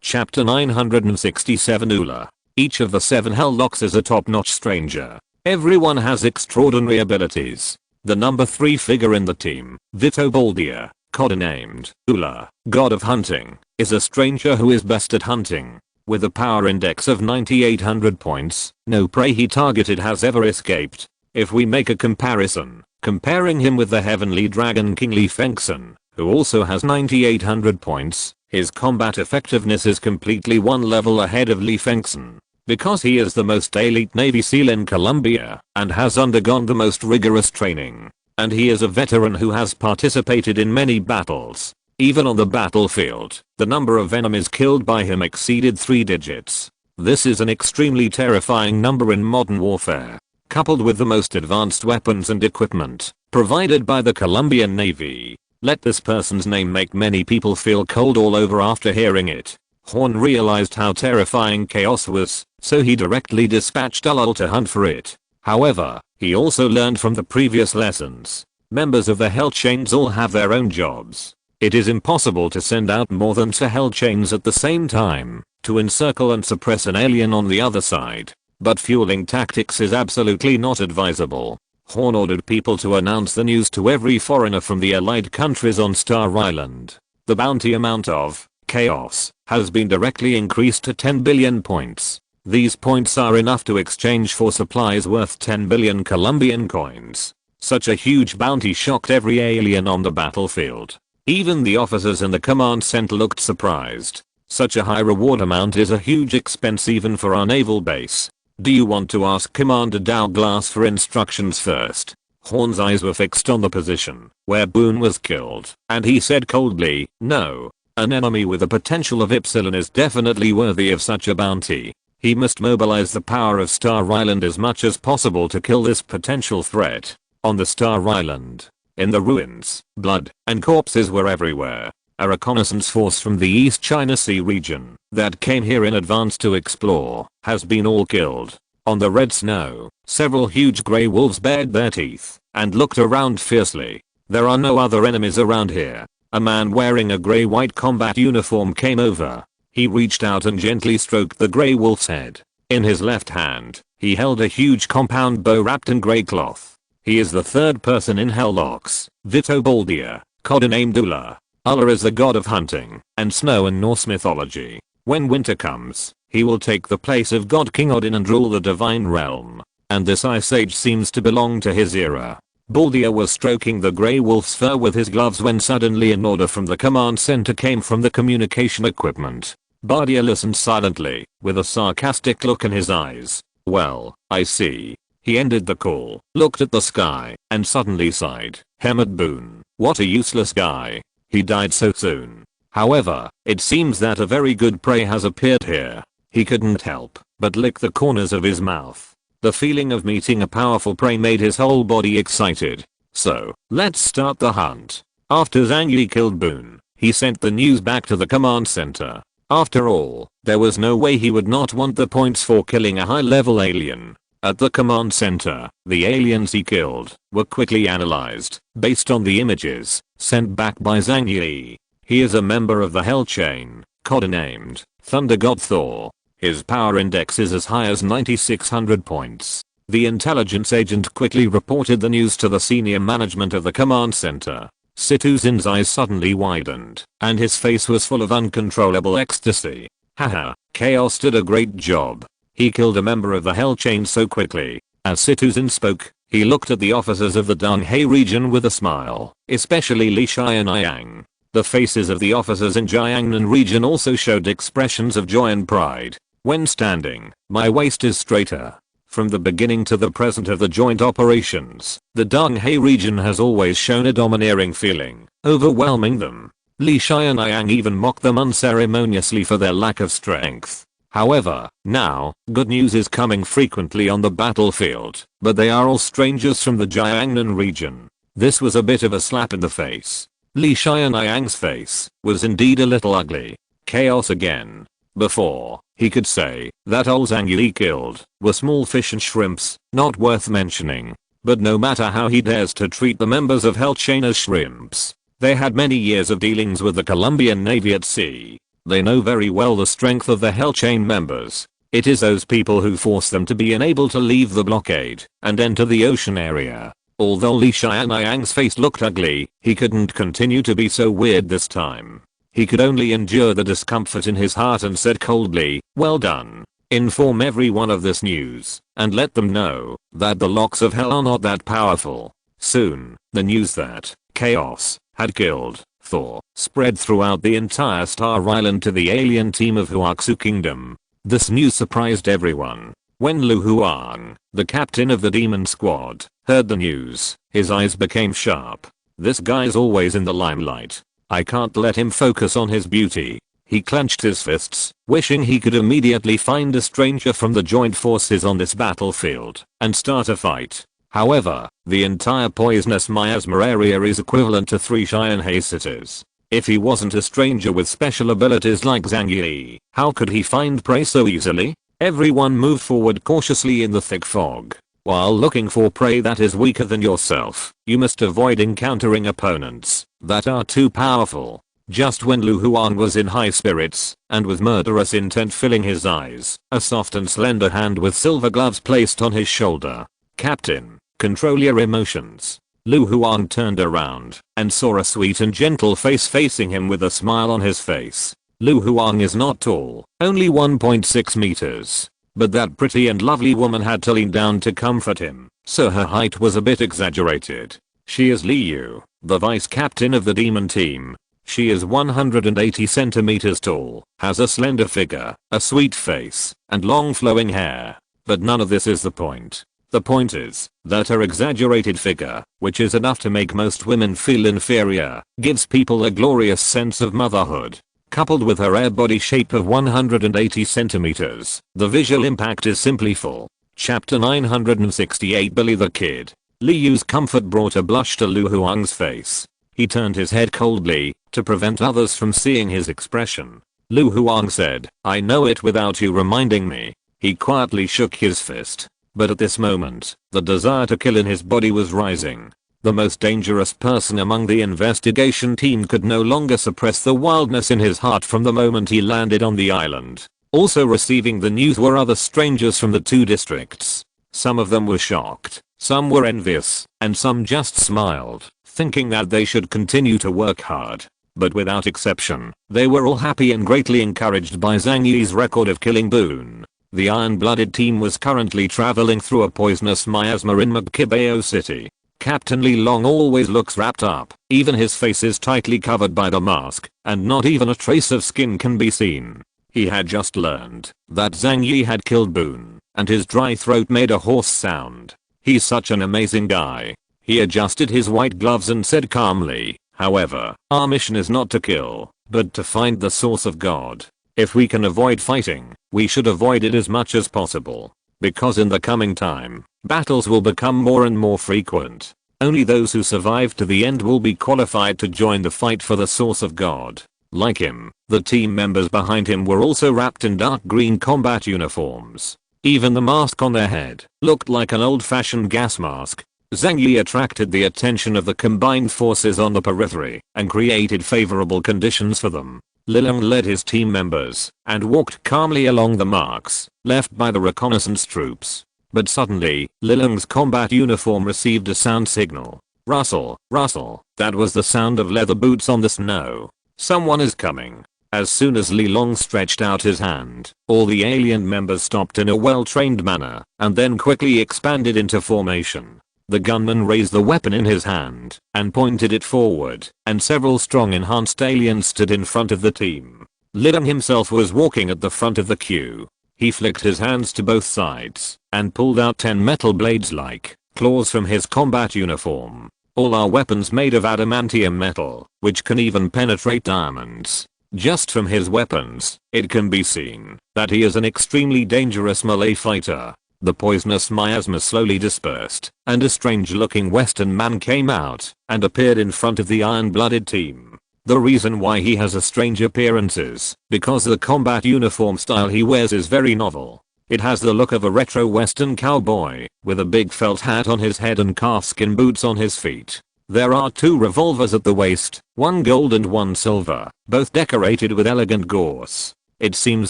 Chapter 967 Ula. Each of the 7 Hellocks is a top-notch stranger. Everyone has extraordinary abilities. The number 3 figure in the team, Vito Baldia, codenamed Ula, God of Hunting, is a stranger who is best at hunting. With a power index of 9800 points, no prey he targeted has ever escaped. If we make a comparison, comparing him with the heavenly dragon King Li Fengson, who also has 9800 points, his combat effectiveness is completely one level ahead of Li Fengson. Because he is the most elite Navy SEAL in Columbia and has undergone the most rigorous training. And he is a veteran who has participated in many battles. Even on the battlefield, the number of enemies killed by him exceeded 3 digits. This is an extremely terrifying number in modern warfare. Coupled with the most advanced weapons and equipment provided by the Colombian Navy. Let this person's name make many people feel cold all over after hearing it. Horn realized how terrifying Chaos was, so he directly dispatched Ulul to hunt for it. However, he also learned from the previous lessons. Members of the Hell Chains all have their own jobs. It is impossible to send out more than 2 Hell Chains at the same time to encircle and suppress an alien on the other side. But fueling tactics is absolutely not advisable. Horn ordered people to announce the news to every foreigner from the allied countries on Star Island. The bounty amount of Chaos has been directly increased to 10 billion points. These points are enough to exchange for supplies worth 10 billion Colombian coins. Such a huge bounty shocked every alien on the battlefield. Even the officers in the command center looked surprised. Such a high reward amount is a huge expense even for our naval base. Do you want to ask Commander Douglas for instructions first? Horn's eyes were fixed on the position where Boone was killed, and he said coldly, no. An enemy with a potential of Epsilon is definitely worthy of such a bounty. He must mobilize the power of Star Island as much as possible to kill this potential threat. On the Star Island, in the ruins, blood and corpses were everywhere. A reconnaissance force from the East China Sea region that came here in advance to explore has been all killed. On the red snow, several huge grey wolves bared their teeth and looked around fiercely. There are no other enemies around here. A man wearing a grey-white combat uniform came over. He reached out and gently stroked the grey wolf's head. In his left hand, he held a huge compound bow wrapped in grey cloth. He is the third person in Hellbox. Vito Baldia, codenamed Ula. Ulla is the god of hunting and snow in Norse mythology. When winter comes, he will take the place of God King Odin and rule the divine realm. And this ice age seems to belong to his era. Baldia was stroking the grey wolf's fur with his gloves when suddenly an order from the command center came from the communication equipment. Baldia listened silently, with a sarcastic look in his eyes. Well, I see. He ended the call, looked at the sky, and suddenly sighed. Hemmed Boone, what a useless guy. He died so soon. However, it seems that a very good prey has appeared here. He couldn't help but lick the corners of his mouth. The feeling of meeting a powerful prey made his whole body excited. So, let's start the hunt. After Zhang Yi killed Boone, he sent the news back to the command center. After all, there was no way he would not want the points for killing a high-level alien. At the command center, the aliens he killed were quickly analyzed based on the images sent back by Zhang Yi. He is a member of the Hell Chain, codenamed Thunder God Thor. His power index is as high as 9600 points. The intelligence agent quickly reported the news to the senior management of the command center. Situzin's eyes suddenly widened, and his face was full of uncontrollable ecstasy. Haha, Chaos did a great job. He killed a member of the Hell Chain so quickly. As Situzin spoke, he looked at the officers of the Donghae region with a smile, especially Li Shai and Yang. The faces of the officers in Jiangnan region also showed expressions of joy and pride. When standing, my waist is straighter. From the beginning to the present of the joint operations, the Donghae region has always shown a domineering feeling, overwhelming them. Li Shai and Yang even mocked them unceremoniously for their lack of strength. However, now, good news is coming frequently on the battlefield, but they are all strangers from the Jiangnan region. This was a bit of a slap in the face. Li Shai and Yang's face was indeed a little ugly. Chaos again. Before, he could say that old Zhang Yi killed were small fish and shrimps, not worth mentioning. But no matter how he dares to treat the members of Hell Chain as shrimps, they had many years of dealings with the Colombian Navy at sea. They know very well the strength of the Hell Chain members. It is those people who force them to be unable to leave the blockade and enter the ocean area. Although Li Shai and Yang's face looked ugly, he couldn't continue to be so weird this time. He could only endure the discomfort in his heart and said coldly, well done. Inform everyone of this news, and let them know that the locks of hell are not that powerful. Soon, the news that Chaos had killed Thor spread throughout the entire Star Island to the alien team of Huaxu Kingdom. This news surprised everyone. When Lu Huang, the captain of the demon squad, heard the news, his eyes became sharp. This guy's always in the limelight. I can't let him focus on his beauty. He clenched his fists, wishing he could immediately find a stranger from the joint forces on this battlefield and start a fight. However, the entire poisonous miasma area is equivalent to 3 Xianhei cities. If he wasn't a stranger with special abilities like Zhang Yi, how could he find prey so easily? Everyone moved forward cautiously in the thick fog. While looking for prey that is weaker than yourself, you must avoid encountering opponents that are too powerful. Just when Lu Huang was in high spirits, and with murderous intent filling his eyes, a soft and slender hand with silver gloves placed on his shoulder. Captain, control your emotions. Lu Huang turned around and saw a sweet and gentle face facing him with a smile on his face. Lu Huang is not tall, only 1.6 meters. But that pretty and lovely woman had to lean down to comfort him, so her height was a bit exaggerated. She is Li Yu, the vice captain of the demon team. She is 180 centimeters tall, has a slender figure, a sweet face, and long flowing hair. But none of this is the point. The point is that her exaggerated figure, which is enough to make most women feel inferior, gives people a glorious sense of motherhood. Coupled with her air body shape of 180 centimeters, the visual impact is simply full. Chapter 968 Billy the Kid. Li Yu's comfort brought a blush to Lu Huang's face. He turned his head coldly to prevent others from seeing his expression. Lu Huang said, I know it without you reminding me. He quietly shook his fist. But at this moment, the desire to kill in his body was rising. The most dangerous person among the investigation team could no longer suppress the wildness in his heart from the moment he landed on the island. Also receiving the news were other strangers from the 2 districts. Some of them were shocked, some were envious, and some just smiled, thinking that they should continue to work hard. But without exception, they were all happy and greatly encouraged by Zhang Yi's record of killing Boone. The iron-blooded team was currently traveling through a poisonous miasma in Magkibao City. Captain Li Long always looks wrapped up, even his face is tightly covered by the mask, and not even a trace of skin can be seen. He had just learned that Zhang Yi had killed Boone, and his dry throat made a hoarse sound. He's such an amazing guy. He adjusted his white gloves and said calmly, "However, our mission is not to kill, but to find the source of God. If we can avoid fighting, we should avoid it as much as possible. Because in the coming time, battles will become more and more frequent. Only those who survive to the end will be qualified to join the fight for the source of God." Like him, the team members behind him were also wrapped in dark green combat uniforms. Even the mask on their head looked like an old-fashioned gas mask. Zhang Yi attracted the attention of the combined forces on the periphery and created favorable conditions for them. Li Long led his team members and walked calmly along the marks left by the reconnaissance troops. But suddenly, Li Long's combat uniform received a sound signal. Rustle, rustle. That was the sound of leather boots on the snow. Someone is coming. As soon as Li Long stretched out his hand, all the alien members stopped in a well-trained manner and then quickly expanded into formation. The gunman raised the weapon in his hand and pointed it forward, and several strong enhanced aliens stood in front of the team. Li Long himself was walking at the front of the queue. He flicked his hands to both sides and pulled out 10 metal blades like claws from his combat uniform. All are weapons made of adamantium metal, which can even penetrate diamonds. Just from his weapons, it can be seen that he is an extremely dangerous melee fighter. The poisonous miasma slowly dispersed, and a strange-looking Western man came out and appeared in front of the iron-blooded team. The reason why he has a strange appearance is because the combat uniform style he wears is very novel. It has the look of a retro Western cowboy, with a big felt hat on his head and calfskin boots on his feet. There are 2 revolvers at the waist, one gold and one silver, both decorated with elegant gauze. It seems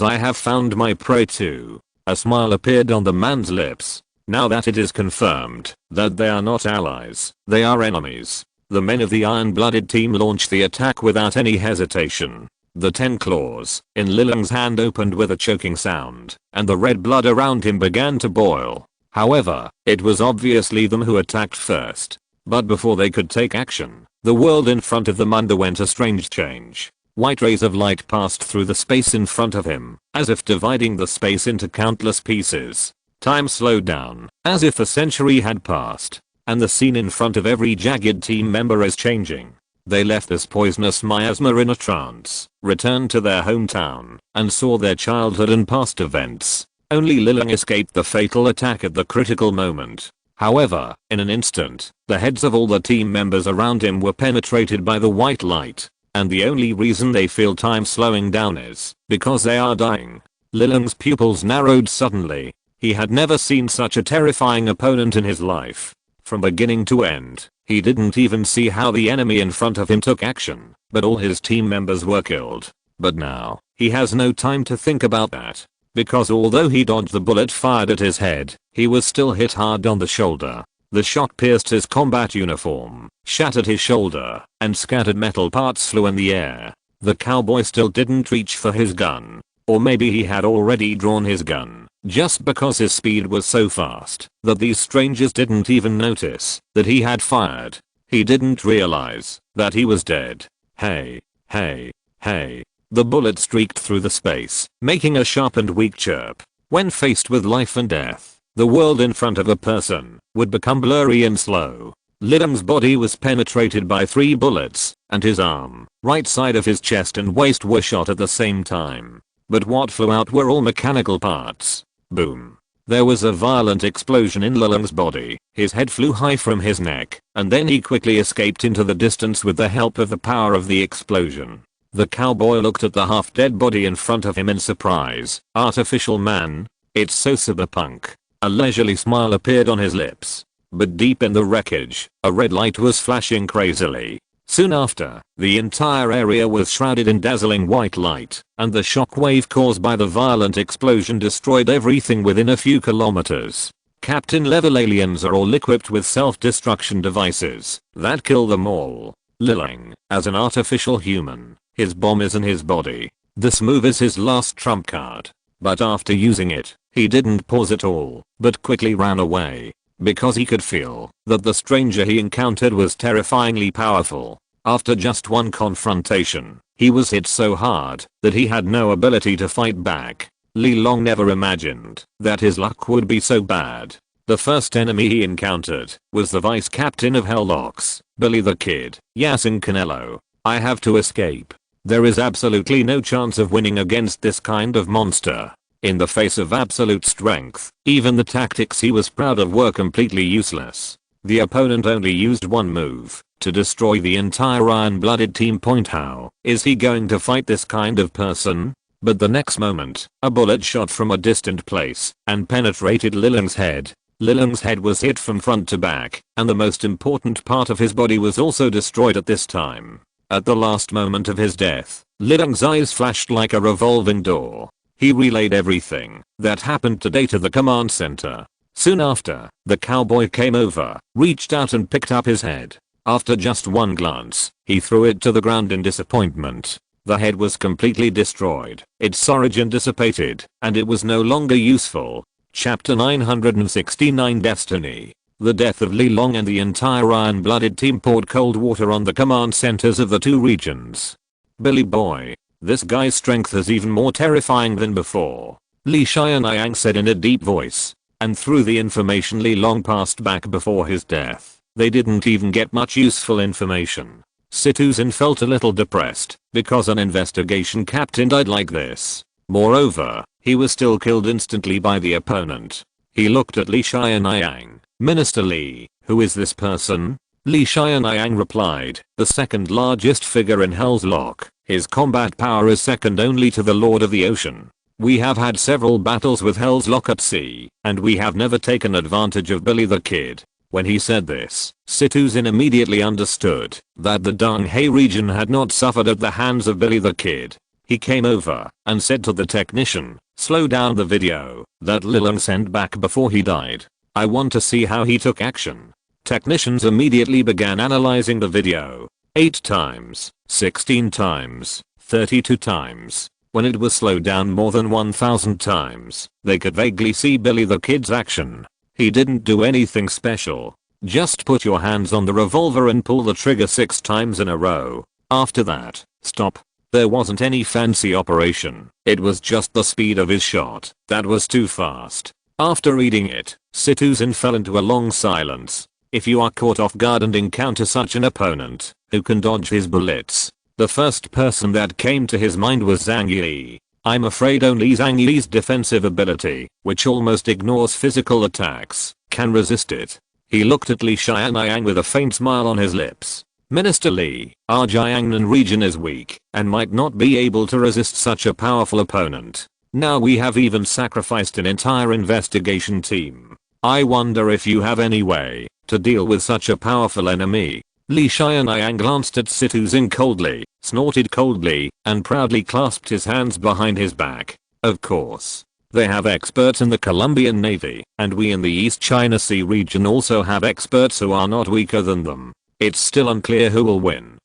I have found my prey too. A smile appeared on the man's lips. Now that it is confirmed that they are not allies, they are enemies. The men of the iron-blooded team launched the attack without any hesitation. The 10 claws in Li Long's hand opened with a choking sound, and the red blood around him began to boil. However, it was obviously them who attacked first. But before they could take action, the world in front of them underwent a strange change. White rays of light passed through the space in front of him, as if dividing the space into countless pieces. Time slowed down, as if a century had passed, and the scene in front of every jagged team member is changing. They left this poisonous miasma in a trance, returned to their hometown, and saw their childhood and past events. Only Li Long escaped the fatal attack at the critical moment. However, in an instant, the heads of all the team members around him were penetrated by the white light. And the only reason they feel time slowing down is because they are dying. Li Long's pupils narrowed suddenly. He had never seen such a terrifying opponent in his life. From beginning to end, he didn't even see how the enemy in front of him took action, but all his team members were killed. But now, he has no time to think about that. Because although he dodged the bullet fired at his head, he was still hit hard on the shoulder. The shot pierced his combat uniform, shattered his shoulder, and scattered metal parts flew in the air. The cowboy still didn't reach for his gun. Or maybe he had already drawn his gun, just because his speed was so fast that these strangers didn't even notice that he had fired. He didn't realize that he was dead. Hey, hey, hey. The bullet streaked through the space, making a sharp and weak chirp. When faced with life and death, the world in front of a person would become blurry and slow. Li Long's body was penetrated by 3 bullets, and his arm, right side of his chest and waist were shot at the same time. But what flew out were all mechanical parts. Boom. There was a violent explosion in Li Long's body. His head flew high from his neck, and then he quickly escaped into the distance with the help of the power of the explosion. The cowboy looked at the half-dead body in front of him in surprise. Artificial man? It's so cyberpunk. A leisurely smile appeared on his lips. But deep in the wreckage, a red light was flashing crazily. Soon after, the entire area was shrouded in dazzling white light, and the shock wave caused by the violent explosion destroyed everything within a few kilometers. Captain level aliens are all equipped with self-destruction devices that kill them all. Liling, as an artificial human, his bomb is in his body. This move is his last trump card. But after using it, he didn't pause at all, but quickly ran away. Because he could feel that the stranger he encountered was terrifyingly powerful. After just one confrontation, he was hit so hard that he had no ability to fight back. Li Long never imagined that his luck would be so bad. The first enemy he encountered was the vice captain of Hellocks, Billy the Kid. Yasin Canelo. I have to escape. There is absolutely no chance of winning against this kind of monster. In the face of absolute strength, even the tactics he was proud of were completely useless. The opponent only used one move to destroy the entire iron-blooded team. How is he going to fight this kind of person? But the next moment, a bullet shot from a distant place and penetrated Liling's head. Liling's head was hit from front to back, and the most important part of his body was also destroyed at this time. At the last moment of his death, Liling's eyes flashed like a revolving door. He relayed everything that happened today to the command center. Soon after, the cowboy came over, reached out and picked up his head. After just one glance, he threw it to the ground in disappointment. The head was completely destroyed, its origin dissipated, and it was no longer useful. Chapter 969 Destiny. The death of Li Long and the entire iron-blooded team poured cold water on the command centers of the two regions. Billy boy, this guy's strength is even more terrifying than before, Li Xianyang said in a deep voice. And through the information Li Long passed back before his death, they didn't even get much useful information. Citizen felt a little depressed because an investigation captain died like this. Moreover, he was still killed instantly by the opponent. He looked at Li Xianyang. Minister Li, who is this person? Li Xianyang replied, the second largest figure in Hell's Lock. His combat power is second only to the Lord of the Ocean. We have had several battles with Hell's Lock at sea, and we have never taken advantage of Billy the Kid. When he said this, Citizen immediately understood that the Donghae region had not suffered at the hands of Billy the Kid. He came over and said to the technician, slow down the video that Liling sent back before he died. I want to see how he took action. Technicians immediately began analyzing the video. 8 times, 16 times, 32 times. When it was slowed down more than 1000 times, they could vaguely see Billy the Kid's action. He didn't do anything special. Just put your hands on the revolver and pull the trigger 6 times in a row. After that, stop. There wasn't any fancy operation. It was just the speed of his shot that was too fast. After reading it, Citizen fell into a long silence. If you are caught off guard and encounter such an opponent who can dodge his bullets, the first person that came to his mind was Zhang Yi. I'm afraid only Zhang Yi's defensive ability, which almost ignores physical attacks, can resist it. He looked at Li Xianyang with a faint smile on his lips. Minister Li, our Jiangnan region is weak and might not be able to resist such a powerful opponent. Now we have even sacrificed an entire investigation team. I wonder if you have any way to deal with such a powerful enemy. Li Xianyang glanced at Citizen coldly, snorted coldly, and proudly clasped his hands behind his back. Of course. They have experts in the Colombian Navy, and we in the East China Sea region also have experts who are not weaker than them. It's still unclear who will win.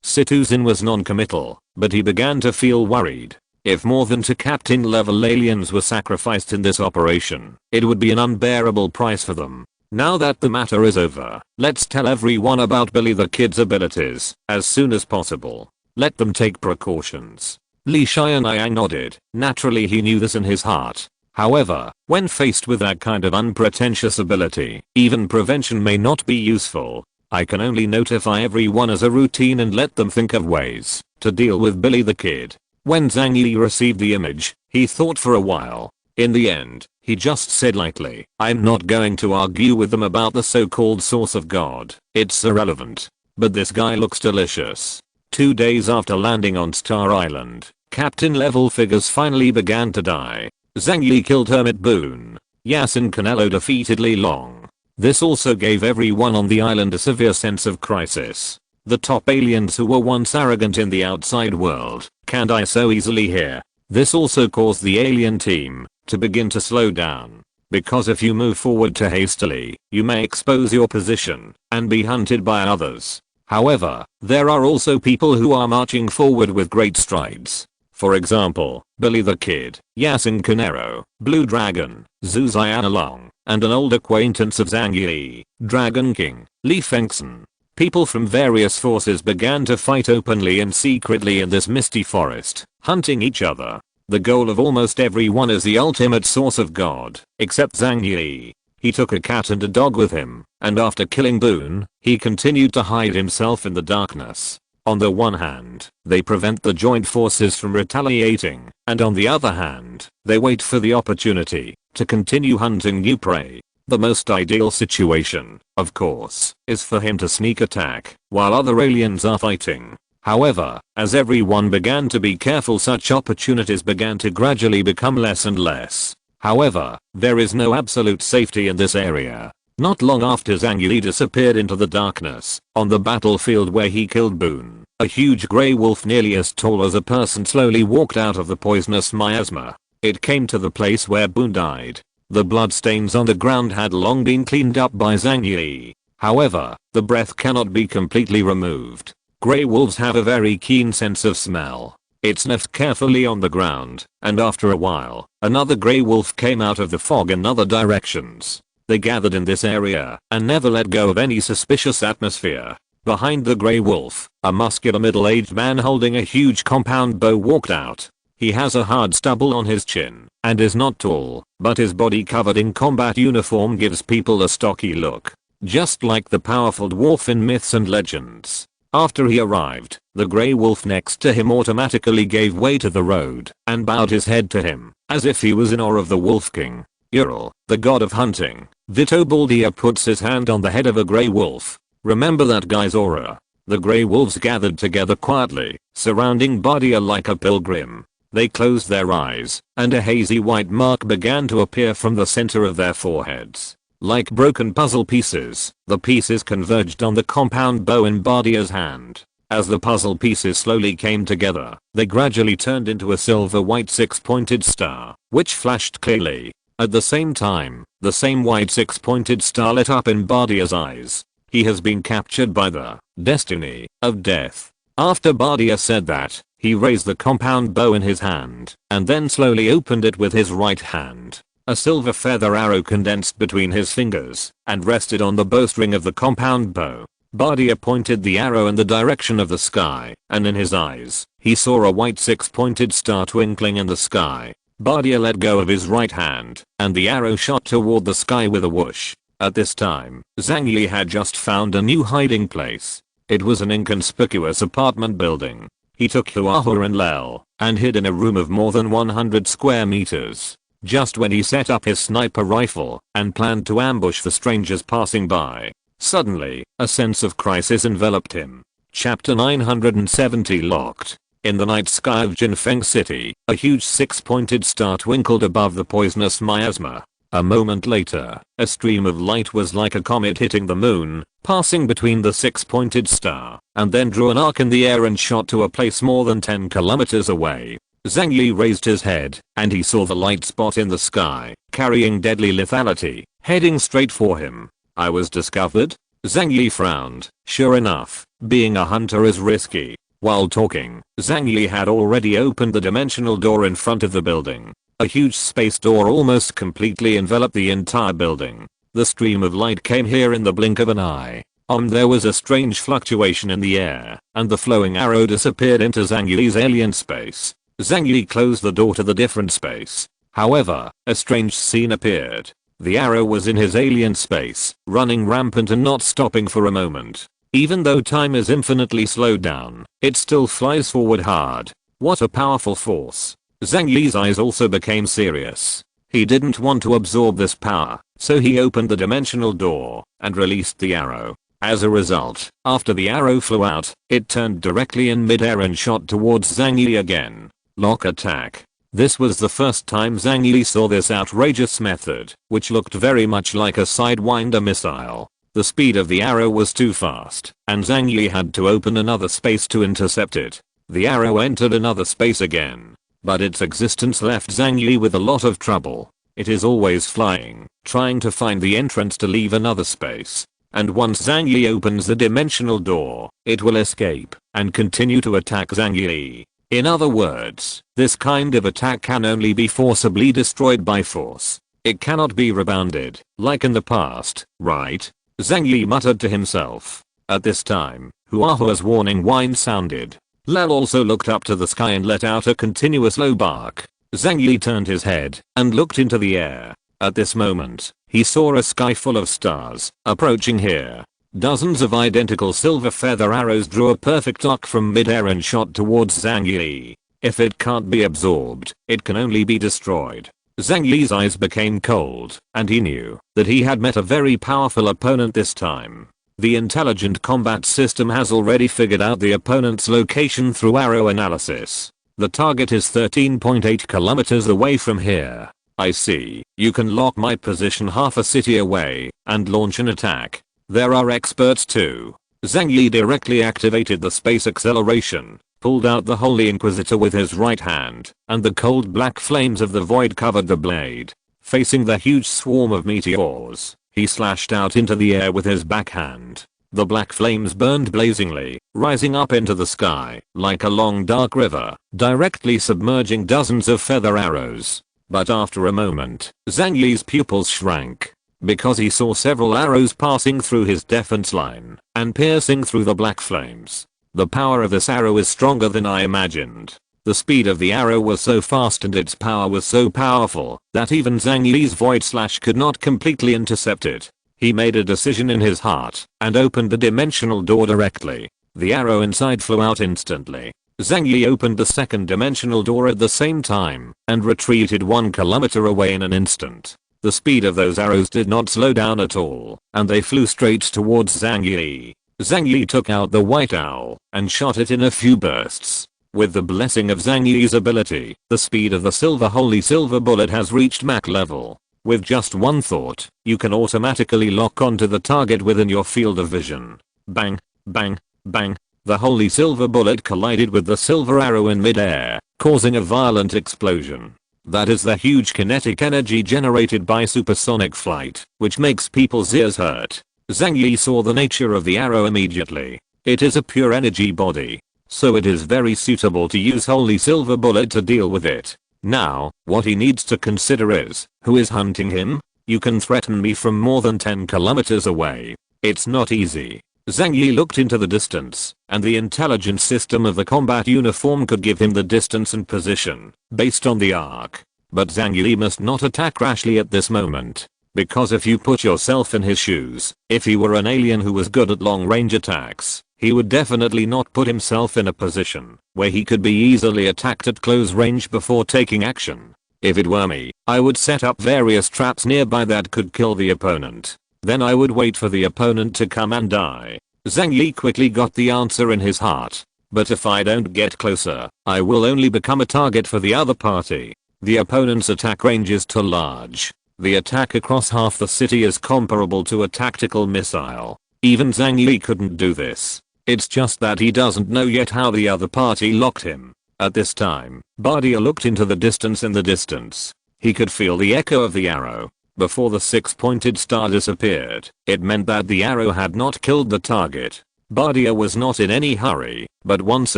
Citizen was non-committal, but he began to feel worried. If more than 2 captain level aliens were sacrificed in this operation, it would be an unbearable price for them. Now that the matter is over, let's tell everyone about Billy the Kid's abilities as soon as possible. Let them take precautions. Li Xianyang nodded. Naturally he knew this in his heart. However, when faced with that kind of unpretentious ability, even prevention may not be useful. I can only notify everyone as a routine and let them think of ways to deal with Billy the Kid. When Zhang Yi received the image, he thought for a while. In the end, he just said lightly, I'm not going to argue with them about the so-called source of God. It's irrelevant. But this guy looks delicious. 2 days after landing on Star Island, captain level figures finally began to die. Zhang Yi killed Hermit Boone. Yasin Canelo defeated Li Long. This also gave everyone on the island a severe sense of crisis. The top aliens who were once arrogant in the outside world can't die so easily here. This also caused the alien team to begin to slow down. because if you move forward too hastily, you may expose your position and be hunted by others. However, there are also people who are marching forward with great strides. For example, Billy the Kid, Yasin Canero, Blue Dragon, Zhu Xianlong, and an old acquaintance of Zhang Yi, Dragon King, Li Fengxian. People from various forces began to fight openly and secretly in this misty forest, hunting each other. The goal of almost everyone is the ultimate source of God, except Zhang Yi. He took a cat and a dog with him, and after killing Boone, he continued to hide himself in the darkness. On the one hand, they prevent the joint forces from retaliating, and on the other hand, they wait for the opportunity to continue hunting new prey. The most ideal situation, of course, is for him to sneak attack while other aliens are fighting. However, as everyone began to be careful, such opportunities began to gradually become less and less. However, there is no absolute safety in this area. Not long after Zhang Yi disappeared into the darkness, on the battlefield where he killed Boone, a huge grey wolf nearly as tall as a person slowly walked out of the poisonous miasma. It came to the place where Boone died. The bloodstains on the ground had long been cleaned up by Zhang Yi. However, the breath cannot be completely removed. Grey wolves have a very keen sense of smell. It sniffed carefully on the ground, and after a while, another grey wolf came out of the fog in other directions. They gathered in this area and never let go of any suspicious atmosphere. Behind the grey wolf, a muscular middle-aged man holding a huge compound bow walked out. He has a hard stubble on his chin and is not tall, but his body covered in combat uniform gives people a stocky look, just like the powerful dwarf in myths and legends. After he arrived, the grey wolf next to him automatically gave way to the road and bowed his head to him, as if he was in awe of the Wolf King. Ural, the god of hunting. Vito Baldia puts his hand on the head of a grey wolf. Remember that guy's aura. The grey wolves gathered together quietly, surrounding Baldia like a pilgrim. They closed their eyes, and a hazy white mark began to appear from the center of their foreheads. Like broken puzzle pieces, the pieces converged on the compound bow in Baldia's hand. As the puzzle pieces slowly came together, they gradually turned into a silver-white six-pointed star, which flashed clearly. At the same time, the same white six-pointed star lit up in Baldia's eyes. He has been captured by the destiny of death. After Baldia said that, he raised the compound bow in his hand, and then slowly opened it with his right hand. A silver feather arrow condensed between his fingers and rested on the bowstring of the compound bow. Baldia pointed the arrow in the direction of the sky, and in his eyes, he saw a white six-pointed star twinkling in the sky. Baldia let go of his right hand, and the arrow shot toward the sky with a whoosh. At this time, Zhang Yi had just found a new hiding place. It was an inconspicuous apartment building. He took Huahua and Lel and hid in a room of more than 100 square meters. Just when he set up his sniper rifle and planned to ambush the strangers passing by, suddenly, a sense of crisis enveloped him. Chapter 970 Locked. In the night sky of Jinfeng City, a huge six-pointed star twinkled above the poisonous miasma. A moment later, a stream of light was like a comet hitting the moon, passing between the six-pointed star, and then drew an arc in the air and shot to a place more than 10 kilometers away. Zhang Yi raised his head, and he saw the light spot in the sky, carrying deadly lethality, heading straight for him. I was discovered? Zhang Yi frowned. Sure enough, being a hunter is risky. While talking, Zhang Yi had already opened the dimensional door in front of the building. A huge space door almost completely enveloped the entire building. The stream of light came here in the blink of an eye. There was a strange fluctuation in the air, and the flowing arrow disappeared into Zhang Yi's alien space. Zhang Yi closed the door to the different space. However, a strange scene appeared. The arrow was in his alien space, running rampant and not stopping for a moment. Even though time is infinitely slowed down, it still flies forward hard. What a powerful force. Zhang Yi's eyes also became serious. He didn't want to absorb this power, so he opened the dimensional door and released the arrow. As a result, after the arrow flew out, it turned directly in midair and shot towards Zhang Yi again. Lock attack. This was the first time Zhang Yi saw this outrageous method, which looked very much like a sidewinder missile. The speed of the arrow was too fast, and Zhang Yi had to open another space to intercept it. The arrow entered another space again, but its existence left Zhang Yi with a lot of trouble. It is always flying, trying to find the entrance to leave another space. And once Zhang Yi opens the dimensional door, it will escape and continue to attack Zhang Yi. In other words, this kind of attack can only be forcibly destroyed by force. It cannot be rebounded, like in the past, right? Zhang Yi muttered to himself. At this time, Huahua's warning whine sounded. Lel also looked up to the sky and let out a continuous low bark. Zhang Yi turned his head and looked into the air. At this moment, he saw a sky full of stars approaching here. Dozens of identical silver feather arrows drew a perfect arc from midair and shot towards Zhang Yi. If it can't be absorbed, it can only be destroyed. Zhang Yi's eyes became cold, and he knew that he had met a very powerful opponent this time. The intelligent combat system has already figured out the opponent's location through arrow analysis. The target is 13.8 kilometers away from here. I see. You can lock my position half a city away and launch an attack. There are experts too. Zhang Yi directly activated the space acceleration, pulled out the Holy Inquisitor with his right hand, and the cold black flames of the void covered the blade. Facing the huge swarm of meteors, he slashed out into the air with his backhand. The black flames burned blazingly, rising up into the sky like a long dark river, directly submerging dozens of feather arrows. But after a moment, Zhang Yi's pupils shrank, because he saw several arrows passing through his defense line and piercing through the black flames. The power of this arrow is stronger than I imagined. The speed of the arrow was so fast and its power was so powerful that even Zhang Yi's void slash could not completely intercept it. He made a decision in his heart and opened the dimensional door directly. The arrow inside flew out instantly. Zhang Yi opened the second dimensional door at the same time and retreated 1 kilometer away in an instant. The speed of those arrows did not slow down at all, and they flew straight towards Zhang Yi. Zhang Yi took out the white owl and shot it in a few bursts. With the blessing of Zhang Yi's ability, the speed of the holy silver bullet has reached Mach level. With just one thought, you can automatically lock onto the target within your field of vision. Bang, bang, bang. The holy silver bullet collided with the silver arrow in midair, causing a violent explosion. That is the huge kinetic energy generated by supersonic flight, which makes people's ears hurt. Zhang Yi saw the nature of the arrow immediately. It is a pure energy body, so it is very suitable to use holy silver bullet to deal with it. Now, what he needs to consider is, who is hunting him? You can threaten me from more than 10 kilometers away. It's not easy. Zhang Yi looked into the distance, and the intelligence system of the combat uniform could give him the distance and position, based on the arc. But Zhang Yi must not attack rashly at this moment. Because if you put yourself in his shoes, if he were an alien who was good at long range attacks, he would definitely not put himself in a position where he could be easily attacked at close range before taking action. If it were me, I would set up various traps nearby that could kill the opponent. Then I would wait for the opponent to come and die. Zhang Yi quickly got the answer in his heart. But if I don't get closer, I will only become a target for the other party. The opponent's attack range is too large. The attack across half the city is comparable to a tactical missile. Even Zhang Yi couldn't do this. It's just that he doesn't know yet how the other party locked him. At this time, Bardia looked into the distance in the distance. He could feel the echo of the arrow. Before the 6-pointed star disappeared, it meant that the arrow had not killed the target. Bardia was not in any hurry, but once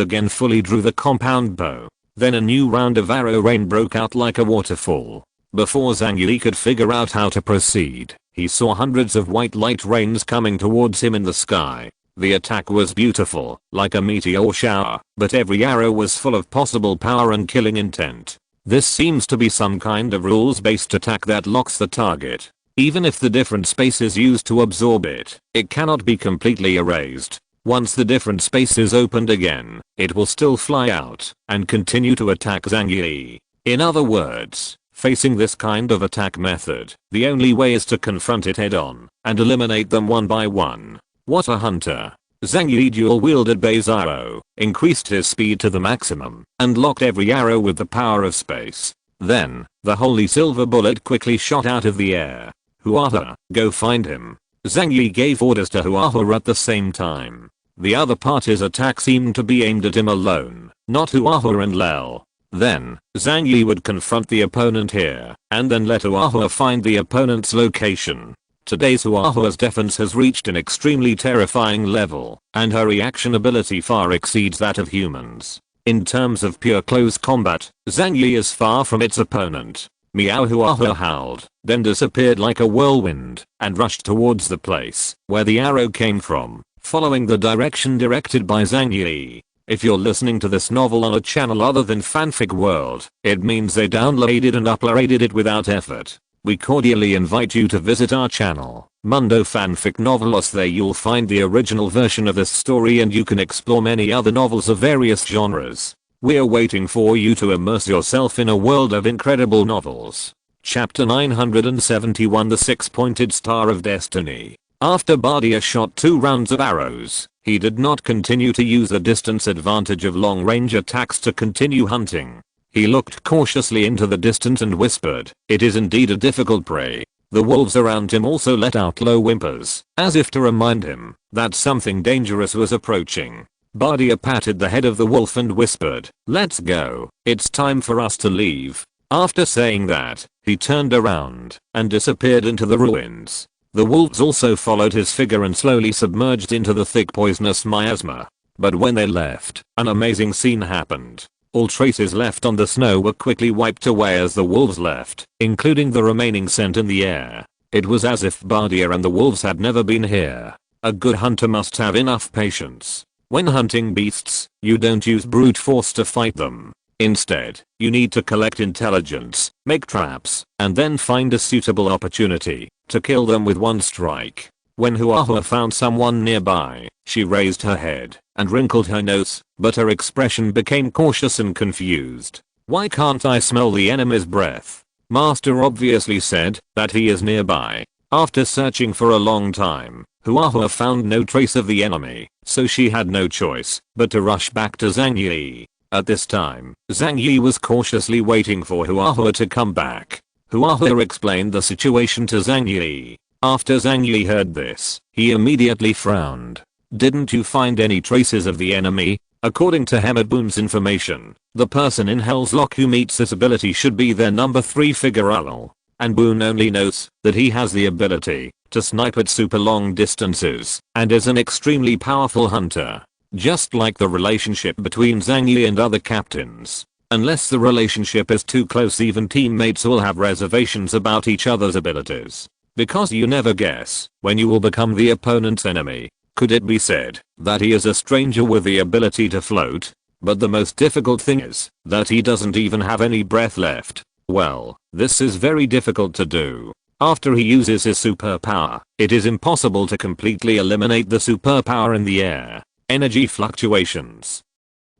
again fully drew the compound bow. Then a new round of arrow rain broke out like a waterfall. Before Zhang Yi could figure out how to proceed, he saw hundreds of white light rains coming towards him in the sky. The attack was beautiful, like a meteor shower, but every arrow was full of possible power and killing intent. This seems to be some kind of rules-based attack that locks the target. Even if the different space is used to absorb it, it cannot be completely erased. Once the different space is opened again, it will still fly out and continue to attack Zhang Yi. In other words, facing this kind of attack method, the only way is to confront it head-on and eliminate them one by one. What a hunter. Zhang Yi dual-wielded Base arrow, increased his speed to the maximum, and locked every arrow with the power of space. Then, the holy silver bullet quickly shot out of the air. Huahua, go find him. Zhang Yi gave orders to Huahua at the same time. The other party's attack seemed to be aimed at him alone, not Huahua and Lel. Then, Zhang Yi would confront the opponent here, and then let Huahua find the opponent's location. Today's Huahua's defense has reached an extremely terrifying level, and her reaction ability far exceeds that of humans. In terms of pure close combat, Zhang Yi is far from its opponent. Meow Huahua howled, then disappeared like a whirlwind, and rushed towards the place where the arrow came from, following the direction directed by Zhang Yi. If you're listening to this novel on a channel other than Fanfic World, it means they downloaded and uploaded it without effort. We cordially invite you to visit our channel, Mundo Fanfic Novelos. There you'll find the original version of this story and you can explore many other novels of various genres. We're waiting for you to immerse yourself in a world of incredible novels. Chapter 971, The Six-Pointed Star of Destiny. After Bardia shot 2 rounds of arrows, he did not continue to use the distance advantage of long-range attacks to continue hunting. He looked cautiously into the distance and whispered, "It is indeed a difficult prey." The wolves around him also let out low whimpers, as if to remind him that something dangerous was approaching. Bardia patted the head of the wolf and whispered, "Let's go, it's time for us to leave." After saying that, he turned around and disappeared into the ruins. The wolves also followed his figure and slowly submerged into the thick poisonous miasma. But when they left, an amazing scene happened. All traces left on the snow were quickly wiped away as the wolves left, including the remaining scent in the air. It was as if Bardia and the wolves had never been here. A good hunter must have enough patience. When hunting beasts, you don't use brute force to fight them. Instead, you need to collect intelligence, make traps, and then find a suitable opportunity to kill them with one strike. When Huahua found someone nearby, she raised her head and wrinkled her nose, but her expression became cautious and confused. "Why can't I smell the enemy's breath?" Master obviously said that he is nearby. After searching for a long time, Huahua found no trace of the enemy, so she had no choice but to rush back to Zhang Yi. At this time, Zhang Yi was cautiously waiting for Huahua to come back. Huahua explained the situation to Zhang Yi. After Zhang Yi heard this, he immediately frowned. "Didn't you find any traces of the enemy?" According to Hemedboom's information, the person in Hell's Lock who meets this ability should be their number 3 figure Ulul. And Boone only knows that he has the ability to snipe at super long distances and is an extremely powerful hunter. Just like the relationship between Zhang Yi and other captains. Unless the relationship is too close, even teammates will have reservations about each other's abilities. Because you never guess when you will become the opponent's enemy. Could it be said that he is a stranger with the ability to float? But the most difficult thing is that he doesn't even have any breath left. Well, this is very difficult to do. After he uses his superpower, it is impossible to completely eliminate the superpower in the air. Energy fluctuations.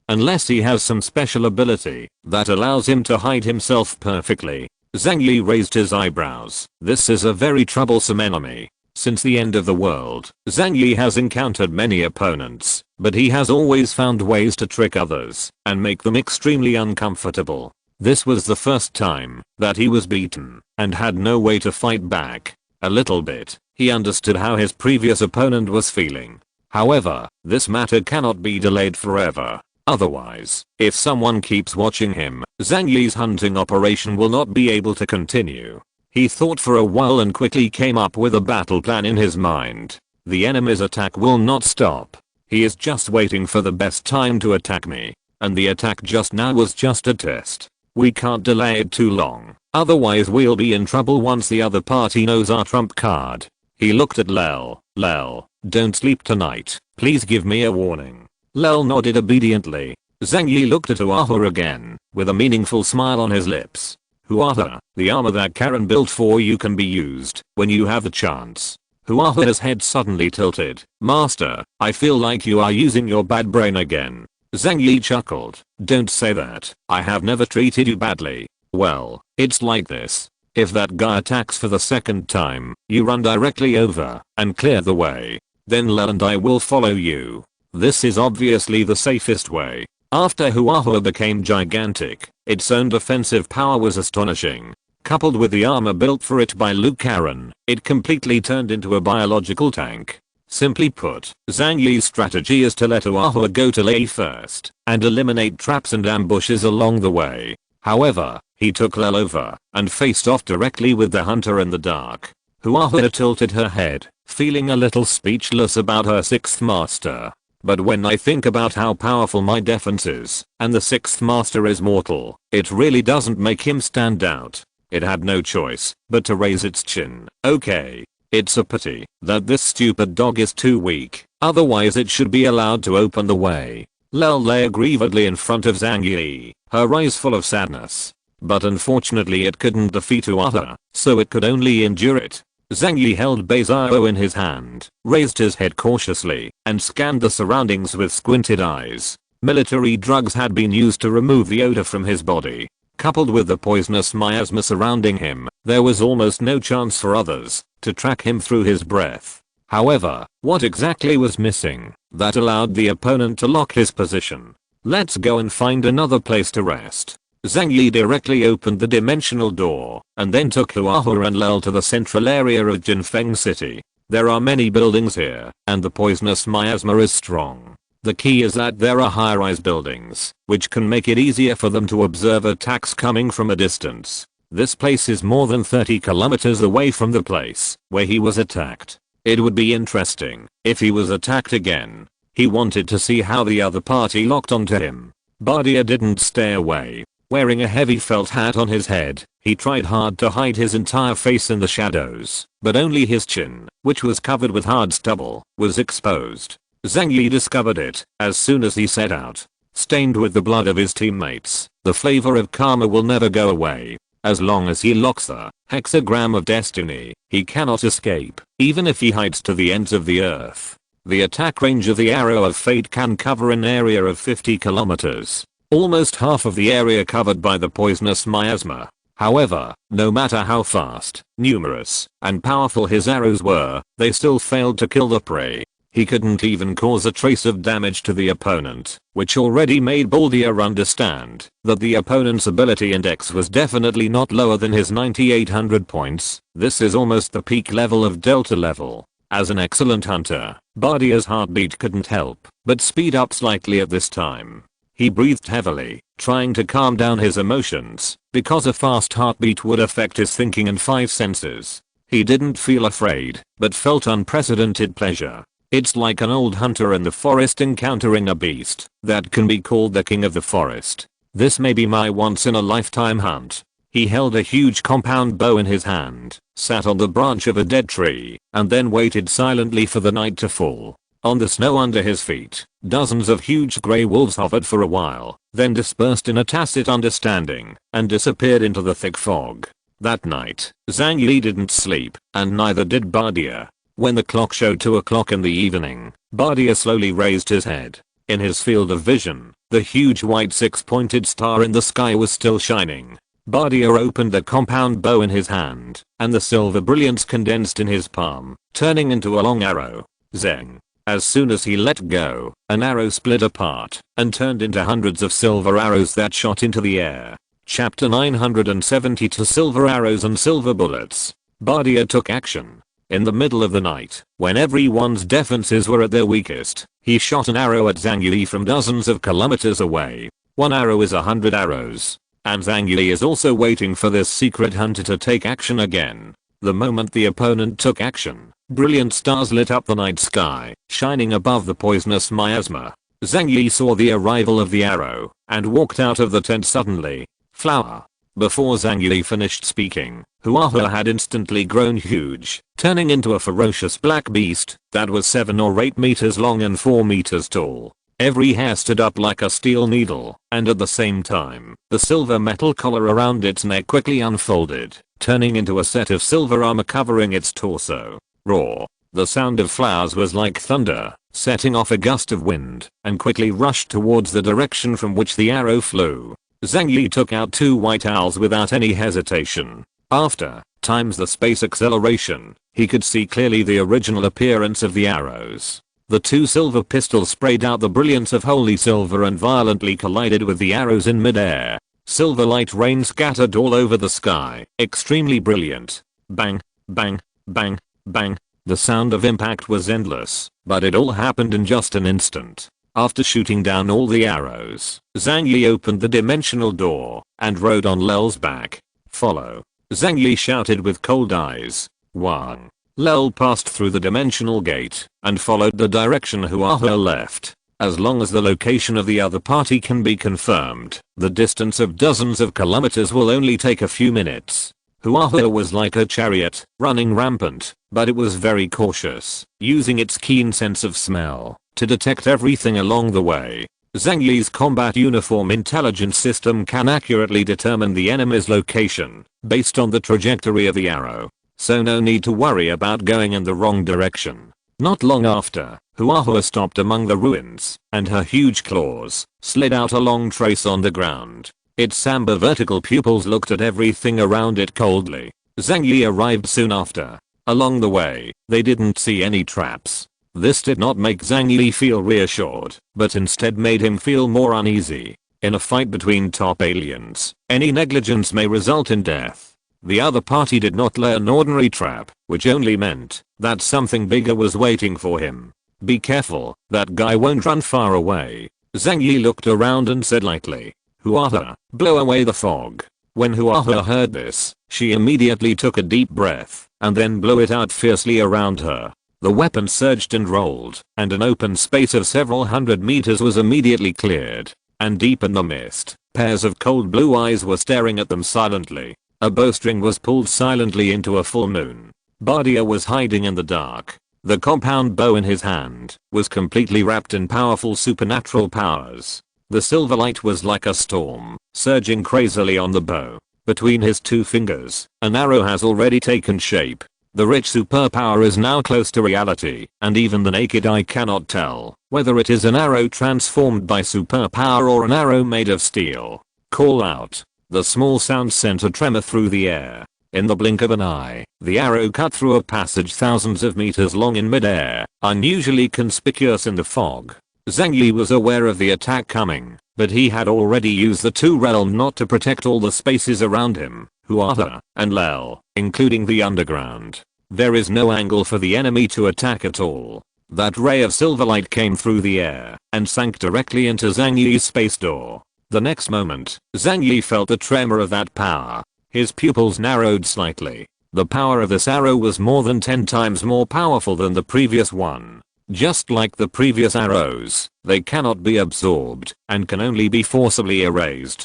Unless he has some special ability that allows him to hide himself perfectly. Zhang Yi raised his eyebrows. This is a very troublesome enemy. Since the end of the world, Zhang Yi has encountered many opponents, but he has always found ways to trick others and make them extremely uncomfortable. This was the first time that he was beaten and had no way to fight back. A little bit, he understood how his previous opponent was feeling. However, this matter cannot be delayed forever. Otherwise, if someone keeps watching him, Zhang Yi's hunting operation will not be able to continue. He thought for a while and quickly came up with a battle plan in his mind. The enemy's attack will not stop. He is just waiting for the best time to attack me. And the attack just now was just a test. We can't delay it too long, otherwise we'll be in trouble once the other party knows our trump card. He looked at Lel. "Lel, don't sleep tonight. Please give me a warning." Lel nodded obediently. Zhang Yi looked at Huahua again, with a meaningful smile on his lips. "Huahua, the armor that Karen built for you can be used when you have the chance." Huahua's head suddenly tilted. "Master, I feel like you are using your bad brain again." Zhang Yi chuckled. "Don't say that. I have never treated you badly." "Well, it's like this. If that guy attacks for the second time, you run directly over and clear the way. Then Lel and I will follow you. This is obviously the safest way." After Huahua became gigantic, its own defensive power was astonishing. Coupled with the armor built for it by Luke Karen, it completely turned into a biological tank. Simply put, Zhang Yi's strategy is to let Uahua go to Lei first and eliminate traps and ambushes along the way. However, he took Lel over and faced off directly with the hunter in the dark. Uahua tilted her head, feeling a little speechless about her 6th master. But when I think about how powerful my defense is, and the 6th master is mortal, it really doesn't make him stand out. It had no choice but to raise its chin. Okay. It's a pity that this stupid dog is too weak, otherwise it should be allowed to open the way. Lel lay aggrievedly in front of Zhang Yi, her eyes full of sadness. But unfortunately it couldn't defeat Uahua, so it could only endure it. Zhang Yi held Beizao in his hand, raised his head cautiously, and scanned the surroundings with squinted eyes. Military drugs had been used to remove the odor from his body. Coupled with the poisonous miasma surrounding him, there was almost no chance for others to track him through his breath. However, what exactly was missing that allowed the opponent to lock his position? Let's go and find another place to rest. Zhang Yi directly opened the dimensional door and then took Uahua and Lel to the central area of Jinfeng City. There are many buildings here, and the poisonous miasma is strong. The key is that there are high-rise buildings, which can make it easier for them to observe attacks coming from a distance. This place is more than 30 kilometers away from the place where he was attacked. It would be interesting if he was attacked again. He wanted to see how the other party locked onto him. Bardia didn't stay away. Wearing a heavy felt hat on his head, he tried hard to hide his entire face in the shadows, but only his chin, which was covered with hard stubble, was exposed. Zhang Yi discovered it as soon as he set out. Stained with the blood of his teammates, the flavor of karma will never go away. As long as he locks the hexagram of destiny, he cannot escape, even if he hides to the ends of the earth. The attack range of the arrow of fate can cover an area of 50 kilometers. Almost half of the area covered by the poisonous miasma. However, no matter how fast, numerous, and powerful his arrows were, they still failed to kill the prey. He couldn't even cause a trace of damage to the opponent, which already made Baldia understand that the opponent's ability index was definitely not lower than his 9800 points. This is almost the peak level of Delta level. As an excellent hunter, Bardia's heartbeat couldn't help but speed up slightly at this time. He breathed heavily, trying to calm down his emotions, because a fast heartbeat would affect his thinking and 5 senses. He didn't feel afraid, but felt unprecedented pleasure. It's like an old hunter in the forest encountering a beast that can be called the king of the forest. This may be my once-in-a-lifetime hunt. He held a huge compound bow in his hand, sat on the branch of a dead tree, and then waited silently for the night to fall. On the snow under his feet, dozens of huge grey wolves hovered for a while, then dispersed in a tacit understanding and disappeared into the thick fog. That night, Zhang Yi didn't sleep, and neither did Bardia. When the clock showed 2 o'clock in the evening, Bardia slowly raised his head. In his field of vision, the huge white 6-pointed star in the sky was still shining. Bardia opened the compound bow in his hand, and the silver brilliance condensed in his palm, turning into a long arrow. Zeng. As soon as he let go, an arrow split apart and turned into hundreds of silver arrows that shot into the air. Chapter 972 Silver Arrows and Silver Bullets. Bardia took action. In the middle of the night, when everyone's defenses were at their weakest, he shot an arrow at Zhang Yi from dozens of kilometers away. 1 arrow is 100 arrows. And Zhang Yi is also waiting for this secret hunter to take action again. The moment the opponent took action, brilliant stars lit up the night sky, shining above the poisonous miasma. Zhang Yi saw the arrival of the arrow and walked out of the tent suddenly. Flower. Before Zhang Yi finished speaking, Uahua had instantly grown huge, turning into a ferocious black beast that was 7 or 8 meters long and 4 meters tall. Every hair stood up like a steel needle, and at the same time, the silver metal collar around its neck quickly unfolded, turning into a set of silver armor covering its torso. Roar. The sound of flowers was like thunder, setting off a gust of wind, and quickly rushed towards the direction from which the arrow flew. Zhang Yi took out 2 white owls without any hesitation. After times the space acceleration, he could see clearly the original appearance of the arrows. The 2 silver pistols sprayed out the brilliance of holy silver and violently collided with the arrows in midair. Silver light rain scattered all over the sky, extremely brilliant. Bang, bang, bang, bang, The sound of impact was endless, but it all happened in just an instant. After shooting down all the arrows, Zhang Yi opened the dimensional door and rode on Lel's back. Follow. Zhang Yi shouted with cold eyes. 1. Lel passed through the dimensional gate and followed the direction Huahe left. As long as the location of the other party can be confirmed, the distance of dozens of kilometers will only take a few minutes. Huahe was like a chariot, running rampant, but it was very cautious, using its keen sense of smell to detect everything along the way. Zhang Yi's combat uniform intelligence system can accurately determine the enemy's location based on the trajectory of the arrow, so no need to worry about going in the wrong direction. Not long after, Huahe stopped among the ruins, and her huge claws slid out a long trace on the ground. Its amber vertical pupils looked at everything around it coldly. Zhang Yi arrived soon after. Along the way, they didn't see any traps. This did not make Zhang Yi feel reassured, but instead made him feel more uneasy. In a fight between top aliens, any negligence may result in death. The other party did not lay an ordinary trap, which only meant that something bigger was waiting for him. Be careful, that guy won't run far away. Zhang Yi looked around and said lightly, Huahe, blow away the fog. When Huahe heard this, she immediately took a deep breath and then blew it out fiercely around her. The weapon surged and rolled, and an open space of several hundred meters was immediately cleared. And deep in the mist, pairs of cold blue eyes were staring at them silently. A bowstring was pulled silently into a full moon. Bardia was hiding in the dark. The compound bow in his hand was completely wrapped in powerful supernatural powers. The silver light was like a storm, surging crazily on the bow. Between his two fingers, an arrow has already taken shape. The rich superpower is now close to reality, and even the naked eye cannot tell whether it is an arrow transformed by superpower or an arrow made of steel. Call out. The small sound sent a tremor through the air. In the blink of an eye, the arrow cut through a passage thousands of meters long in midair, unusually conspicuous in the fog. Zhang Yi was aware of the attack coming, but he had already used the two realm knot to protect all the spaces around him, Huahe and Lel, including the underground. There is no angle for the enemy to attack at all. That ray of silver light came through the air and sank directly into Zhang Yi's space door. The next moment, Zhang Yi felt the tremor of that power. His pupils narrowed slightly. The power of this arrow was more than 10 times more powerful than the previous one. Just like the previous arrows, they cannot be absorbed and can only be forcibly erased.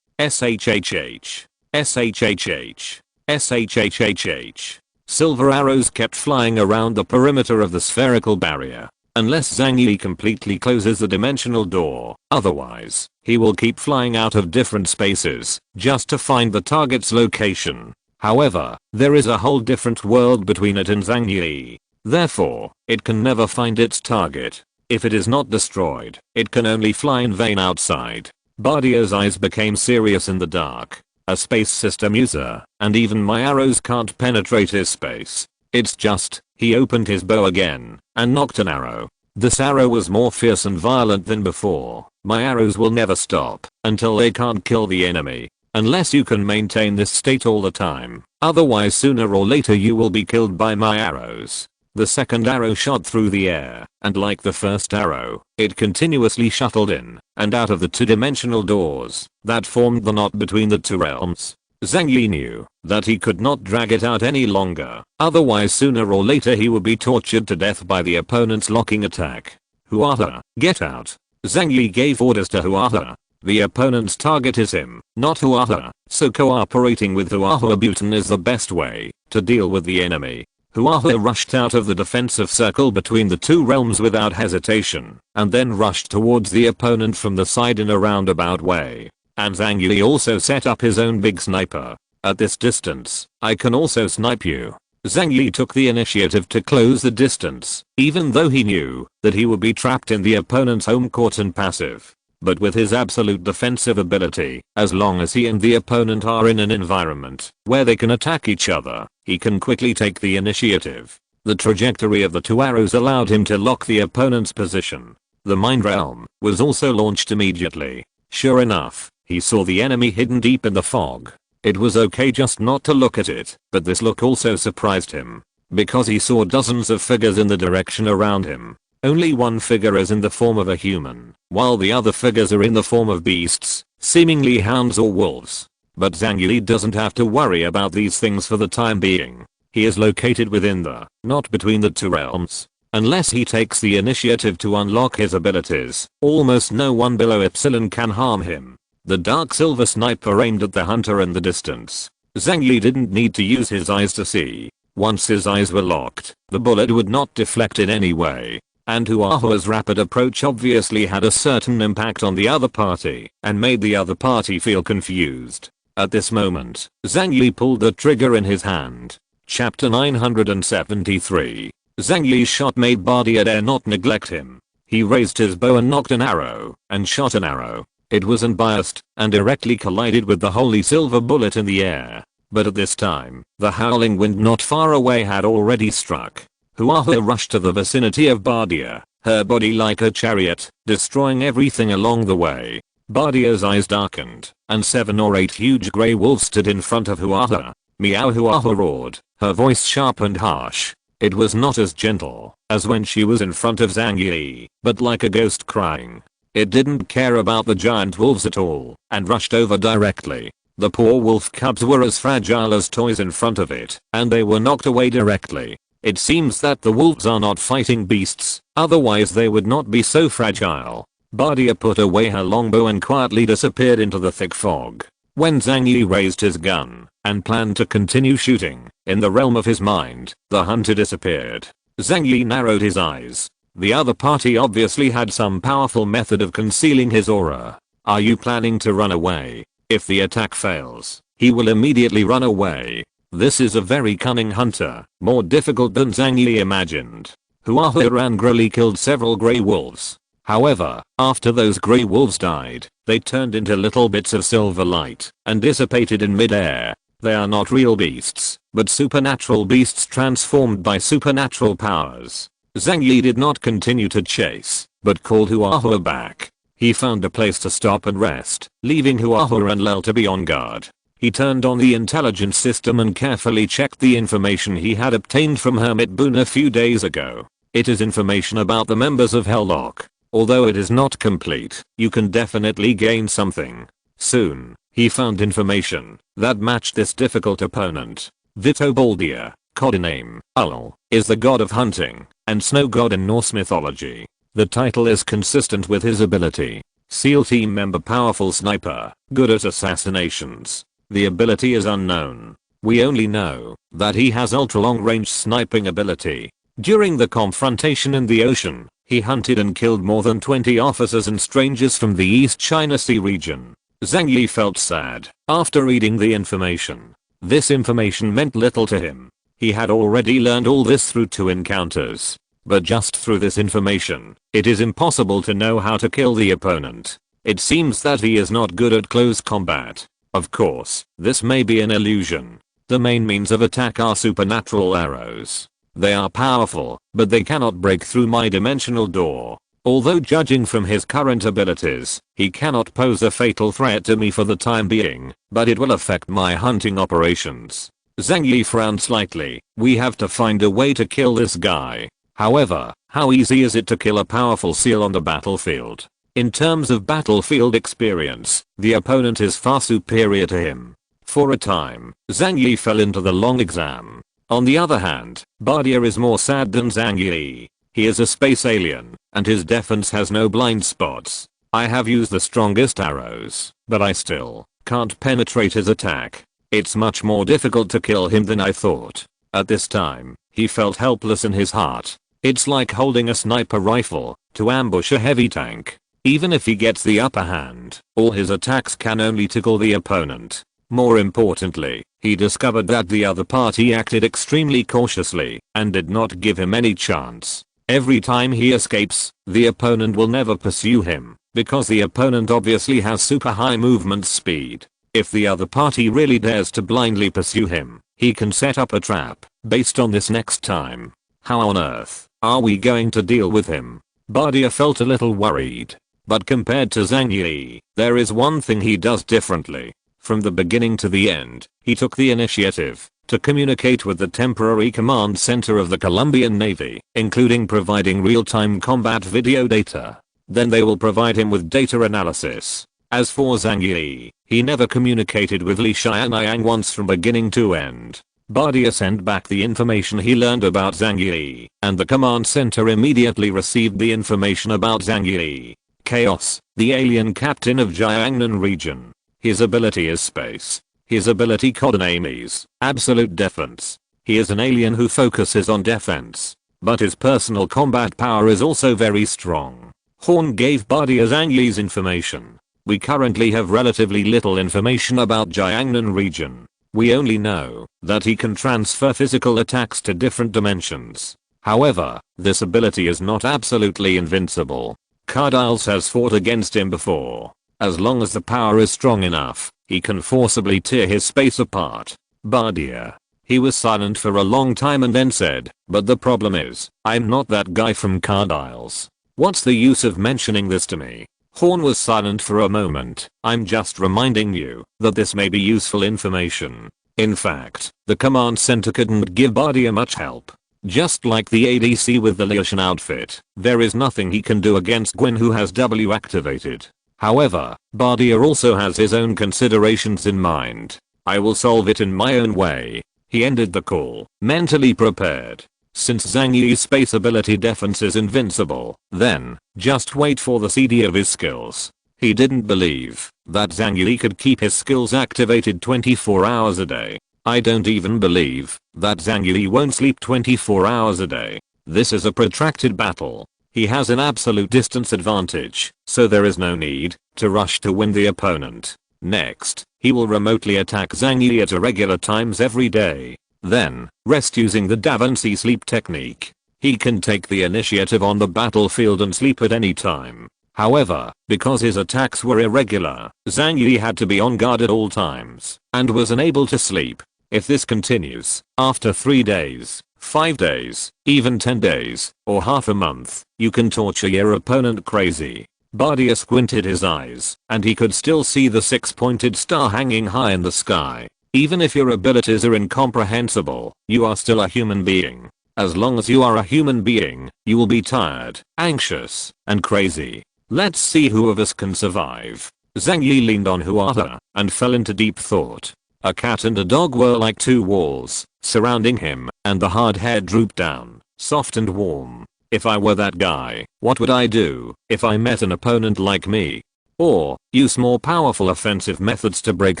SHHH. SHHH. SHHH. Silver arrows kept flying around the perimeter of the spherical barrier. Unless Zhang Yi completely closes the dimensional door, otherwise, he will keep flying out of different spaces just to find the target's location. However, there is a whole different world between it and Zhang Yi. Therefore, it can never find its target. If it is not destroyed, it can only fly in vain outside. Bardia's eyes became serious in the dark. A space system user, and even my arrows can't penetrate his space. It's just, he opened his bow again and nocked an arrow. This arrow was more fierce and violent than before. My arrows will never stop until they can't kill the enemy. Unless you can maintain this state all the time. Otherwise sooner or later you will be killed by my arrows. The second arrow shot through the air, and like the first arrow, it continuously shuttled in and out of the two-dimensional doors that formed the knot between the two realms. Zhang Yi knew that he could not drag it out any longer, otherwise sooner or later he would be tortured to death by the opponent's locking attack. Huahe, get out. Zhang Yi gave orders to Huahe. The opponent's target is him, not Huahe, so cooperating with Huahe Buton is the best way to deal with the enemy. Huahe rushed out of the defensive circle between the two realms without hesitation, and then rushed towards the opponent from the side in a roundabout way. And Zhang Yi also set up his own big sniper. At this distance, I can also snipe you. Zhang Yi took the initiative to close the distance, even though he knew that he would be trapped in the opponent's home court and passive. But with his absolute defensive ability, as long as he and the opponent are in an environment where they can attack each other, he can quickly take the initiative. The trajectory of the two arrows allowed him to lock the opponent's position. The Mind Realm was also launched immediately. Sure enough, he saw the enemy hidden deep in the fog. It was okay just not to look at it, but this look also surprised him. because he saw dozens of figures in the direction around him. Only one figure is in the form of a human, while the other figures are in the form of beasts, seemingly hounds or wolves. But Zhang Yi doesn't have to worry about these things for the time being. He is located within the, not between the two realms. Unless he takes the initiative to unlock his abilities, almost no one below Epsilon can harm him. The dark silver sniper aimed at the hunter in the distance. Zhang Yi didn't need to use his eyes to see. Once his eyes were locked, the bullet would not deflect in any way. And Huahua's rapid approach obviously had a certain impact on the other party and made the other party feel confused. At this moment, Zhang Yi pulled the trigger in his hand. Chapter 973. Zhang Yi's shot made Bardia dare not neglect him. He raised his bow and nocked an arrow, and shot an arrow. It was unbiased, and directly collided with the holy silver bullet in the air. But at this time, the howling wind not far away had already struck. Huahua rushed to the vicinity of Bardia, her body like a chariot, destroying everything along the way. Bardia's eyes darkened, and 7 or 8 huge grey wolves stood in front of Huahua. Meow, Huahua roared, her voice sharp and harsh. It was not as gentle as when she was in front of Zhang Yi, but like a ghost crying. It didn't care about the giant wolves at all, and rushed over directly. The poor wolf cubs were as fragile as toys in front of it, and they were knocked away directly. It seems that the wolves are not fighting beasts, otherwise they would not be so fragile. Bardia put away her longbow and quietly disappeared into the thick fog. When Zhang Yi raised his gun and planned to continue shooting, in the realm of his mind, the hunter disappeared. Zhang Yi narrowed his eyes. The other party obviously had some powerful method of concealing his aura. Are you planning to run away? If the attack fails, he will immediately run away. This is a very cunning hunter, more difficult than Zhang Yi imagined. Huahua angrily killed several grey wolves. However, after those grey wolves died, they turned into little bits of silver light and dissipated in mid-air. They are not real beasts, but supernatural beasts transformed by supernatural powers. Zhang Yi did not continue to chase, but called Huahua back. He found a place to stop and rest, leaving Huahua and Lel to be on guard. He turned on the intelligence system and carefully checked the information he had obtained from Hermit Boone a few days ago. It is information about the members of Helllock. Although it is not complete, you can definitely gain something. Soon, he found information that matched this difficult opponent. Vito Baldia, codename Ul, is the god of hunting and snow god in Norse mythology. The title is consistent with his ability. SEAL team member, powerful sniper, good at assassinations. The ability is unknown. We only know that he has ultra long range sniping ability. During the confrontation in the ocean, he hunted and killed more than 20 officers and strangers from the East China Sea region. Zhang Yi felt sad after reading the information. This information meant little to him. He had already learned all this through 2 encounters. But just through this information, it is impossible to know how to kill the opponent. It seems that he is not good at close combat. Of course, this may be an illusion. The main means of attack are supernatural arrows. They are powerful, but they cannot break through my dimensional door. Although judging from his current abilities, he cannot pose a fatal threat to me for the time being, but it will affect my hunting operations. Zhang Yi frowned slightly. We have to find a way to kill this guy. However, how easy is it to kill a powerful seal on the battlefield? In terms of battlefield experience, the opponent is far superior to him. For a time, Zhang Yi fell into the long exam. On the other hand, Bardia is more sad than Zhang Yi. He is a space alien, and his defense has no blind spots. I have used the strongest arrows, but I still can't penetrate his attack. It's much more difficult to kill him than I thought. At this time, he felt helpless in his heart. It's like holding a sniper rifle to ambush a heavy tank. Even if he gets the upper hand, all his attacks can only tickle the opponent. More importantly, he discovered that the other party acted extremely cautiously and did not give him any chance. Every time he escapes, the opponent will never pursue him, because the opponent obviously has super high movement speed. If the other party really dares to blindly pursue him, he can set up a trap based on this next time. How on earth are we going to deal with him? Bardia felt a little worried. But compared to Zhang Yi, there is one thing he does differently. From the beginning to the end, he took the initiative. to communicate with the temporary command center of the Colombian Navy, including providing real-time combat video data. Then they will provide him with data analysis. As for Zhang Yi, he never communicated with Li Xianyang once from beginning to end. Bardia sent back the information he learned about Zhang Yi, and the command center immediately received the information about Zhang Yi. Chaos, the alien captain of Jiangnan region. His ability is space. His ability codename is absolute defense. He is an alien who focuses on defense, but his personal combat power is also very strong. Horn gave Bardia Zhang Yi's information. We currently have relatively little information about Jiangnan region. We only know that he can transfer physical attacks to different dimensions. However, this ability is not absolutely invincible. Cardiles has fought against him before. As long as the power is strong enough, he can forcibly tear his space apart. Bardia. He was silent for a long time and then said, "But the problem is, I'm not that guy from Cardiles. What's the use of mentioning this to me?" Horn was silent for a moment. "I'm just reminding you that this may be useful information." In fact, the command center couldn't give Bardia much help. Just like the ADC with the Liushan outfit, there is nothing he can do against Gwyn, who has W activated. However, Bardia also has his own considerations in mind. "I will solve it in my own way." He ended the call, mentally prepared. Since Zhang Yi's space ability defense is invincible, then just wait for the CD of his skills. He didn't believe that Zhang Yi could keep his skills activated 24 hours a day. I don't even believe that Zhang Yi won't sleep 24 hours a day. This is a protracted battle. He has an absolute distance advantage, so there is no need to rush to win the opponent. Next, he will remotely attack Zhang Yi at irregular times every day. Then, rest using the Da Vinci sleep technique. He can take the initiative on the battlefield and sleep at any time. However, because his attacks were irregular, Zhang Yi had to be on guard at all times, and was unable to sleep. If this continues, after 3 days, 5 days, even 10 days, or half a month, you can torture your opponent crazy. Bardia squinted his eyes, and he could still see the 6-pointed star hanging high in the sky. Even if your abilities are incomprehensible, you are still a human being. As long as you are a human being, you will be tired, anxious, and crazy. Let's see who of us can survive. Zhang Yi leaned on Huata and fell into deep thought. A cat and a dog were like two walls surrounding him, and the hard hair drooped down, soft and warm. If I were that guy, what would I do if I met an opponent like me? Or, use more powerful offensive methods to break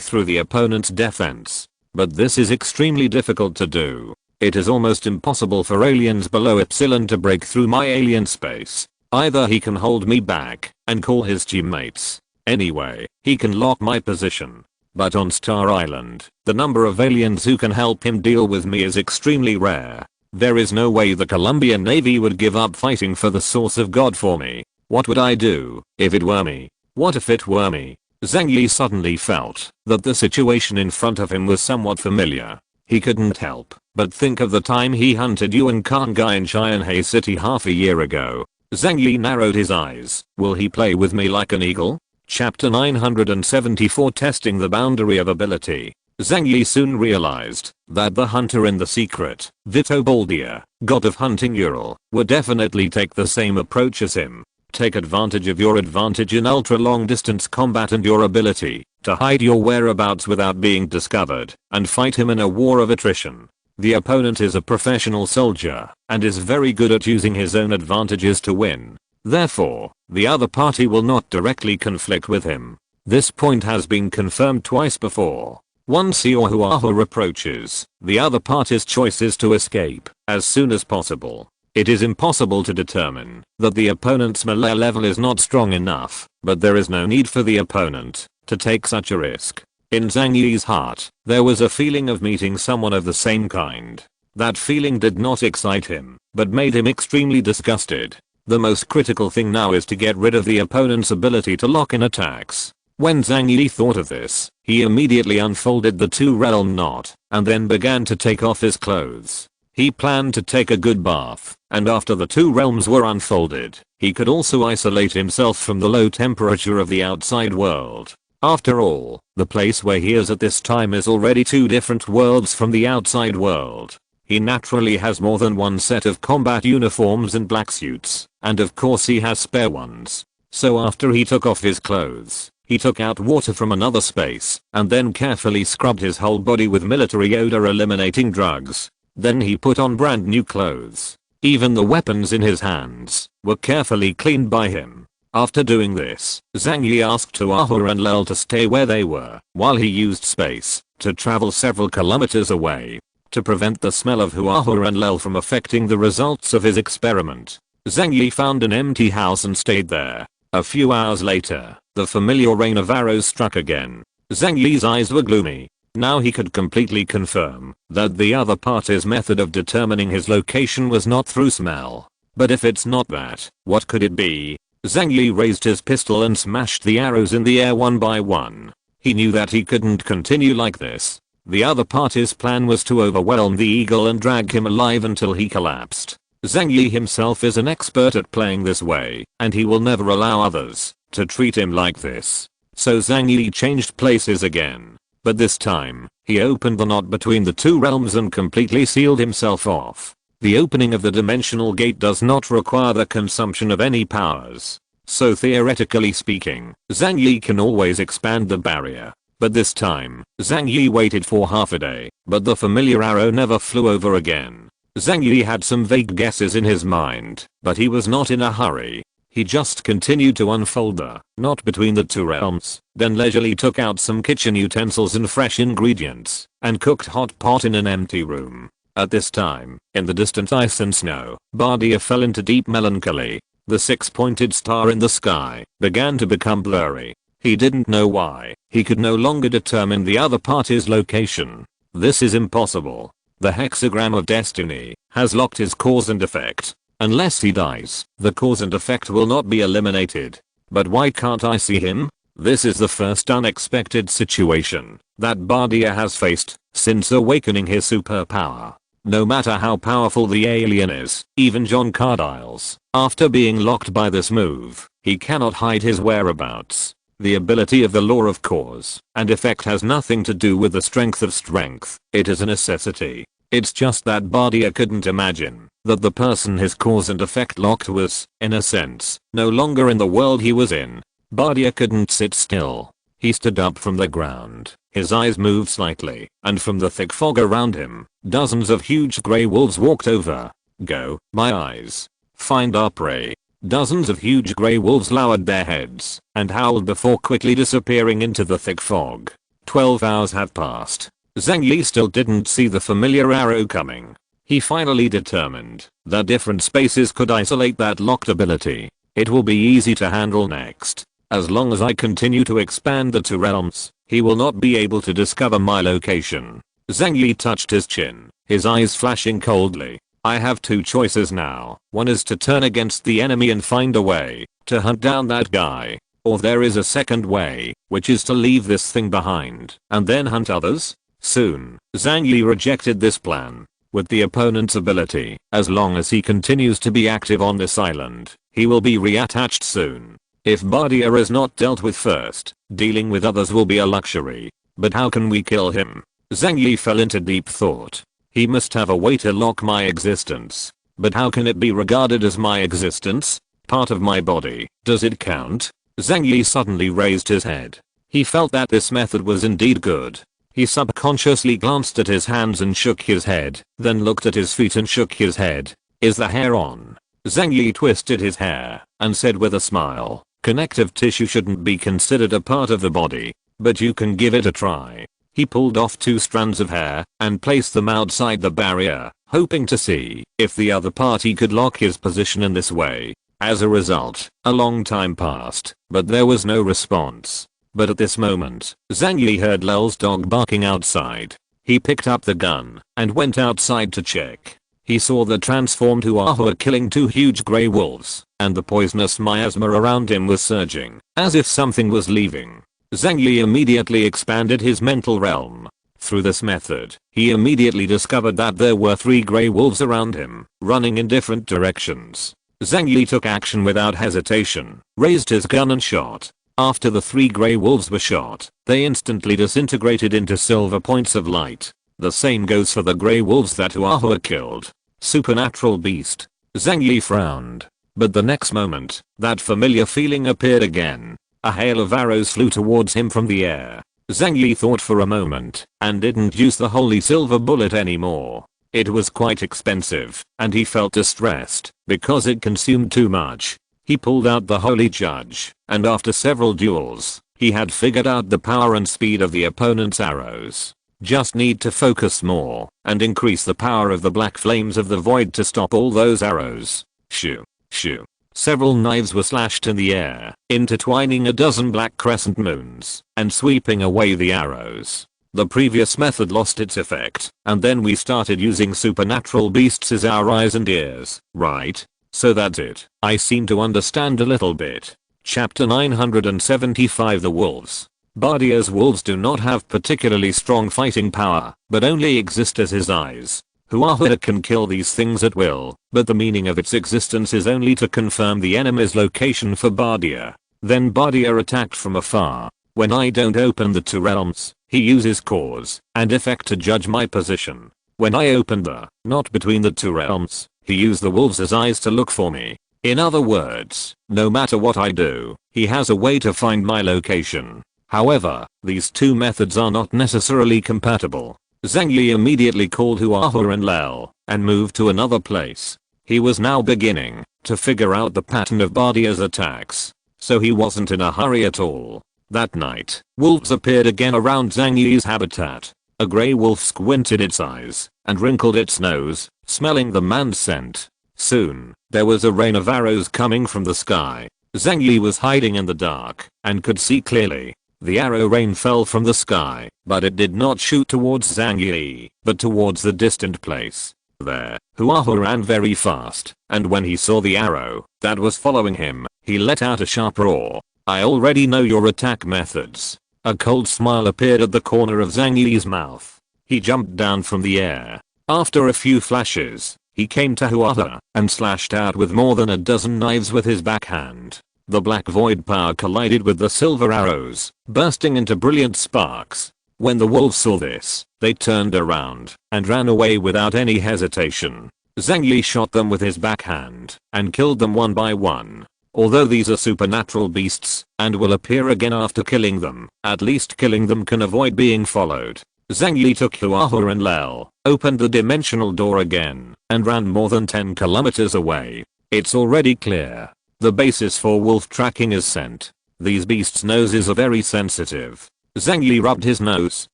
through the opponent's defense. But this is extremely difficult to do. It is almost impossible for aliens below Epsilon to break through my alien space. Either he can hold me back and call his teammates. Anyway, he can lock my position. But on Star Island, the number of aliens who can help him deal with me is extremely rare. There is no way the Colombian Navy would give up fighting for the source of God for me. What would I do if it were me? What if it were me? Zhang Yi suddenly felt that the situation in front of him was somewhat familiar. He couldn't help but think of the time he hunted Yuan Kanga in Qianhai City half a year ago. Zhang Yi narrowed his eyes. Will he play with me like an eagle? Chapter 974, Testing the Boundary of Ability. Zhang Yi soon realized that the hunter in the secret, Vito Baldia, god of hunting Ural, would definitely take the same approach as him. Take advantage of your advantage in ultra long distance combat and your ability to hide your whereabouts without being discovered, and fight him in a war of attrition. The opponent is a professional soldier and is very good at using his own advantages to win. Therefore, the other party will not directly conflict with him. This point has been confirmed twice before. Once Siohuahu approaches, the other party's choice is to escape as soon as possible. It is impossible to determine that the opponent's melee level is not strong enough, but there is no need for the opponent to take such a risk. In Zhang Yi's heart, there was a feeling of meeting someone of the same kind. That feeling did not excite him, but made him extremely disgusted. The most critical thing now is to get rid of the opponent's ability to lock in attacks. When Zhang Yi thought of this, he immediately unfolded the two-realm knot, and then began to take off his clothes. He planned to take a good bath, and after the two realms were unfolded, he could also isolate himself from the low temperature of the outside world. After all, the place where he is at this time is already two different worlds from the outside world. He naturally has more than one set of combat uniforms and black suits, and of course he has spare ones. So after he took off his clothes, he took out water from another space, and then carefully scrubbed his whole body with military odor eliminating drugs. Then he put on brand new clothes. Even the weapons in his hands were carefully cleaned by him. After doing this, Zhang Yi asked Tuahua and Lel to stay where they were, while he used space to travel several kilometers away. To prevent the smell of Tuahua and Lel from affecting the results of his experiment, Zhang Yi found an empty house and stayed there. A few hours later, the familiar rain of arrows struck again. Zhang Yi's eyes were gloomy. Now he could completely confirm that the other party's method of determining his location was not through smell. But if it's not that, what could it be? Zhang Yi raised his pistol and smashed the arrows in the air one by one. He knew that he couldn't continue like this. The other party's plan was to overwhelm the eagle and drag him alive until he collapsed. Zhang Yi himself is an expert at playing this way, and he will never allow others to treat him like this. So Zhang Yi changed places again. But this time, he opened the knot between the two realms and completely sealed himself off. The opening of the dimensional gate does not require the consumption of any powers. So theoretically speaking, Zhang Yi can always expand the barrier. But this time, Zhang Yi waited for half a day, but the familiar arrow never flew over again. Zhang Yi had some vague guesses in his mind, but he was not in a hurry. He just continued to unfold the knot between the two realms, then leisurely took out some kitchen utensils and fresh ingredients, and cooked hot pot in an empty room. At this time, in the distant ice and snow, Bardia fell into deep melancholy. The six-pointed star in the sky began to become blurry. He didn't know why. He could no longer determine the other party's location. This is impossible. The hexagram of destiny has locked his cause and effect. Unless he dies, the cause and effect will not be eliminated. But why can't I see him? This is the first unexpected situation that Bardia has faced since awakening his superpower. No matter how powerful the alien is, even John Cardile's, after being locked by this move, he cannot hide his whereabouts. The ability of the law of cause and effect has nothing to do with the strength of strength. It is a necessity. It's just that Bardia couldn't imagine that the person his cause and effect locked was, in a sense, no longer in the world he was in. Bardia couldn't sit still. He stood up from the ground. His eyes moved slightly, and from the thick fog around him, dozens of huge grey wolves walked over. Go, my eyes. Find our prey. Dozens of huge grey wolves lowered their heads and howled before quickly disappearing into the thick fog. 12 hours have passed. Zhang Yi still didn't see the familiar arrow coming. He finally determined that different spaces could isolate that locked ability. It will be easy to handle next. As long as I continue to expand the two realms, he will not be able to discover my location. Zhang Yi touched his chin, his eyes flashing coldly. I have two choices now. One is to turn against the enemy and find a way to hunt down that guy. Or there is a second way, which is to leave this thing behind and then hunt others. Soon, Zhang Yi rejected this plan. With the opponent's ability, as long as he continues to be active on this island, he will be reattached soon. If Bardia is not dealt with first, dealing with others will be a luxury. But how can we kill him? Zhang Yi fell into deep thought. He must have a way to lock my existence. But how can it be regarded as my existence? Part of my body, does it count? Zhang Yi suddenly raised his head. He felt that this method was indeed good. He subconsciously glanced at his hands and shook his head, then looked at his feet and shook his head. Is the hair on? Zhang Yi twisted his hair and said with a smile, connective tissue shouldn't be considered a part of the body, but you can give it a try. He pulled off 2 strands of hair and placed them outside the barrier, hoping to see if the other party could lock his position in this way. As a result, a long time passed, but there was no response. But at this moment, Zhang Yi heard Lel's dog barking outside. He picked up the gun and went outside to check. He saw the transformed Tuahua killing 2 huge grey wolves, and the poisonous miasma around him was surging, as if something was leaving. Zhang Yi immediately expanded his mental realm. Through this method, he immediately discovered that there were 3 grey wolves around him, running in different directions. Zhang Yi took action without hesitation, raised his gun and shot. After the 3 grey wolves were shot, they instantly disintegrated into silver points of light. The same goes for the grey wolves that Huahua killed. Supernatural beast. Zhang Yi frowned. But the next moment, that familiar feeling appeared again. A hail of arrows flew towards him from the air. Zhang Yi thought for a moment, and didn't use the holy silver bullet anymore. It was quite expensive, and he felt distressed, because it consumed too much. He pulled out the holy judge, and after several duels, he had figured out the power and speed of the opponent's arrows. Just need to focus more, and increase the power of the black flames of the void to stop all those arrows. Shoo, shoo. Several knives were slashed in the air, intertwining a dozen black crescent moons, and sweeping away the arrows. The previous method lost its effect, and then we started using supernatural beasts as our eyes and ears, right? So that's it. I seem to understand a little bit. Chapter 975 The Wolves. Bardia's wolves do not have particularly strong fighting power, but only exist as his eyes. Huahua can kill these things at will, but the meaning of its existence is only to confirm the enemy's location for Bardia. Then Bardia attacked from afar. When I don't open the 2 realms, he uses cause and effect to judge my position. When I open the not between the 2 realms, he used the wolves as eyes to look for me. In other words, no matter what I do, he has a way to find my location. However, these 2 methods are not necessarily compatible. Zhang Yi immediately called Huahua and Lel, and moved to another place. He was now beginning to figure out the pattern of Bardia's attacks, so he wasn't in a hurry at all. That night, wolves appeared again around Zhang Yi's habitat. A grey wolf squinted its eyes, and wrinkled its nose, smelling the man's scent. Soon, there was a rain of arrows coming from the sky. Zhang Yi was hiding in the dark, and could see clearly. The arrow rain fell from the sky, but it did not shoot towards Zhang Yi, but towards the distant place. There, Huahua ran very fast, and when he saw the arrow that was following him, he let out a sharp roar. I already know your attack methods. A cold smile appeared at the corner of Zhang Yi's mouth. He jumped down from the air. After a few flashes, he came to Huahua and slashed out with more than a dozen knives with his backhand. The black void power collided with the silver arrows, bursting into brilliant sparks. When the wolves saw this, they turned around and ran away without any hesitation. Zhang Yi shot them with his backhand and killed them one by one. Although these are supernatural beasts and will appear again after killing them, at least killing them can avoid being followed. Zhang Yi took Huahua and Lel, opened the dimensional door again, and ran more than 10 kilometers away. It's already clear. The basis for wolf tracking is scent. These beasts' noses are very sensitive. Zhang Yi rubbed his nose.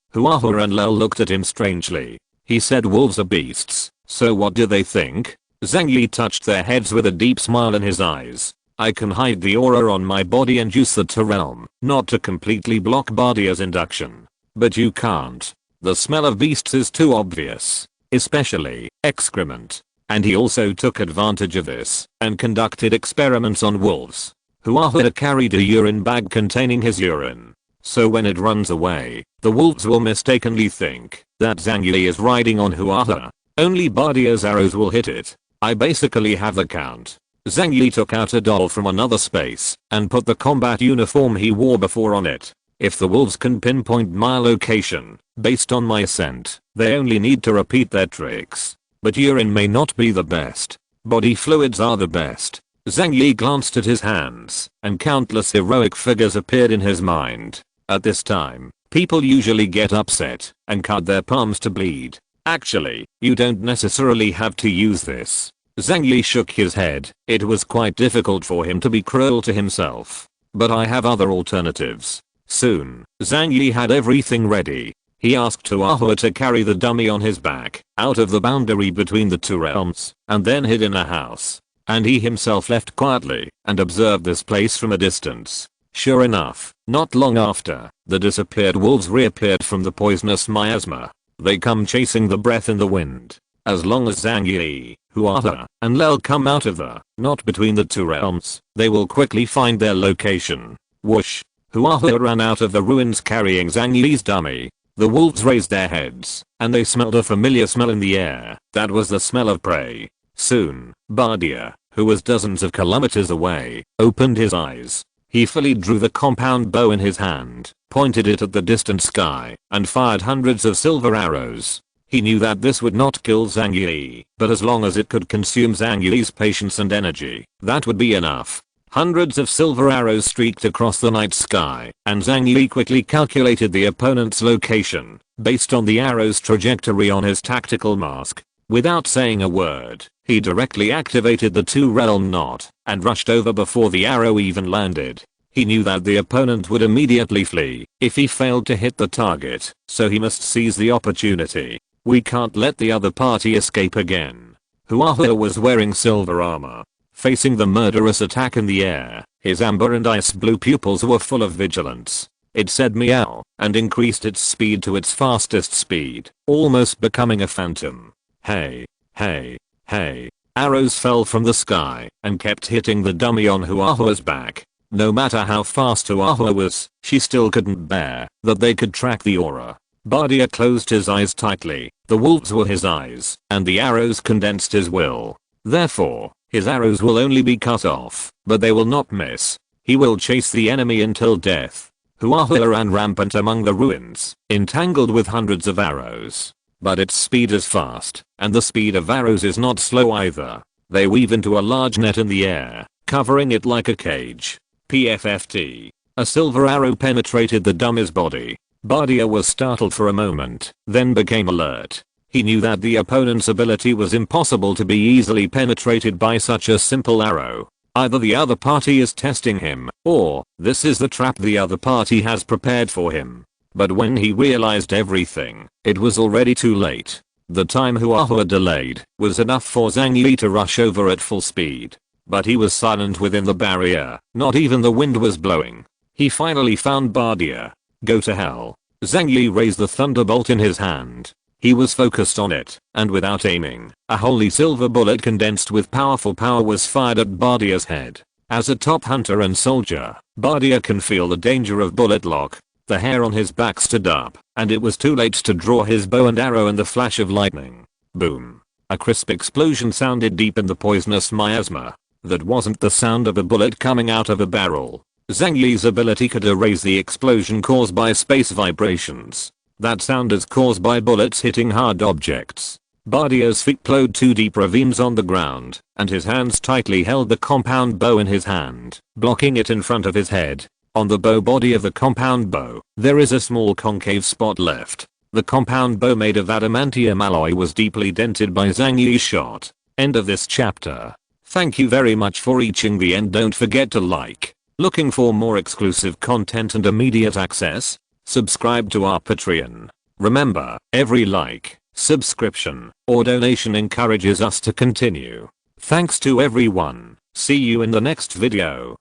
Huahua and Lel looked at him strangely. He said wolves are beasts, so what do they think? Zhang Yi touched their heads with a deep smile in his eyes. I can hide the aura on my body and use the 2 realm, not to completely block Bardia's induction. But you can't. The smell of beasts is too obvious. Especially excrement. And he also took advantage of this and conducted experiments on wolves. Huahua carried a urine bag containing his urine. So when it runs away, the wolves will mistakenly think that Zhang Yi is riding on Huahua. Only Bardia's arrows will hit it. I basically have the count. Zhang Yi took out a doll from another space and put the combat uniform he wore before on it. If the wolves can pinpoint my location, based on my scent, they only need to repeat their tricks. But urine may not be the best. Body fluids are the best. Zhang Yi glanced at his hands, and countless heroic figures appeared in his mind. At this time, people usually get upset and cut their palms to bleed. Actually, you don't necessarily have to use this. Zhang Yi shook his head. It was quite difficult for him to be cruel to himself. But I have other alternatives. Soon, Zhang Yi had everything ready. He asked Huahua to carry the dummy on his back, out of the boundary between the 2 realms, and then hid in a house. And he himself left quietly, and observed this place from a distance. Sure enough, not long after, the disappeared wolves reappeared from the poisonous miasma. They come chasing the breath in the wind. As long as Zhang Yi, Huahua, and Lel come out of the not between the 2 realms, they will quickly find their location. Whoosh! Huahua ran out of the ruins carrying Zhang Yi's dummy. The wolves raised their heads, and they smelled a familiar smell in the air. That was the smell of prey. Soon, Bardia, who was dozens of kilometers away, opened his eyes. He fully drew the compound bow in his hand, pointed it at the distant sky, and fired hundreds of silver arrows. He knew that this would not kill Zhang Yi, but as long as it could consume Zhang Yi's patience and energy, that would be enough. Hundreds of silver arrows streaked across the night sky, and Zhang Yi quickly calculated the opponent's location, based on the arrow's trajectory on his tactical mask. Without saying a word, he directly activated the two-realm knot, and rushed over before the arrow even landed. He knew that the opponent would immediately flee if he failed to hit the target, so he must seize the opportunity. We can't let the other party escape again. Huahua was wearing silver armor. Facing the murderous attack in the air, his amber and ice blue pupils were full of vigilance. It said meow, and increased its speed to its fastest speed, almost becoming a phantom. Hey, hey, hey. Arrows fell from the sky and kept hitting the dummy on Huahua's back. No matter how fast Huahua was, she still couldn't bear that they could track the aura. Bardia closed his eyes tightly. The wolves were his eyes, and the arrows condensed his will. Therefore, his arrows will only be cut off, but they will not miss. He will chase the enemy until death. Huahua ran rampant among the ruins, entangled with hundreds of arrows. But its speed is fast, and the speed of arrows is not slow either. They weave into a large net in the air, covering it like a cage. PFFT. A silver arrow penetrated the dummy's body. Bardia was startled for a moment, then became alert. He knew that the opponent's ability was impossible to be easily penetrated by such a simple arrow. Either the other party is testing him, or this is the trap the other party has prepared for him. But when he realized everything, it was already too late. The time Huahua delayed was enough for Zhang Yi to rush over at full speed. But he was silent within the barrier, not even the wind was blowing. He finally found Bardia. Go to hell. Zhang Yi raised the thunderbolt in his hand. He was focused on it, and without aiming, a holy silver bullet condensed with powerful power was fired at Bardia's head. As a top hunter and soldier, Bardia can feel the danger of bullet lock. The hair on his back stood up, and it was too late to draw his bow and arrow in the flash of lightning. Boom. A crisp explosion sounded deep in the poisonous miasma. That wasn't the sound of a bullet coming out of a barrel. Zhang Yi's ability could erase the explosion caused by space vibrations. That sound is caused by bullets hitting hard objects. Bardia's feet plowed two deep ravines on the ground, and his hands tightly held the compound bow in his hand, blocking it in front of his head. On the bow body of the compound bow, there is a small concave spot left. The compound bow made of adamantium alloy was deeply dented by Zhang Yi's shot. End of this chapter. Thank you very much for reaching the end. Don't forget to like. Looking for more exclusive content and immediate access? Subscribe to our Patreon. Remember, every like, subscription, or donation encourages us to continue. Thanks to everyone. See you in the next video.